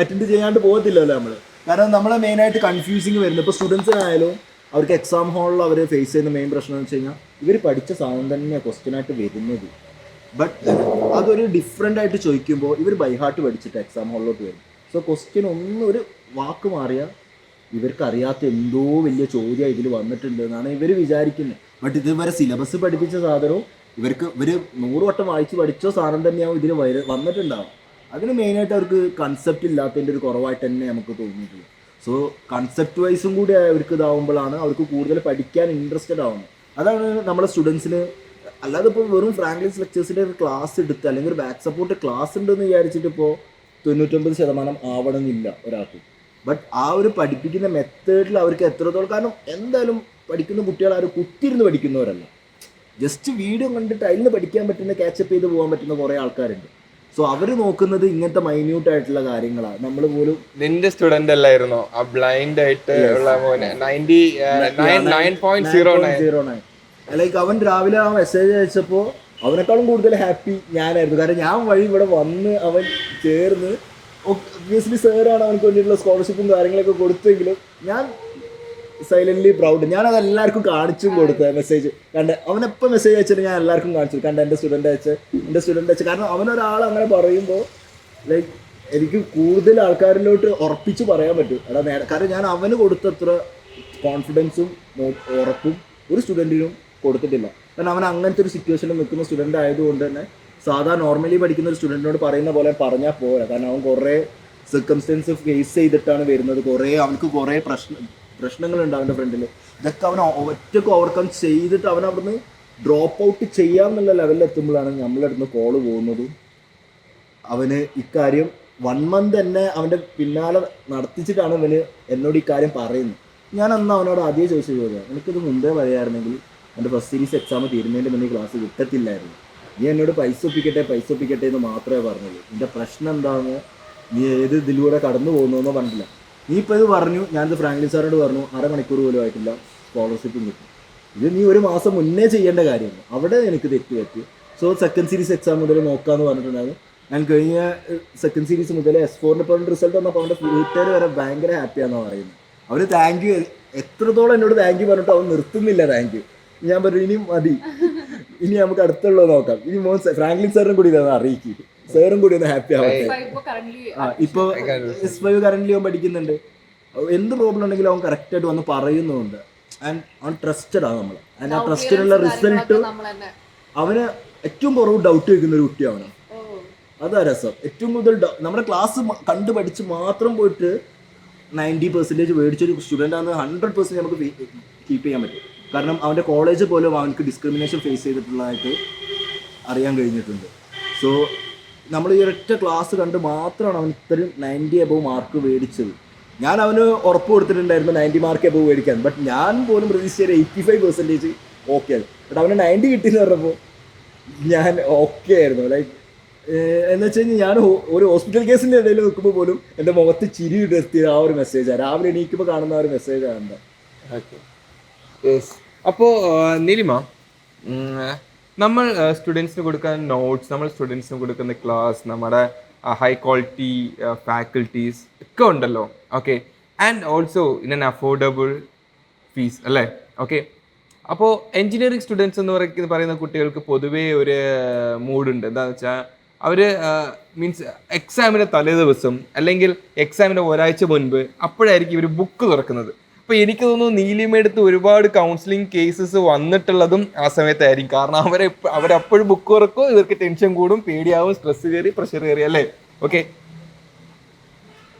R: അറ്റൻഡ് ചെയ്യാണ്ട് പോകത്തില്ലല്ലോ നമ്മൾ. കാരണം നമ്മളെ മെയിനായിട്ട് കൺഫ്യൂസിങ് വരുന്നത് ഇപ്പോൾ സ്റ്റുഡൻസിനായാലും അവർക്ക് എക്സാം ഹാളിൽ അവർ ഫേസ് ചെയ്യുന്ന മെയിൻ പ്രശ്നം എന്ന് വെച്ച് കഴിഞ്ഞാൽ ഇവർ പഠിച്ച സാധനം തന്നെയാണ് ക്വസ്റ്റ്യനായിട്ട് വരുന്നത്. ബട്ട് അതൊരു ഡിഫറെൻ്റ് ആയിട്ട് ചോദിക്കുമ്പോൾ ഇവർ ബൈഹാർട്ട് പഠിച്ചിട്ട് എക്സാം ഹാളിലോട്ട് വരും. സോ ക്വസ്റ്റ്യൻ ഒന്നും ഒരു വാക്ക് മാറിയാൽ ഇവർക്ക് അറിയാത്ത എന്തോ വലിയ ചോദ്യം ഇതിൽ വന്നിട്ടുണ്ട് എന്നാണ് ഇവർ വിചാരിക്കുന്നത്. ബട്ട് ഇതുവരെ സിലബസ് പഠിപ്പിച്ച സാധനവും ഇവർ 100 വട്ടം വായിച്ച് പഠിച്ചോ സാധനം തന്നെയാവും ഇതിൽ വന്നിട്ടുണ്ടാവും. അതിന് മെയിനായിട്ട് അവർക്ക് കൺസെപ്റ്റ് ഇല്ലാത്തതിൻ്റെ ഒരു കുറവായിട്ട് തന്നെ നമുക്ക് തോന്നിയിട്ടുള്ളൂ. സോ കൺസെപ്റ്റ് വൈസും കൂടി അവർക്ക് ഇതാവുമ്പോഴാണ് അവർക്ക് കൂടുതൽ പഠിക്കാൻ ഇൻട്രസ്റ്റഡ് ആവുന്നത്. അതാണ് നമ്മളെ സ്റ്റുഡൻസിന്. അല്ലാതെ ഇപ്പോൾ വെറും ഫ്രാങ്ക്ലിൻസ് ലെക്ചേഴ്സിൻ്റെ ഒരു ക്ലാസ് എടുത്ത് അല്ലെങ്കിൽ ഒരു ബാക്ക് സപ്പോർട്ട് ക്ലാസ് ഉണ്ടെന്ന് വിചാരിച്ചിട്ട് ഇപ്പോൾ 99% ആവണമെന്നില്ല ഒരാൾക്ക്. ബട്ട് ആ ഒരു പഠിപ്പിക്കുന്ന മെത്തേഡിൽ അവർക്ക് എത്രത്തോളം, കാരണം എന്തായാലും പഠിക്കുന്ന കുട്ടികൾ ആരും കുത്തിയിരുന്ന് പഠിക്കുന്നവരല്ല, ജസ്റ്റ് വീഡിയോ കണ്ടിട്ട് അതിൽ നിന്ന് പഠിക്കാൻ പറ്റുന്ന ക്യാച്ചപ്പ് ചെയ്ത് പോകാൻ പറ്റുന്ന കുറേ ആൾക്കാരുണ്ട്. സോ അവർ നോക്കുന്നത് ഇങ്ങനത്തെ മൈന്യൂട്ട് ആയിട്ടുള്ള കാര്യങ്ങളാണ്. നമ്മൾ പോലും
A: നിന്റെ സ്റ്റുഡന്റ് അല്ലായിരുന്നോ ആ ബ്ലൈൻഡ് ആയിട്ട് ഉള്ള മോനെ 99.09
R: ലൈക്ക് അവൻ രാവിലെ ആ മെസ്സേജ് അയച്ചപ്പോൾ അവനേക്കാളും കൂടുതൽ ഹാപ്പി ഞാനായിരുന്നു. കാരണം ഞാൻ വഴി ഇവിടെ വന്ന് അവൻ ചേർന്ന് ഒബ്വിയസ്ലി സാറാണ് അവനക്ക് വേണ്ടിയിട്ടുള്ള സ്കോളർഷിപ്പും കാര്യങ്ങളൊക്കെ കൊടുത്തെങ്കിലും ഞാൻ സൈലൻ്റ്ലി പ്രൗഡ്. ഞാനത് എല്ലാവർക്കും കാണിച്ചും കൊടുത്ത മെസ്സേജ് കണ്ട് അവനെപ്പോൾ മെസ്സേജ് അയച്ചിട്ട് ഞാൻ എല്ലാവർക്കും കാണിച്ചു കണ്ട എൻ്റെ സ്റ്റുഡൻ്റ് അയച്ച്. കാരണം അവനൊരാൾ അങ്ങനെ പറയുമ്പോൾ ലൈക്ക് എനിക്ക് കൂടുതൽ ആൾക്കാരിലോട്ട് ഉറപ്പിച്ച് പറയാൻ പറ്റും. കാരണം ഞാൻ അവന് കൊടുത്തത്ര കോൺഫിഡൻസും ഉറപ്പും ഒരു സ്റ്റുഡൻറ്റിനും കൊടുത്തിട്ടില്ല. കാരണം അവൻ അങ്ങനത്തെ ഒരു സിറ്റുവേഷനിൽ നിൽക്കുന്ന സ്റ്റുഡൻ്റ് ആയതുകൊണ്ട് തന്നെ സാധാരണ നോർമലി പഠിക്കുന്ന ഒരു സ്റ്റുഡൻറ്റിനോട് പറയുന്ന പോലെ പറഞ്ഞാൽ പോരാ. കാരണം അവൻ കുറേ സർക്കംസ്റ്റൻസ് ഫേസ് ചെയ്തിട്ടാണ് വരുന്നത്. അവനക്ക് കുറേ പ്രശ്നങ്ങളുണ്ട് അവൻ്റെ ഫ്രണ്ടിൽ. ഇതൊക്കെ അവൻ ഒറ്റയ്ക്ക് ഓവർകം ചെയ്തിട്ട് അവൻ അവിടുന്ന് ഡ്രോപ്പ് ഔട്ട് ചെയ്യാമെന്നുള്ള ലെവലിൽ എത്തുമ്പോഴാണ് നമ്മളടുന്ന് കോള് പോകുന്നതും. അവന് ഇക്കാര്യം 1 month തന്നെ അവൻ്റെ പിന്നാലെ നടത്തിച്ചിട്ടാണ് അവന് എന്നോട് ഇക്കാര്യം പറയുന്നത്. ഞാൻ അന്ന് അവനോട് ആദ്യം ചോദിച്ചു ചോദിക്കാം, എനിക്കിത് മുമ്പേ പറയായിരുന്നെങ്കിൽ എൻ്റെ ഫസ്റ്റ് സീരീസ് എക്സാം തീരുന്നതിൻ്റെ മുന്നേ ക്ലാസ് കിട്ടത്തില്ലായിരുന്നു. നീ എന്നോട് പൈസ ഒപ്പിക്കട്ടെ എന്ന് മാത്രമേ പറഞ്ഞുള്ളൂ. എൻ്റെ പ്രശ്നം എന്താണെന്ന് നീ ഏത് ഇതിലൂടെ കടന്നു പോകുന്നതെന്നോ പറഞ്ഞില്ല. നീ ഇപ്പോൾ ഇത് പറഞ്ഞു, ഞാനിത് ഫ്രാങ്ക്ലിൻ സാറിനോട് പറഞ്ഞു, 1/2 മണിക്കൂർ പോലും ആയിട്ടില്ല സ്കോളർഷിപ്പും കിട്ടും. ഇത് നീ 1 മാസം മുന്നേ ചെയ്യേണ്ട കാര്യമാണ്. അവിടെ എനിക്ക് തെറ്റ്. സോ സെക്കൻഡ് സീരീസ് എക്സാം മുതൽ നോക്കാമെന്ന് പറഞ്ഞിട്ടുണ്ടായിരുന്നു. ഞാൻ കഴിഞ്ഞ സെക്കൻഡ് സീരീസ് മുതൽ S4 റിസൾട്ട് വന്നപ്പോൾ അവൻ്റെ വീട്ടുകാർ വരെ ഭയങ്കര ഹാപ്പിയാണെന്നാണ് പറയുന്നത്. അവന് താങ്ക് യു എത്രത്തോളം എന്നോട് താങ്ക് യു പറഞ്ഞിട്ട് അവൻ നിർത്തുന്നില്ല താങ്ക് യു. ഞാൻ പറഞ്ഞു ഇനി മതി, ഇനി നമുക്ക് അടുത്തുള്ളത് നോക്കാം. ഇനി ഫ്രാങ്ക്ലിൻ സാറിനും കൂടി ഇതാണ് അറിയിക്കും, സാറും കൂടി ഒന്ന് ഹാപ്പി ആവട്ടെ. ഇപ്പോൾ S5 കറൻ്റ് അവൻ പഠിക്കുന്നുണ്ട്. എന്ത് പ്രോബ്ലം ഉണ്ടെങ്കിലും അവൻ കറക്റ്റായിട്ട് വന്ന് പറയുന്നുണ്ട്. ആൻഡ് അവൻ ട്രസ്റ്റഡ് ആണ് നമ്മൾ. ആൻഡ് ആ ട്രസ്റ്റിനുള്ള റിസൾട്ട് അവന് ഏറ്റവും കുറവ് ഡൗട്ട് വയ്ക്കുന്ന ഒരു കുട്ടി അവനാണ്. അതാ രസം. ഏറ്റവും കൂടുതൽ നമ്മുടെ ക്ലാസ് കണ്ടു പഠിച്ച് മാത്രം പോയിട്ട് 90% മേടിച്ചൊരു സ്റ്റുഡൻ്റ് ആണ് 100% നമുക്ക് കീപ്പ് ചെയ്യാൻ പറ്റും. കാരണം അവൻ്റെ കോളേജ് പോലും അവനക്ക് ഡിസ്ക്രിമിനേഷൻ ഫേസ് ചെയ്തിട്ടുള്ളതായിട്ട് അറിയാൻ കഴിഞ്ഞിട്ടുണ്ട്. സോ നമ്മൾ ഈ ഒരൊറ്റ ക്ലാസ് കണ്ട് മാത്രമാണ് അവൻ ഇത്രയും 90 above മാർക്ക് മേടിച്ചത്. ഞാൻ അവന് ഉറപ്പ് കൊടുത്തിട്ടുണ്ടായിരുന്നു 90 മാർക്ക് above മേടിക്കാൻ. ബട്ട് ഞാൻ പോലും പ്രതീക്ഷിച്ച 85% ഓക്കെ ആണ്. ബട്ട് അവന് 90 കിട്ടിയെന്ന് പറഞ്ഞപ്പോൾ ഞാൻ ഓക്കെ ആയിരുന്നു. ലൈക്ക് എന്ന് വെച്ച് കഴിഞ്ഞാൽ ഞാൻ ഒരു ഹോസ്പിറ്റൽ കേസിൻ്റെ ഇടയിൽ നിൽക്കുമ്പോൾ പോലും എൻ്റെ മുഖത്ത് ചിരി ഇടർത്തിയ ആ ഒരു മെസ്സേജാണ്. രാവിലെ എണീക്കുമ്പോൾ കാണുന്ന ആ ഒരു മെസ്സേജാണ്.
A: ഓക്കെ, അപ്പോൾ നീലിമ, നമ്മൾ സ്റ്റുഡൻസിന് കൊടുക്കാൻ നോട്ട്സ്, നമ്മൾ സ്റ്റുഡൻസിന് കൊടുക്കുന്ന ക്ലാസ്, നമ്മുടെ ഹൈ ക്വാളിറ്റി ഫാക്കൽറ്റീസ് ഒക്കെ ഉണ്ടല്ലോ. Okay, and also in an affordable fees അല്ലേ? ഓക്കെ, അപ്പോൾ എഞ്ചിനീയറിംഗ് സ്റ്റുഡൻസ് എന്ന് പറയുന്ന കുട്ടികൾക്ക് പൊതുവേ ഒരു മൂഡുണ്ട്. എന്താണെന്ന് വെച്ചാൽ അവർ മീൻസ് എക്സാമിൻ്റെ തലേ ദിവസം അല്ലെങ്കിൽ എക്സാമിൻ്റെ ഒരാഴ്ച മുൻപ് അപ്പോഴായിരിക്കും ഇവർ ബുക്ക് തുറക്കുന്നത്. അപ്പോൾ എനിക്ക് തോന്നുന്നു നീലിമയെടുത്ത് ഒരുപാട് കൗൺസിലിംഗ് കേസസ് വന്നിട്ടുള്ളതും ആ സമയത്തായിരിക്കും. കാരണം അവരപ്പോഴും ബുക്ക് തുറക്കും, ഇവർക്ക് ടെൻഷൻ കൂടും, പേടിയാവും, സ്ട്രെസ് കയറി, പ്രഷർ കയറി അല്ലേ. ഓക്കെ,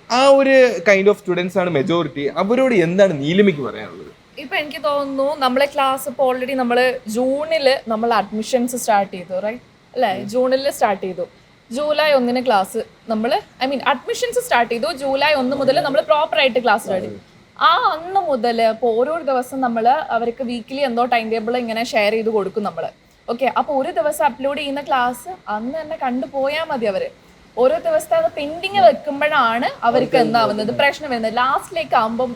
A: ആ ഒരു കൈൻഡ് ഓഫ് സ്റ്റുഡൻസ് ആണ് മെജോറിറ്റി. അവരോട് എന്താണ് നീലിമയ്ക്ക് പറയാനുള്ളത്?
S: ഇപ്പൊ എനിക്ക് തോന്നുന്നു നമ്മളെ ക്ലാസ് ഇപ്പോൾ ഓൾറെഡി നമ്മൾ ജൂണിൽ നമ്മൾ അഡ്മിഷൻസ് സ്റ്റാർട്ട് ചെയ്തു, റൈറ്റ് അല്ലേ? ജൂണിൽ സ്റ്റാർട്ട് ചെയ്തു. ജൂലൈ 1 ക്ലാസ് നമ്മൾ അഡ്മിഷൻസ് സ്റ്റാർട്ട് ചെയ്തു. ജൂലൈ 1 മുതൽ നമ്മൾ പ്രോപ്പറായിട്ട് ക്ലാസ് സ്റ്റാർട്ട് ചെയ്തു. ആ അന്ന് മുതൽ ഇപ്പോൾ ഓരോ ദിവസം നമ്മൾ അവർക്ക് വീക്കിലി എന്തോ ടൈം ടേബിൾ ഇങ്ങനെ ഷെയർ ചെയ്ത് കൊടുക്കും നമ്മൾ. ഓക്കെ, അപ്പോൾ ഒരു ദിവസം അപ്ലോഡ് ചെയ്യുന്ന ക്ലാസ് അന്ന് തന്നെ കണ്ടുപോയാൽ മതി. അവർ ഓരോ ദിവസത്തെ അത് പെൻഡിങ് വെക്കുമ്പോഴാണ് അവർക്ക് എന്താവുന്നത്, പ്രശ്നം വരുന്നത്. ലാസ്റ്റിലേക്ക് ആകുമ്പം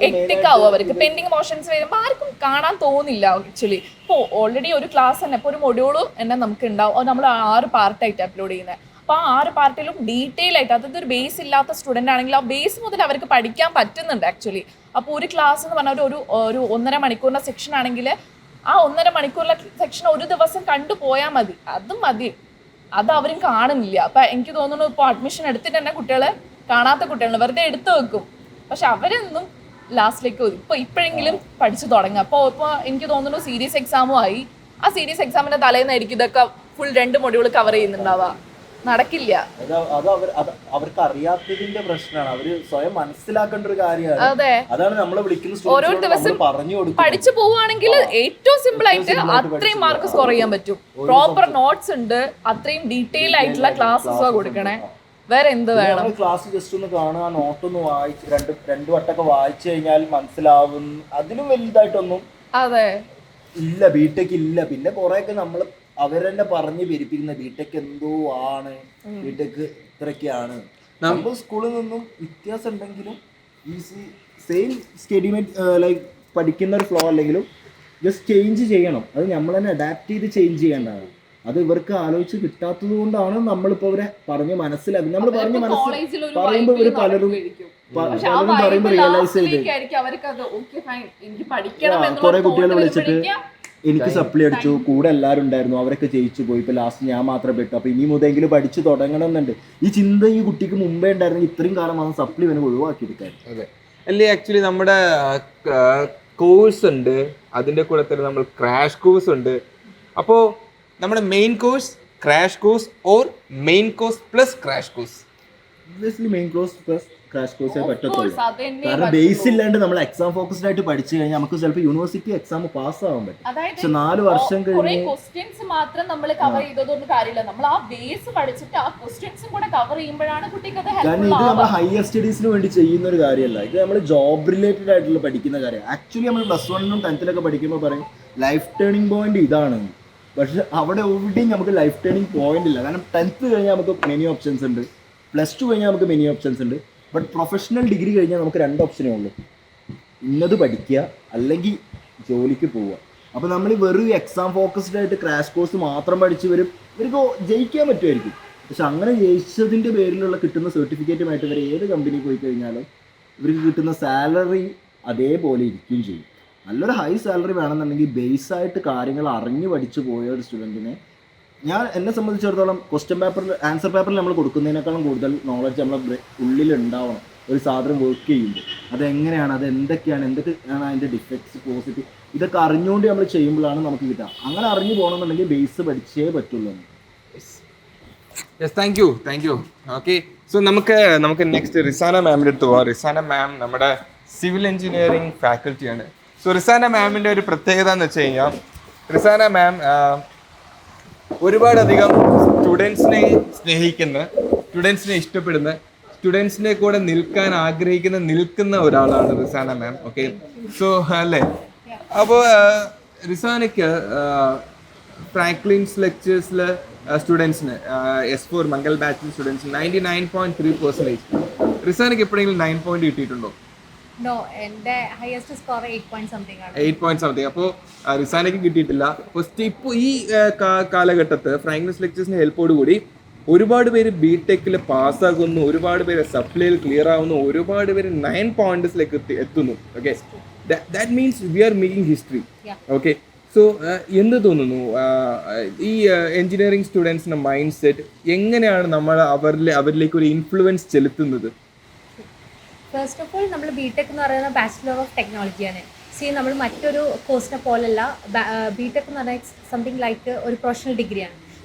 S: എത്തിക്കാവും അവർക്ക്. പെൻഡിങ് മോഷൻസ് വരുമ്പോൾ ആർക്കും കാണാൻ തോന്നില്ല ആക്ച്വലി. ഇപ്പോൾ ഓൾറെഡി ഒരു ക്ലാസ് തന്നെ, ഇപ്പോൾ ഒരു മൊഡ്യൂള് തന്നെ നമുക്ക് ഉണ്ടാവും. അത് നമ്മൾ 6 പാർട്ടായിട്ട് അപ്ലോഡ് ചെയ്യുന്നത്. അപ്പോൾ ആ 6 പാർട്ടിലും ഡീറ്റെയിൽ ആയിട്ട്, അതായത് ഒരു ബേസ് ഇല്ലാത്ത സ്റ്റുഡൻ്റ് ആണെങ്കിൽ ആ ബേസ് മുതൽ അവർക്ക് പഠിക്കാൻ പറ്റുന്നുണ്ട് ആക്ച്വലി. അപ്പോൾ ഒരു ക്ലാസ് എന്ന് പറഞ്ഞാൽ ഒരു 1.5 മണിക്കൂറിൻ്റെ സെക്ഷൻ ആണെങ്കിൽ ആ 1.5 മണിക്കൂറിലെ സെക്ഷൻ ഒരു ദിവസം കണ്ടുപോയാൽ മതി. അതും മതി. അത് അവരും കാണുന്നില്ല. അപ്പം എനിക്ക് തോന്നുന്നു ഇപ്പോൾ അഡ്മിഷൻ എടുത്തിട്ട് തന്നെ കുട്ടികൾ കാണാത്ത കുട്ടികളുണ്ട്, വെറുതെ എടുത്തു വെക്കും. പക്ഷെ അവരൊന്നും ലാസ്റ്റിലേക്ക് ഇപ്പോഴെങ്കിലും പഠിച്ചു തുടങ്ങുക. അപ്പോൾ എനിക്ക് തോന്നുന്നു സീരീസ് എക്സാമും ആയി. ആ സീരീസ് എക്സാമിൻ്റെ തലേന്നായിരിക്കും ഇതൊക്കെ ഫുൾ 2 മൊഡ്യൂൾ കവർ ചെയ്യുന്നുണ്ടാവുക. നടക്കില്ല.
R: അവർക്ക് അറിയാത്തതിന്റെ പ്രശ്നമാണ്. അവര് സ്വയം മനസ്സിലാക്കേണ്ട ഒരു കാര്യമാണ്.
S: അതെ,
R: അതാണ് നമ്മളെ വിളിക്കുന്ന
S: ഓരോ ദിവസം പഠിച്ചു പോവുകയാണെങ്കിൽ ഏറ്റവും സിമ്പിൾ ആയിട്ട് അത്രയും മാർക്ക് സ്കോർ ചെയ്യാൻ പറ്റും. പ്രോപ്പർ നോട്ട്സ് ഉണ്ട്, അത്രയും ഡീറ്റെയിൽ ആയിട്ടുള്ള ക്ലാസ്സസ് കൊടുക്കണേ. വേറെ എന്ത് വേണം?
R: ക്ലാസ് ജസ്റ്റ് ഒന്ന് കാണുക, നോട്ടൊന്ന് വായിച്ച് രണ്ട് വട്ടമൊക്കെ വായിച്ചു കഴിഞ്ഞാൽ മനസ്സിലാവും. അതിലും വലുതായിട്ടൊന്നും
S: അതെ
R: ഇല്ല, ബിടെക് ഇല്ല. പിന്നെ കുറെയൊക്കെ നമ്മൾ അവരെന്നെ പറഞ്ഞ് പെരുപ്പിക്കുന്ന ബിടെക് എന്തോ ആണ്, ബിടെക് ഇത്രയൊക്കെയാണ്. നമ്മൾ സ്കൂളിൽ നിന്നും വ്യത്യാസം ഉണ്ടെങ്കിലും ഈസി സെയിം സ്റ്റഡി ലൈക്ക് പഠിക്കുന്ന ഒരു ഫ്ലോ അല്ലെങ്കിലും ജസ്റ്റ് ചേഞ്ച് ചെയ്യണം. അത് നമ്മൾ തന്നെ അഡാപ്റ്റ് ചെയ്ത് ചേഞ്ച് ചെയ്യേണ്ടതാണ്. അത് ഇവർക്ക് ആലോചിച്ച് കിട്ടാത്തത് കൊണ്ടാണ് നമ്മളിപ്പോൾ അവരെ പറഞ്ഞ് മനസ്സിലാക്കി. നമ്മൾ പറഞ്ഞ് പറയുമ്പോൾ ഇവർ പലരും പറയുമ്പോൾ റിയലൈസ് ചെയ്ത് കുറെ കുട്ടികളെ വിളിച്ചിട്ട് എനിക്ക് സപ്ലി അടിച്ചു, കൂടെ എല്ലാവരും ഉണ്ടായിരുന്നു, അവരൊക്കെ ജയിച്ചു പോയി, ഇപ്പോൾ ലാസ്റ്റ് ഞാൻ മാത്രം പെട്ടു, അപ്പോൾ ഇനി മുതലെങ്കിലും പഠിച്ചു തുടങ്ങണം എന്നുണ്ട്. ഈ ചിന്ത ഈ കുട്ടിക്ക് മുമ്പേ ഉണ്ടായിരുന്നെങ്കിൽ ഇത്രയും കാലം വന്ന് സപ്ലി വേണം ഒഴിവാക്കിയെടുക്കാൻ.
A: അതെ അല്ലേ? ആക്ച്വലി നമ്മുടെ കോഴ്സ് ഉണ്ട്, അതിൻ്റെ കൂടെ തന്നെ നമ്മൾ ക്രാഷ് കോഴ്സ് ഉണ്ട്. അപ്പോൾ നമ്മുടെ main course, crash course or main course plus crash course?
R: Obviously main course plus crash കോഴ്സേ പറ്റത്തുള്ളൂ. കാരണം ബേസ് ഇല്ലാണ്ട് നമ്മൾ എക്സാം ഫോക്കസ്ഡ് ആയിട്ട് പഠിച്ചു കഴിഞ്ഞാൽ നമുക്ക് ചിലപ്പോൾ യൂണിവേഴ്സിറ്റി എക്സാം പാസ് ആവാൻ പറ്റും. പക്ഷെ 4 വർഷം കഴിഞ്ഞ്
S: ക്വസ്റ്റ്യൻസ് മാത്രം നമ്മൾ കവർ ചെയ്തതൊന്നും കാര്യമില്ല. നമ്മൾ ആ ബേസ് പഠിച്ചിട്ട് ആ ക്വസ്റ്റ്യൻസും കൂടെ കവർ ചെയ്യുമ്പോഴാണ് കുട്ടിക്ക് അത്
R: കാരണം ഇത് നമ്മൾ ഹയർ സ്റ്റഡീസിന് വേണ്ടി ചെയ്യുന്ന ഒരു കാര്യമല്ല. ഇത് നമ്മൾ ജോബ് റിലേറ്റഡ് ആയിട്ടുള്ള പഠിക്കുന്ന കാര്യമാണ്. ആക്ച്വലി നമ്മൾ +1 10th പഠിക്കുമ്പോൾ പറയും ലൈഫ് ടേണിംഗ് പോയിന്റ് ഇതാണ്. പക്ഷെ അവിടെ എവിടെയും നമുക്ക് ലൈഫ് ടേണിംഗ് പോയിന്റ് ഇല്ല. കാരണം 10th കഴിഞ്ഞാൽ നമുക്ക് മെനി ഓപ്ഷൻസ് ഉണ്ട്, +2 കഴിഞ്ഞാൽ നമുക്ക് മെനി ഓപ്ഷൻസ് ഉണ്ട്. ബട്ട് പ്രൊഫഷണൽ ഡിഗ്രി കഴിഞ്ഞാൽ നമുക്ക് 2 ഓപ്ഷനേ ഉള്ളൂ. ഇന്നത് പഠിക്കുക അല്ലെങ്കിൽ ജോലിക്ക് പോവുക. അപ്പോൾ നമ്മൾ വെറും എക്സാം ഫോക്കസ്ഡ് ആയിട്ട് ക്രാഷ് കോഴ്സ് മാത്രം പഠിച്ച് ഇവർക്ക് ജയിക്കാൻ പറ്റുമായിരിക്കും. പക്ഷെ അങ്ങനെ ജയിച്ചതിൻ്റെ പേരിലുള്ള കിട്ടുന്ന സർട്ടിഫിക്കറ്റുമായിട്ട് ഇവർ ഏത് കമ്പനി പോയി കഴിഞ്ഞാലും ഇവർക്ക് കിട്ടുന്ന സാലറി അതേപോലെ ഇരിക്കുകയും ചെയ്യും. നല്ലൊരു ഹൈ സാലറി വേണമെന്നുണ്ടെങ്കിൽ ബേസായിട്ട് കാര്യങ്ങൾ അറിഞ്ഞ് പഠിച്ചു പോയ ഒരു സ്റ്റുഡൻറ്റിനെ എന്നെ സംബന്ധിച്ചിടത്തോളം ക്വസ്റ്റ്യൻ പേപ്പറിൽ ആൻസർ പേപ്പറിൽ നമ്മൾ കൊടുക്കുന്നതിനേക്കാളും കൂടുതൽ നോളജ് നമ്മളെ ഉള്ളിൽ ഉണ്ടാവണം. ഒരു സാധനം വർക്ക് ചെയ്യുമ്പോൾ അതെങ്ങനെയാണ്, അത് എന്തൊക്കെയാണ് അതിൻ്റെ ഡിഫക്ട്സ്, പോസിറ്റീവ്, ഇതൊക്കെ അറിഞ്ഞുകൊണ്ട് നമ്മൾ ചെയ്യുമ്പോഴാണ് നമുക്ക് കിട്ടുക. അങ്ങനെ അറിഞ്ഞു പോകണമെന്നുണ്ടെങ്കിൽ ബേസ് പഠിച്ചേ പറ്റുള്ളൂ.
A: Yes, thank U. Okay, so നമുക്ക് നെക്സ്റ്റ് റിസാന മാമിൻ്റെ അടുത്ത് പോകാം. റിസാന മാം നമ്മുടെ സിവിൽ എഞ്ചിനീയറിംഗ് ഫാക്കൽറ്റിയാണ്. സോ റിസാന മാമിൻ്റെ ഒരു പ്രത്യേകത എന്ന് വെച്ച് കഴിഞ്ഞാൽ റിസാന മാം ഒരുപാടധികം സ്റ്റുഡൻസിനെ സ്നേഹിക്കുന്ന, സ്റ്റുഡൻസിനെ ഇഷ്ടപ്പെടുന്ന, സ്റ്റുഡൻസിനെ കൂടെ നിൽക്കാൻ നിൽക്കുന്ന ഒരാളാണ് റിസാന മാം. ഓക്കെ, സോ അല്ലേ? അപ്പോൾ റിസാനയ്ക്ക് ഫ്രാങ്ക്ലിൻസ് ലെക്ചേഴ്സിൽ സ്റ്റുഡൻസിന് S4 മംഗൽ ബാച്ചിൽ സ്റ്റുഡൻസിന് 99.3%. റിസാനയ്ക്ക് എപ്പോഴെങ്കിലും 9 പോയിന്റ് കിട്ടിയിട്ടുണ്ടോ?
T: No, എൻ്റെ ഹയസ്റ്റ് സ്കോർ 8 point something ആണ്.
A: 8 point something. അപ്പോൾ റിസാനയ്ക്ക് കിട്ടിയിട്ടില്ല. ഫസ്റ്റ് ഇപ്പോൾ ഈ കാലഘട്ടത്ത് ഫ്രാങ്ക്ലിൻസ് ലെക്ചേഴ്സിന്റെ ഹെൽപ്പോടുകൂടി ഒരുപാട് പേര് ബിടെക്കിൽ പാസ്സാകുന്നു, ഒരുപാട് പേര് സപ്ലിയിൽ ക്ലിയർ ആവുന്നു, ഒരുപാട് പേര് 9 പോയിന്റ്സിലേക്ക് എത്തുന്നു. Okay, that means we are making history.
T: Yeah.
A: Okay, so എന്ത് തോന്നുന്നു ഈ എഞ്ചിനീയറിംഗ് സ്റ്റുഡൻസിൻ്റെ മൈൻഡ് സെറ്റ് എങ്ങനെയാണ് നമ്മൾ അവരിലേക്ക് ഒരു ഇൻഫ്ലുവൻസ് ചെലുത്തുന്നത്?
T: ഫസ്റ്റ് ഓഫ് ഓൾ നമ്മൾ ബിടെക് എന്ന് പറയുന്നത് ബാച്ചിലർ ഓഫ് ടെക്നോളജിയാണ്. നമ്മൾ മറ്റൊരു കോഴ്സിനെ പോലല്ല. ബിടെക് എന്ന് പറഞ്ഞാൽ സംതിങ് ലൈക്ക് ഒരു പ്രൊഫഷണൽ ഡിഗ്രിയാണ്.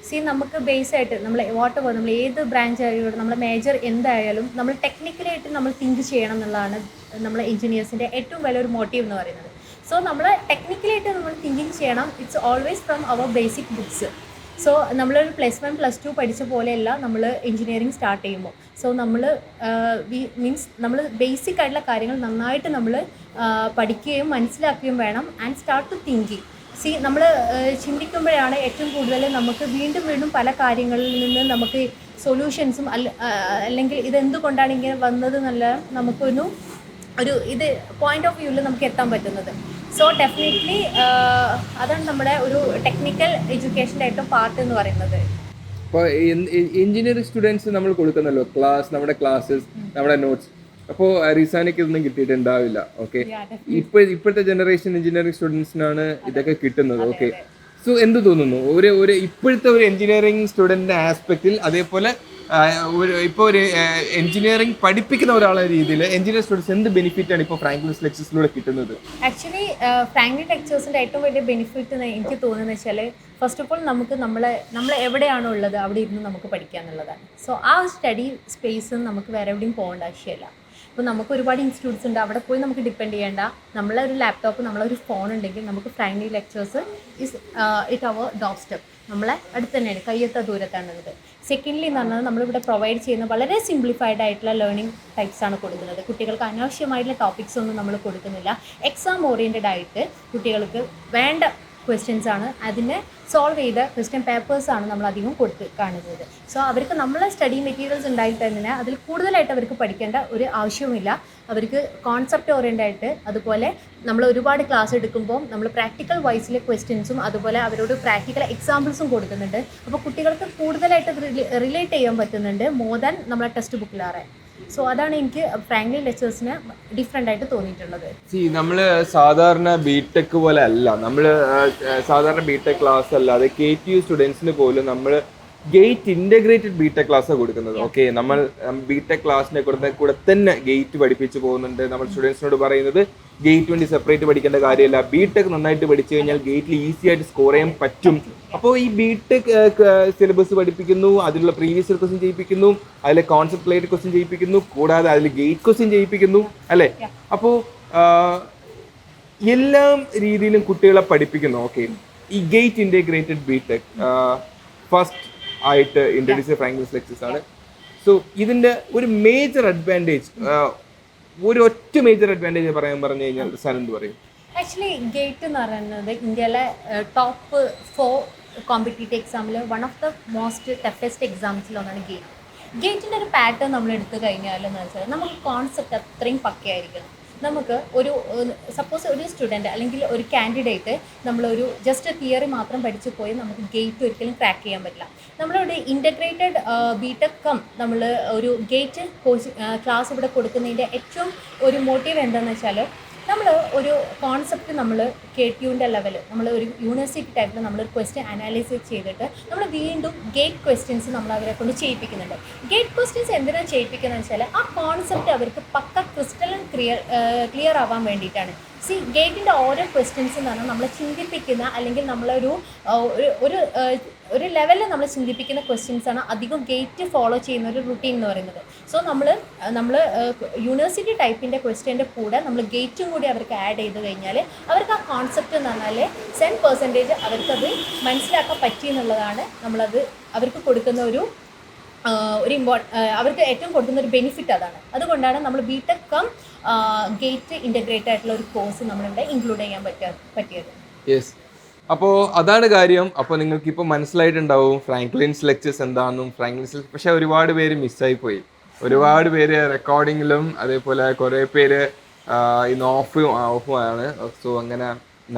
T: നമുക്ക് ബേസ് ആയിട്ട് നമ്മൾ നമ്മൾ ഏത് ബ്രാഞ്ച് ആയാലും നമ്മൾ മേജർ എന്തായാലും നമ്മൾ ടെക്നിക്കലായിട്ട് നമ്മൾ തിങ്ക് ചെയ്യണം എന്നുള്ളതാണ് നമ്മളെ എഞ്ചിനീയേഴ്സിൻ്റെ ഏറ്റവും വലിയൊരു മോട്ടീവ് എന്ന് പറയുന്നത്. നമ്മൾ ടെക്നിക്കലായിട്ട് നമ്മൾ തിങ്കിങ് ചെയ്യണം. It's always from our basic books. നമ്മളൊരു +1 +2 പഠിച്ച പോലെയല്ല നമ്മൾ എഞ്ചിനീയറിംഗ് സ്റ്റാർട്ട് ചെയ്യുമ്പോൾ. നമ്മൾ മീൻസ് നമ്മൾ ബേസിക് ആയിട്ടുള്ള കാര്യങ്ങൾ നന്നായിട്ട് നമ്മൾ പഠിക്കുകയും മനസ്സിലാക്കുകയും വേണം. And start to thinking. നമ്മൾ ചിന്തിക്കുമ്പോഴാണ് ഏറ്റവും കൂടുതൽ നമുക്ക് വീണ്ടും വീണ്ടും പല കാര്യങ്ങളിൽ നിന്ന് നമുക്ക് സൊല്യൂഷൻസും അല്ലെങ്കിൽ ഇതെന്തുകൊണ്ടാണ് ഇങ്ങനെ വന്നത് എന്നുള്ള നമുക്കൊരു ഇത് പോയിന്റ് ഓഫ് വ്യൂവിൽ നമുക്ക് എത്താൻ പറ്റുന്നത്. ഡെഫിനറ്റ്ലി അതാണ് നമ്മുടെ ഒരു ടെക്നിക്കൽ എഡ്യൂക്കേഷൻ്റെ ഏറ്റവും പാർട്ട് എന്ന് പറയുന്നത്.
A: ഇപ്പോൾ എഞ്ചിനീയറിംഗ് സ്റ്റുഡൻസ് നമ്മൾ കൊടുക്കുന്നല്ലോ നമ്മുടെ ക്ലാസ്സസ്, നമ്മുടെ നോട്ട്സ്. അപ്പോൾ റിസാനയ്ക്ക് ഇതൊന്നും കിട്ടിയിട്ടുണ്ടാവില്ല. ഓക്കെ, ഇപ്പോഴത്തെ ജനറേഷൻ എഞ്ചിനീയറിംഗ് സ്റ്റുഡൻസിനാണ് ഇതൊക്കെ കിട്ടുന്നത്. ഓക്കെ, സോ എന്ത് തോന്നുന്നു ഇപ്പോഴത്തെ ഒരു എഞ്ചിനീയറിംഗ് സ്റ്റുഡൻറ്റിൻ്റെ ആസ്പെക്റ്റിൽ, അതേപോലെ ഇപ്പോൾ ഒരു എഞ്ചിനീയറിംഗ് പഠിപ്പിക്കുന്ന ഒരാളെ രീതിയിൽ എഞ്ചിനീയറിംഗ് സ്റ്റുഡൻസ് എന്ത് ബെനിഫിറ്റാണ് ഇപ്പോൾ ഫ്രാങ്ക്ലിൻ ലെക്ചേഴ്സിലൂടെ കിട്ടുന്നത്?
T: ആക്ച്വലി ഫ്രാങ്ക്ലിൻ ലെക്ചേഴ്സിൻ്റെ ഏറ്റവും വലിയ ബെനിഫിറ്റ് എനിക്ക് തോന്നുന്നത് വെച്ചാൽ ഫസ്റ്റ് ഓഫ് ഓൾ നമ്മൾ എവിടെയാണോ ഉള്ളത് അവിടെ ഇരുന്ന് നമുക്ക് പഠിക്കുക എന്നുള്ളതാണ്. ആ സ്റ്റഡി സ്പേസ് നമുക്ക് വേറെ എവിടെയും പോകേണ്ട ആവശ്യമില്ല. ഇപ്പോൾ നമുക്ക് ഒരുപാട് ഇൻസ്റ്റിറ്റ്യൂട്ട്സ് ഉണ്ട്, അവിടെ പോയി നമുക്ക് ഡിപ്പെൻഡ് ചെയ്യേണ്ട. നമ്മളൊരു ലാപ്ടോപ്പ്, നമ്മളൊരു ഫോൺ ഉണ്ടെങ്കിൽ നമുക്ക് Franklin lectures it our doorstep, നമ്മളെ അടുത്ത് തന്നെയാണ്, കയ്യെത്ത ദൂരത്താണുള്ളത്. സെക്കൻഡ്ലി എന്ന് പറഞ്ഞാൽ നമ്മളിവിടെ പ്രൊവൈഡ് ചെയ്യുന്ന വളരെ സിംപ്ലിഫൈഡ് ആയിട്ടുള്ള ലേണിംഗ് ടൈപ്സാണ് കൊടുക്കുന്നത്. കുട്ടികൾക്ക് അനാവശ്യമായിട്ടുള്ള ടോപ്പിക്സ് ഒന്നും നമ്മൾ കൊടുക്കുന്നില്ല. എക്സാം ഓറിയൻറ്റഡ് ആയിട്ട് കുട്ടികൾക്ക് വേണ്ട ക്വസ്റ്റ്യൻസ് ആണ്, അതിനെ സോൾവ് ചെയ്ത ക്വസ്റ്റ്യൻ പേപ്പേഴ്സാണ് നമ്മൾ അധികം കൊടുത്ത് കാണുന്നത്. അവർക്ക് നമ്മളെ സ്റ്റഡി മെറ്റീരിയൽസ് ഉണ്ടായിട്ട് തന്നെ അതിൽ കൂടുതലായിട്ട് അവർക്ക് പഠിക്കേണ്ട ഒരു ആവശ്യവുമില്ല. അവർക്ക് കോൺസെപ്റ്റ് ഓറിയൻറ്റഡ് ആയിട്ട്, അതുപോലെ നമ്മൾ ഒരുപാട് ക്ലാസ് എടുക്കുമ്പോൾ നമ്മൾ പ്രാക്ടിക്കൽ വൈസിലെ ക്വസ്റ്റ്യൻസും അതുപോലെ അവരോട് പ്രാക്ടിക്കൽ എക്സാമ്പിൾസും കൊടുക്കുന്നുണ്ട്. അപ്പോൾ കുട്ടികൾക്ക് കൂടുതലായിട്ട് റിലേറ്റ് ചെയ്യാൻ പറ്റുന്നുണ്ട് മോർ ദാൻ നമ്മളെ ടെക്സ്റ്റ് ബുക്കിലാറെ. അതാണ് എനിക്ക് ഫ്രാങ്ക്ലിൻ ലെക്ചേഴ്സിന് ഡിഫറെൻ്റ് ആയിട്ട് തോന്നിയിട്ടുള്ളത്.
A: നമ്മൾ സാധാരണ ബിടെക് പോലെ അല്ല, നമ്മൾ സാധാരണ ബിടെക് ക്ലാസ് അല്ലാതെ KTU സ്റ്റുഡൻസിന് പോലും നമ്മൾ ഗേറ്റ് ഇൻ്റഗ്രേറ്റഡ് ബിടെക് ക്ലാസ്സാണ് കൊടുക്കുന്നത്. ഓക്കെ, നമ്മൾ ബിടെക് ക്ലാസ്സിനെ കൂടെ തന്നെ ഗേറ്റ് പഠിപ്പിച്ച് പോകുന്നുണ്ട്. നമ്മൾ സ്റ്റുഡൻസിനോട് പറയുന്നത് ഗേറ്റ് വേണ്ടി സെപ്പറേറ്റ് പഠിക്കേണ്ട കാര്യമില്ല, ബിടെക് നന്നായിട്ട് പഠിച്ചു കഴിഞ്ഞാൽ ഗേറ്റിൽ ഈസി ആയിട്ട് സ്കോർ ചെയ്യാൻ പറ്റും. അപ്പോൾ ഈ ബിടെക് സിലബസ് പഠിപ്പിക്കുന്നു, അതിലുള്ള പ്രീവിയസ് ഇയർ ക്വസ്റ്റ്യൻ ചെയ്യിപ്പിക്കുന്നു, അതിലെ കോൺസെപ്റ്റ് റിലേറ്റഡ് ക്വസ്റ്റ്യൻ ചെയ്യിപ്പിക്കുന്നു, കൂടാതെ അതിൽ ഗേറ്റ് ക്വസ്റ്റ്യൻ ചെയ്യിപ്പിക്കുന്നു, അല്ലേ? അപ്പോൾ എല്ലാ രീതിയിലും കുട്ടികളെ പഠിപ്പിക്കുന്നു. ഓക്കെ, ഈ ഗേറ്റ് ഇൻ്റഗ്രേറ്റഡ് ബിടെക് ഫസ്റ്റ് ആയിട്ട് ഇൻട്രൊഡ്യൂസ് ചെയ്ത ഫ്രാങ്ക്ലിൻ ലെക്ചേഴ്സ് ആണ്. ഇതിൻ്റെ ഒരു മേജർ അഡ്വാൻറ്റേജ്, ഒറ്റ മേജർ അഡ്വാൻറ്റേജ് പറഞ്ഞു കഴിഞ്ഞാൽ സാർ എന്ത് പറയും?
T: ആക്ച്വലി ഗേറ്റ് എന്ന് പറയുന്നത് ഇന്ത്യയിലെ ടോപ്പ് 4 കോമ്പറ്റീറ്റീവ് എക്സാമിൽ one of the most toughest എക്സാംസിലൊന്നാണ് ഗേറ്റ്. ഗേറ്റിൻ്റെ ഒരു പാറ്റേൺ നമ്മൾ എടുത്തു കഴിഞ്ഞാൽ എന്ന് വെച്ചാൽ നമുക്ക് കോൺസെപ്റ്റ് അത്രയും പക്കയായിരിക്കണം. നമുക്ക് സപ്പോസ് ഒരു സ്റ്റുഡൻറ്റ് അല്ലെങ്കിൽ ഒരു കാൻഡിഡേറ്റ് നമ്മളൊരു ജസ്റ്റ് തിയറി മാത്രം പഠിച്ചു പോയി നമുക്ക് ഗേറ്റ് ഒരിക്കലും ക്രാക്ക് ചെയ്യാൻ പറ്റില്ല. നമ്മളൊരു ഇൻ്റഗ്രേറ്റഡ് ബിടെക് നമ്മൾ ഒരു ഗേറ്റ് ക്ലാസ് ഇവിടെ കൊടുക്കുന്നതിൻ്റെ ഏറ്റവും ഒരു മോട്ടീവ് എന്താണെന്ന് വെച്ചാൽ നമ്മൾ ഒരു കോൺസെപ്റ്റ് നമ്മൾ KTUവിൻ്റെ ലെവൽ നമ്മൾ ഒരു യൂണിവേഴ്സിറ്റി ടൈപ്പിൽ നമ്മളൊരു ക്വസ്റ്റ്യൻ അനാലിസിസ് ചെയ്തിട്ട് നമ്മൾ വീണ്ടും ഗേറ്റ് ക്വസ്റ്റ്യൻസ് നമ്മൾ അവരെ കൊണ്ട് ചെയ്യിപ്പിക്കുന്നുണ്ട്. ഗേറ്റ് ക്വസ്റ്റ്യൻസ് എന്തിനാണ് ചെയ്യിപ്പിക്കുന്നതെന്ന് വെച്ചാൽ ആ കോൺസെപ്റ്റ് അവർക്ക് പക്ക ക്രിസ്റ്റൽ ക്ലിയർ ആവാൻ വേണ്ടിയിട്ടാണ്. ഗേറ്റിൻ്റെ ഓരോ ക്വസ്റ്റ്യൻസ് എന്ന് പറഞ്ഞാൽ നമ്മളെ ചിന്തിപ്പിക്കുന്ന അല്ലെങ്കിൽ നമ്മളൊരു ഒരു ലെവലിൽ നമ്മൾ ചിന്തിപ്പിക്കുന്ന ക്വസ്റ്റ്യൻസാണ് അധികം ഗേറ്റ് ഫോളോ ചെയ്യുന്ന ഒരു റുട്ടീൻ എന്ന് പറയുന്നത്. നമ്മൾ യൂണിവേഴ്സിറ്റി ടൈപ്പിൻ്റെ ക്വസ്റ്റ്യൻ്റെ കൂടെ നമ്മൾ ഗേറ്റും കൂടി അവർക്ക് ആഡ് ചെയ്ത് കഴിഞ്ഞാൽ അവർക്ക് ആ കോൺസെപ്റ്റ് എന്ന് പറഞ്ഞാൽ 10% അവർക്കത് മനസ്സിലാക്കാൻ പറ്റി എന്നുള്ളതാണ് നമ്മളത് അവർക്ക് കൊടുക്കുന്ന അവർക്ക് ഏറ്റവും കൊടുക്കുന്ന ഒരു ബെനിഫിറ്റ് അതാണ്. അതുകൊണ്ടാണ് നമ്മൾ ബിടെക് ഗേറ്റ് ഇൻ്റഗ്രേറ്റഡ് ആയിട്ടുള്ള ഒരു കോഴ്സ് നമ്മളിവിടെ ഇൻക്ലൂഡ് ചെയ്യാൻ പറ്റിയത്.
A: യെസ്, അപ്പോൾ അതാണ് കാര്യം. അപ്പോൾ നിങ്ങൾക്ക് ഇപ്പോൾ മനസ്സിലായിട്ടുണ്ടാവും ഫ്രാങ്ക്ലിൻസ് ലെക്ചേഴ്സ് എന്താണെന്നും. പക്ഷേ ഒരുപാട് പേര് മിസ്സായി പോയി. ഒരുപാട് പേര് റെക്കോർഡിങ്ങിലും അതേപോലെ കുറേ പേര് ഇന്ന് ഓഫുമാണ്. അങ്ങനെ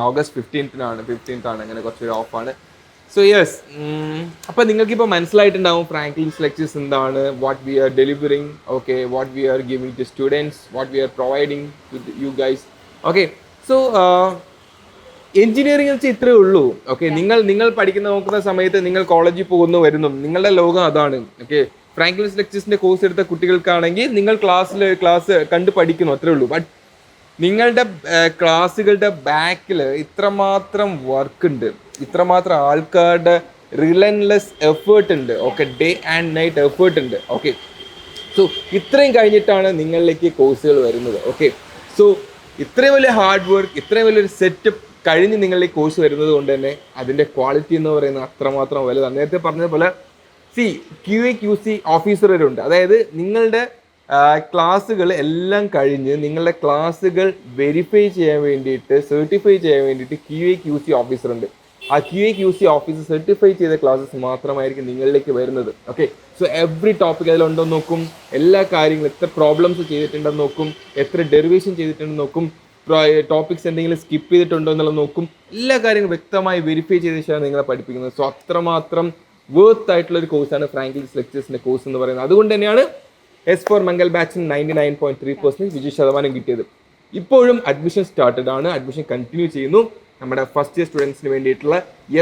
A: ഓഗസ്റ്റ് 15th ആണ് അങ്ങനെ കുറച്ച് ഓഫാണ്. യെസ്, അപ്പോൾ നിങ്ങൾക്കിപ്പോൾ മനസ്സിലായിട്ടുണ്ടാവും ഫ്രാങ്ക്ലിൻസ് ലെക്ചേഴ്സ് എന്താണ്, what we are delivering, okay, what we are giving to students, what we are providing to you guys. Okay, so engineering വെച്ചാൽ ഇത്രയേ ഉള്ളൂ. ഓക്കെ, നിങ്ങൾ നോക്കുന്ന സമയത്ത് നിങ്ങൾ കോളേജിൽ പോകുന്നു വരുന്നു, നിങ്ങളുടെ ലോകം അതാണ്. ഓക്കെ, ഫ്രാങ്ക്ലിൻസ് ലെക്ചേഴ്സിന്റെ കോഴ്സ് എടുത്ത കുട്ടികൾക്കാണെങ്കിൽ നിങ്ങൾ ക്ലാസ് കണ്ട് പഠിക്കുന്നു, അത്രേ ഉള്ളൂ. ബട്ട് നിങ്ങളുടെ ക്ലാസ്സുകളുടെ ബാക്കിൽ ഇത്രമാത്രം വർക്ക് ഉണ്ട്, ഇത്രമാത്രം ആൾക്കാരുടെ റിലൻലെസ് എഫേർട്ട് ഉണ്ട്. Okay, day and night effort ഉണ്ട്. ഓക്കെ, സോ ഇത്രയും കഴിഞ്ഞിട്ടാണ് നിങ്ങളിലേക്ക് കോഴ്സുകൾ വരുന്നത്. ഓക്കെ, സോ ഇത്രയും വലിയ ഹാർഡ് വർക്ക്, ഇത്രയും വലിയൊരു സെറ്റപ്പ് കഴിഞ്ഞ് നിങ്ങളിലേക്ക് കോഴ്സ് വരുന്നത് കൊണ്ട് തന്നെ അതിൻ്റെ ക്വാളിറ്റി എന്ന് പറയുന്നത് അത്രമാത്രം വലുതാണ്. നേരത്തെ പറഞ്ഞതുപോലെ QA/QC ഓഫീസർ വരെ ഉണ്ട്. അതായത് നിങ്ങളുടെ ക്ലാസ്സുകൾ എല്ലാം കഴിഞ്ഞ് നിങ്ങളുടെ ക്ലാസ്സുകൾ വെരിഫൈ ചെയ്യാൻ വേണ്ടിയിട്ട്, സർട്ടിഫൈ ചെയ്യാൻ വേണ്ടിയിട്ട് QA/QC ഓഫീസർ ഉണ്ട്. ആ QA/QC ഓഫീസർ സർട്ടിഫൈ ചെയ്ത ക്ലാസ്സസ് മാത്രമായിരിക്കും നിങ്ങളിലേക്ക് വരുന്നത്. ഓക്കെ, സോ എവറി ടോപ്പിക് അതിലുണ്ടോ നോക്കും, എല്ലാ കാര്യങ്ങളും എത്ര പ്രോബ്ലംസ് ചെയ്തിട്ടുണ്ടെന്ന് നോക്കും, എത്ര ഡെറിവേഷൻ ചെയ്തിട്ടുണ്ടെന്ന് നോക്കും, ടോപ്പിക്സ് എന്തെങ്കിലും സ്കിപ്പ് ചെയ്തിട്ടുണ്ടോ എന്നുള്ളത് നോക്കും. എല്ലാ കാര്യങ്ങളും വ്യക്തമായി വെരിഫൈ ചെയ്ത ശേഷമാണ് നിങ്ങളെ പഠിപ്പിക്കുന്നത്. സോ അത്രമാത്രം വർത്ത് ആയിട്ടുള്ള ഒരു കോഴ്സാണ് ഫ്രാങ്ക്ലിൻസ് ലെക്ചേഴ്സിന്റെ കോഴ്സ് എന്ന് പറയുന്നത്. അതുകൊണ്ട് തന്നെയാണ് S4 മംഗൽ ബാച്ചിന് 99.3% വിജയ ശതമാനം കിട്ടിയത്. ഇപ്പോഴും അഡ്മിഷൻ സ്റ്റാർട്ടഡ് ആണ്, അഡ്മിഷൻ കണ്ടിന്യൂ ചെയ്യുന്നു. നമ്മുടെ ഫസ്റ്റ് ഇയർ സ്റ്റുഡൻസിന് വേണ്ടിയിട്ടുള്ള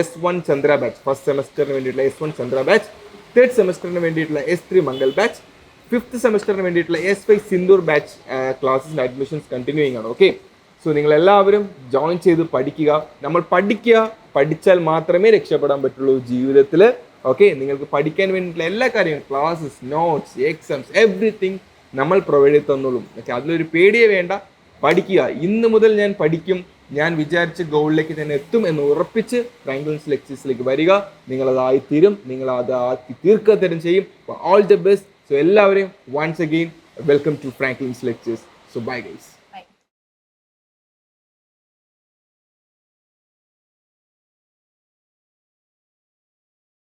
A: S1 ചന്ദ്ര ബാച്ച്, ഫസ്റ്റ് സെമസ്റ്ററിന് വേണ്ടിയിട്ടുള്ള S1 ചന്ദ്ര ബാച്ച്, തേർഡ് സെമസ്റ്ററിന് വേണ്ടിയിട്ടുള്ള S3 മംഗൽ ബാച്ച്, ഫിഫ്ത്ത് സെമസ്റ്ററിന് വേണ്ടിയിട്ടുള്ള S5 സിന്ദൂർ ബാച്ച് ക്ലാസ്സിൻ്റെ അഡ്മിഷൻസ് കണ്ടിന്യൂയിങ് ആണ്. ഓക്കെ, സോ നിങ്ങളെല്ലാവരും ജോയിൻ ചെയ്ത് പഠിക്കുക. നമ്മൾ പഠിച്ചാൽ മാത്രമേ രക്ഷപ്പെടാൻ പറ്റുള്ളൂ ജീവിതത്തിൽ. ഓക്കെ, നിങ്ങൾക്ക് പഠിക്കാൻ വേണ്ടിയിട്ടുള്ള എല്ലാ കാര്യങ്ങളും, ക്ലാസ്സസ്, നോട്ട്സ്, എക്സാംസ്, എവറിത്തിങ് നമ്മൾ പ്രൊവൈഡ് ചെയ്ത് തന്നോളൂ. ഓക്കെ, അതിലൊരു പേടിയേ വേണ്ട, പഠിക്കുക. ഇന്ന് മുതൽ ഞാൻ പഠിക്കും, ഞാൻ വിചാരിച്ച ഗോളിലേക്ക് തന്നെ എത്തും എന്ന് ഉറപ്പിച്ച് ഫ്രാങ്ക്ലിൻസ് ലെക്ചേഴ്സിലേക്ക് വരിക. നിങ്ങളതായി തീരും, നിങ്ങളത് ആക്കി തീർക്കുക തരും ചെയ്യും. All the best. സോ എല്ലാവരെയും once again welcome to Franklin's Lectures. So bye guys.